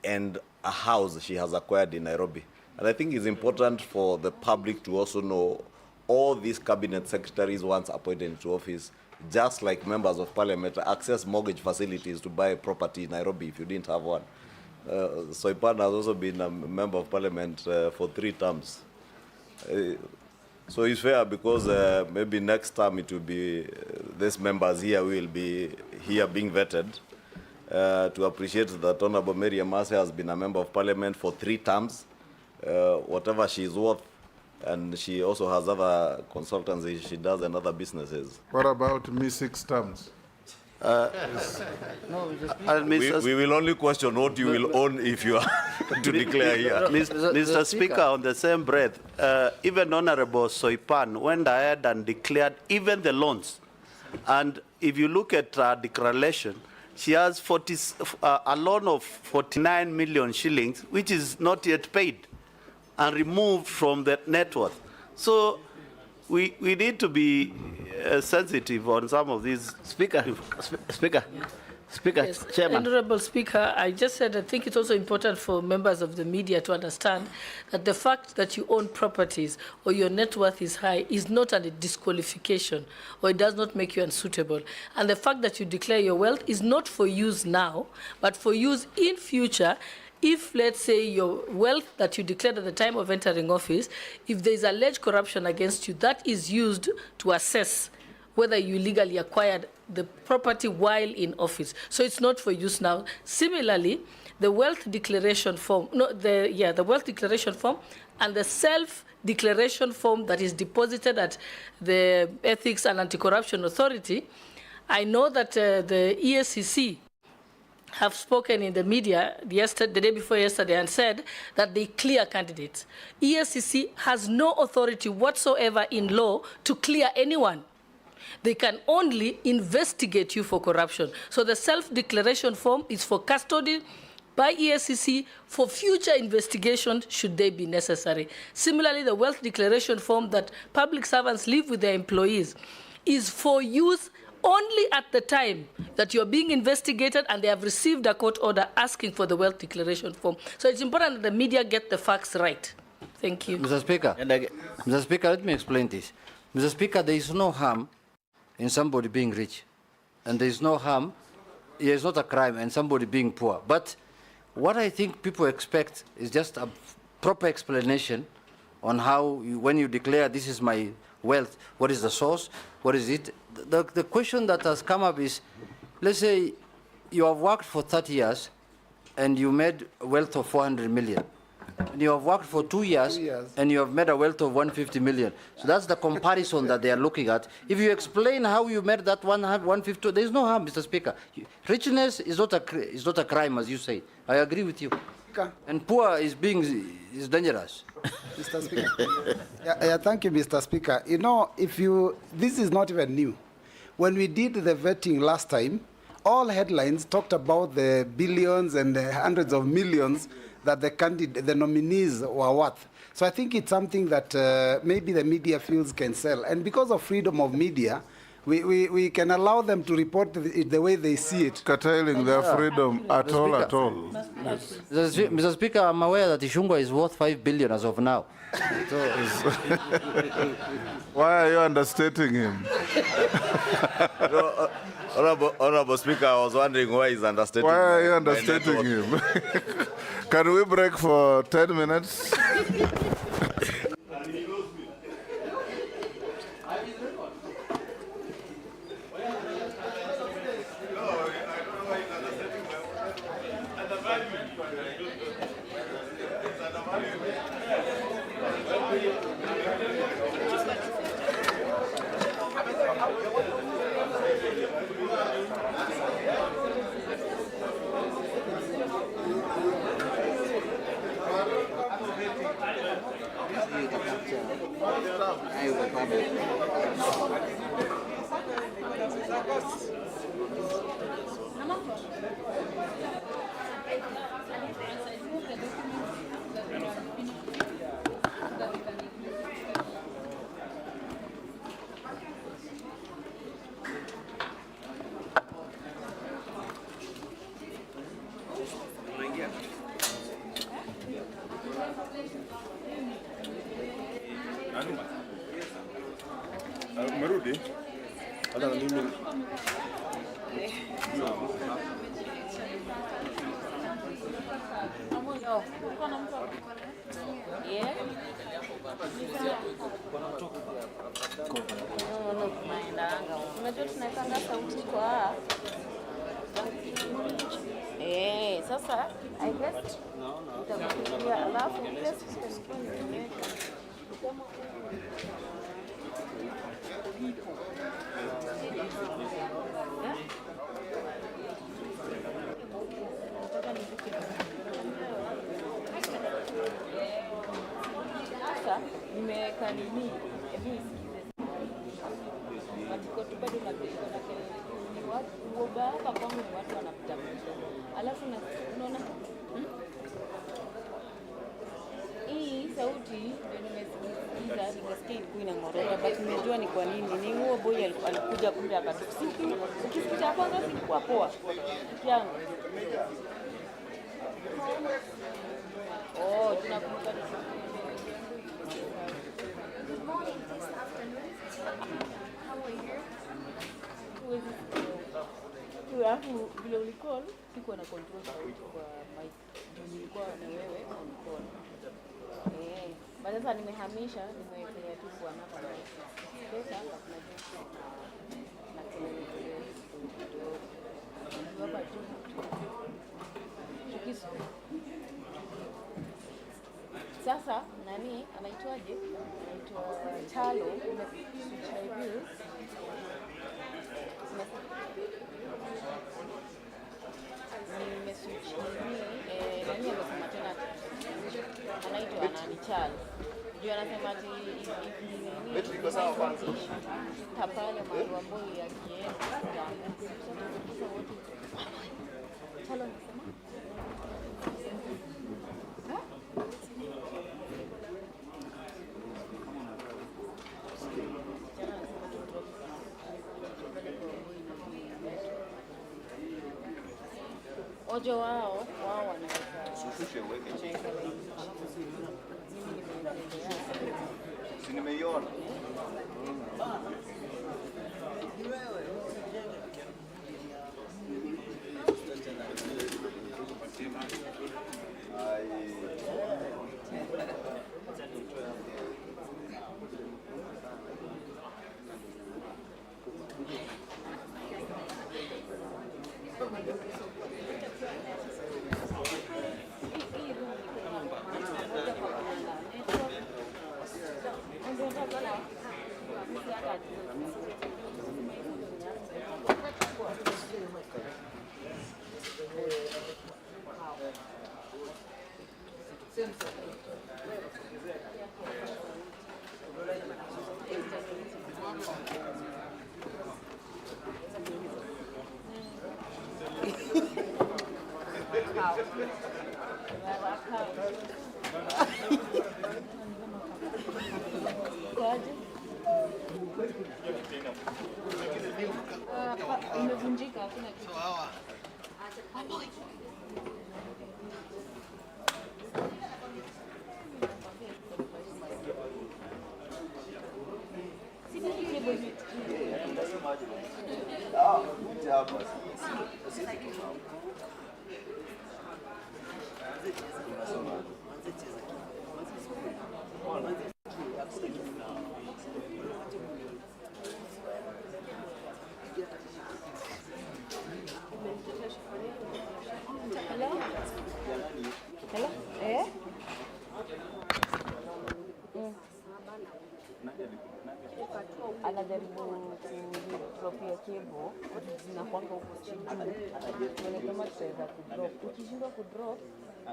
and a house she has acquired in Nairobi. And I think it's important for the public to also know all these cabinet secretaries once appointed into office, just like members of parliament, access mortgage facilities to buy property in Nairobi if you didn't have one. Soipan has also been a member of parliament for 3 terms. So it's fair because maybe next time it will be, these members here will be here being vetted to appreciate that Honorable Mary Amase has been a member of parliament for 3 terms, whatever she is worth, and she also has other consultancy she does and other businesses. What about me 6 terms? We will only question what you will own if you are to declare here. Mr. Speaker, on the same breath, even Honorable Soipan went ahead and declared even the loans. And if you look at her declaration, she has a loan of 49 million shillings, which is not yet paid and removed from the net worth. So we need to be sensitive on some of these. Speaker, Yes. Chairman. Honorable Speaker, I just said I think it's also important for members of the media to understand that the fact that you own properties or your net worth is high is not a disqualification, or it does not make you unsuitable. And the fact that you declare your wealth is not for use now, but for use in future. If, let's say, your wealth that you declared at the time of entering office, if there is alleged corruption against you, that is used to assess whether you legally acquired the property while in office. So it's not for use now. Similarly, the wealth declaration form, the wealth declaration form and the self-declaration form that is deposited at the Ethics and Anti-Corruption Authority, I know that the EACC have spoken in the media the day before yesterday and said that they clear candidates. EACC has no authority whatsoever in law to clear anyone. They can only investigate you for corruption. So the self-declaration form is for custody by EACC for future investigation should they be necessary. Similarly, the wealth declaration form that public servants leave with their employees is for use only at the time that you're being investigated and they have received a court order asking for the wealth declaration form. So it's important that the media get the facts right. Thank you. Mr. Speaker, Mr. Speaker, let me explain this. Mr. Speaker, there is no harm in somebody being rich. And there is no harm, it is not a crime in somebody being poor. But what I think people expect is just a proper explanation on how, when you declare this is my wealth, what is the source, what is it? The question that has come up is, let's say you have worked for 30 years and you made a wealth of 400 million. And you have worked for 2 years, and you have made a wealth of 150 million. So that's the comparison that they are looking at. If you explain how you made that 150, there is no harm, Mr. Speaker. Richness is not a crime, as you say. I agree with you. And poor is dangerous. Mr. Speaker. Thank you, Mr. Speaker. You know, this is not even new. When we did the vetting last time, all headlines talked about the billions and the hundreds of millions that the nominees were worth. So I think it's something that maybe the media feels can sell. And because of freedom of media, we can allow them to report it the way they see it. Curtailing their freedom at all. Mr. Speaker, I'm aware that Ishungwa is worth 5 billion as of now. Why are you understating him? Honorable Speaker, I was wondering why he's understating. Why are you understating him? Can we break for 10 minutes? Umerudi? Hata na mimi. Unajua tunawekanga sauti kwa sasa I guess itakuja alafu pia sisi tunaweka nimeweka nini, hebu isikize. Matiko tu bado na kelele ni watu uoga hapa kwangu ni watu wanapita. Alafu na unaona hii sauti ndio nimesikiza nikasikia ilikuwa inangorota, but nimejua ni kwa nini. Ni huo boy alikuja kumbe akatusikia. Ukisikia kwanza sikuwa poa yangu. Oh, tunakumbuka. Good morning, this afternoon. How are you? Alafu vile ulicall sikuwa na control sauti kwa mic. Nilikuwa na wewe on call. But sasa nimehamisha, nimewekea tu kwa namba. Pesa hapa kuna jeshi na kelele kidogo. Hapa tu. Chukiso. Sasa nani anaitwaje? Anaitwa Chalo, umeswitch reviews. Nimeswitch nani amesema tena anaitwa nani Chalo. Juu anasema ati tapale mambo ambayo yakienda Chalo anasema ojo wao wanaweza ushushe uweke chini. Si nimeiona. imevunjika hakuna kitu. Hello? Anajaribu kudropia cable zinakwanga huko chini. Tuone kama tutaweza kudrop. Ukishindwa kudrop,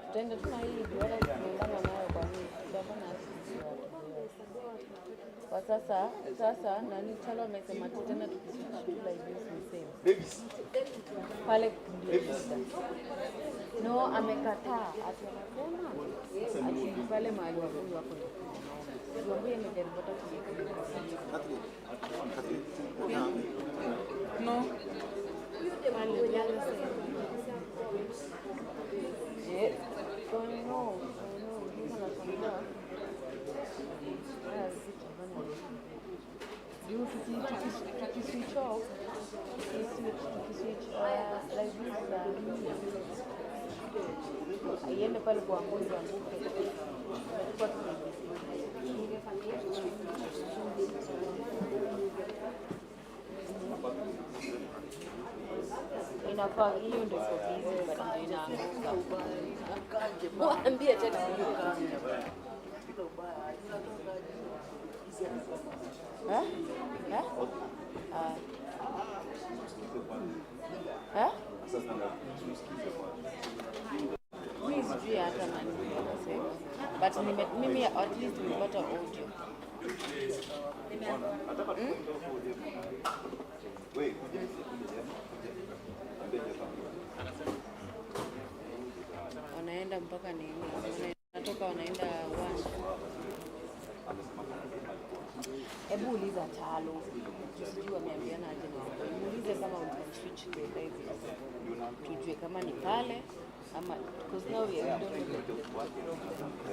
tutaenda tuna hii duara tunaendana nayo kwa nini? Tutafanya kwa sasa nani Chalo amesema tena tukishughulika hivi same. Pale no amekataa ati anasema ati pale mahali wagonjwa wako. Ndio imejaribu hata no. Yes. I know. You switch off. Switch like this. Aiende pale kwa mgonjwa anguke. Inafaa hiyo ndio iko busy but ndio inaanguka. Mwambie tena hiyo kanga. Mimi sijui hata nani anasema. But mimi at least nimepata audio. Wanaenda mpaka nini? Wanatoka wanaenda uwanja. Hebu uliza Talo. Sijui wameambiana aje na wako. Muulize kama switch to live. Tujue kama ni pale ama because now we don't know.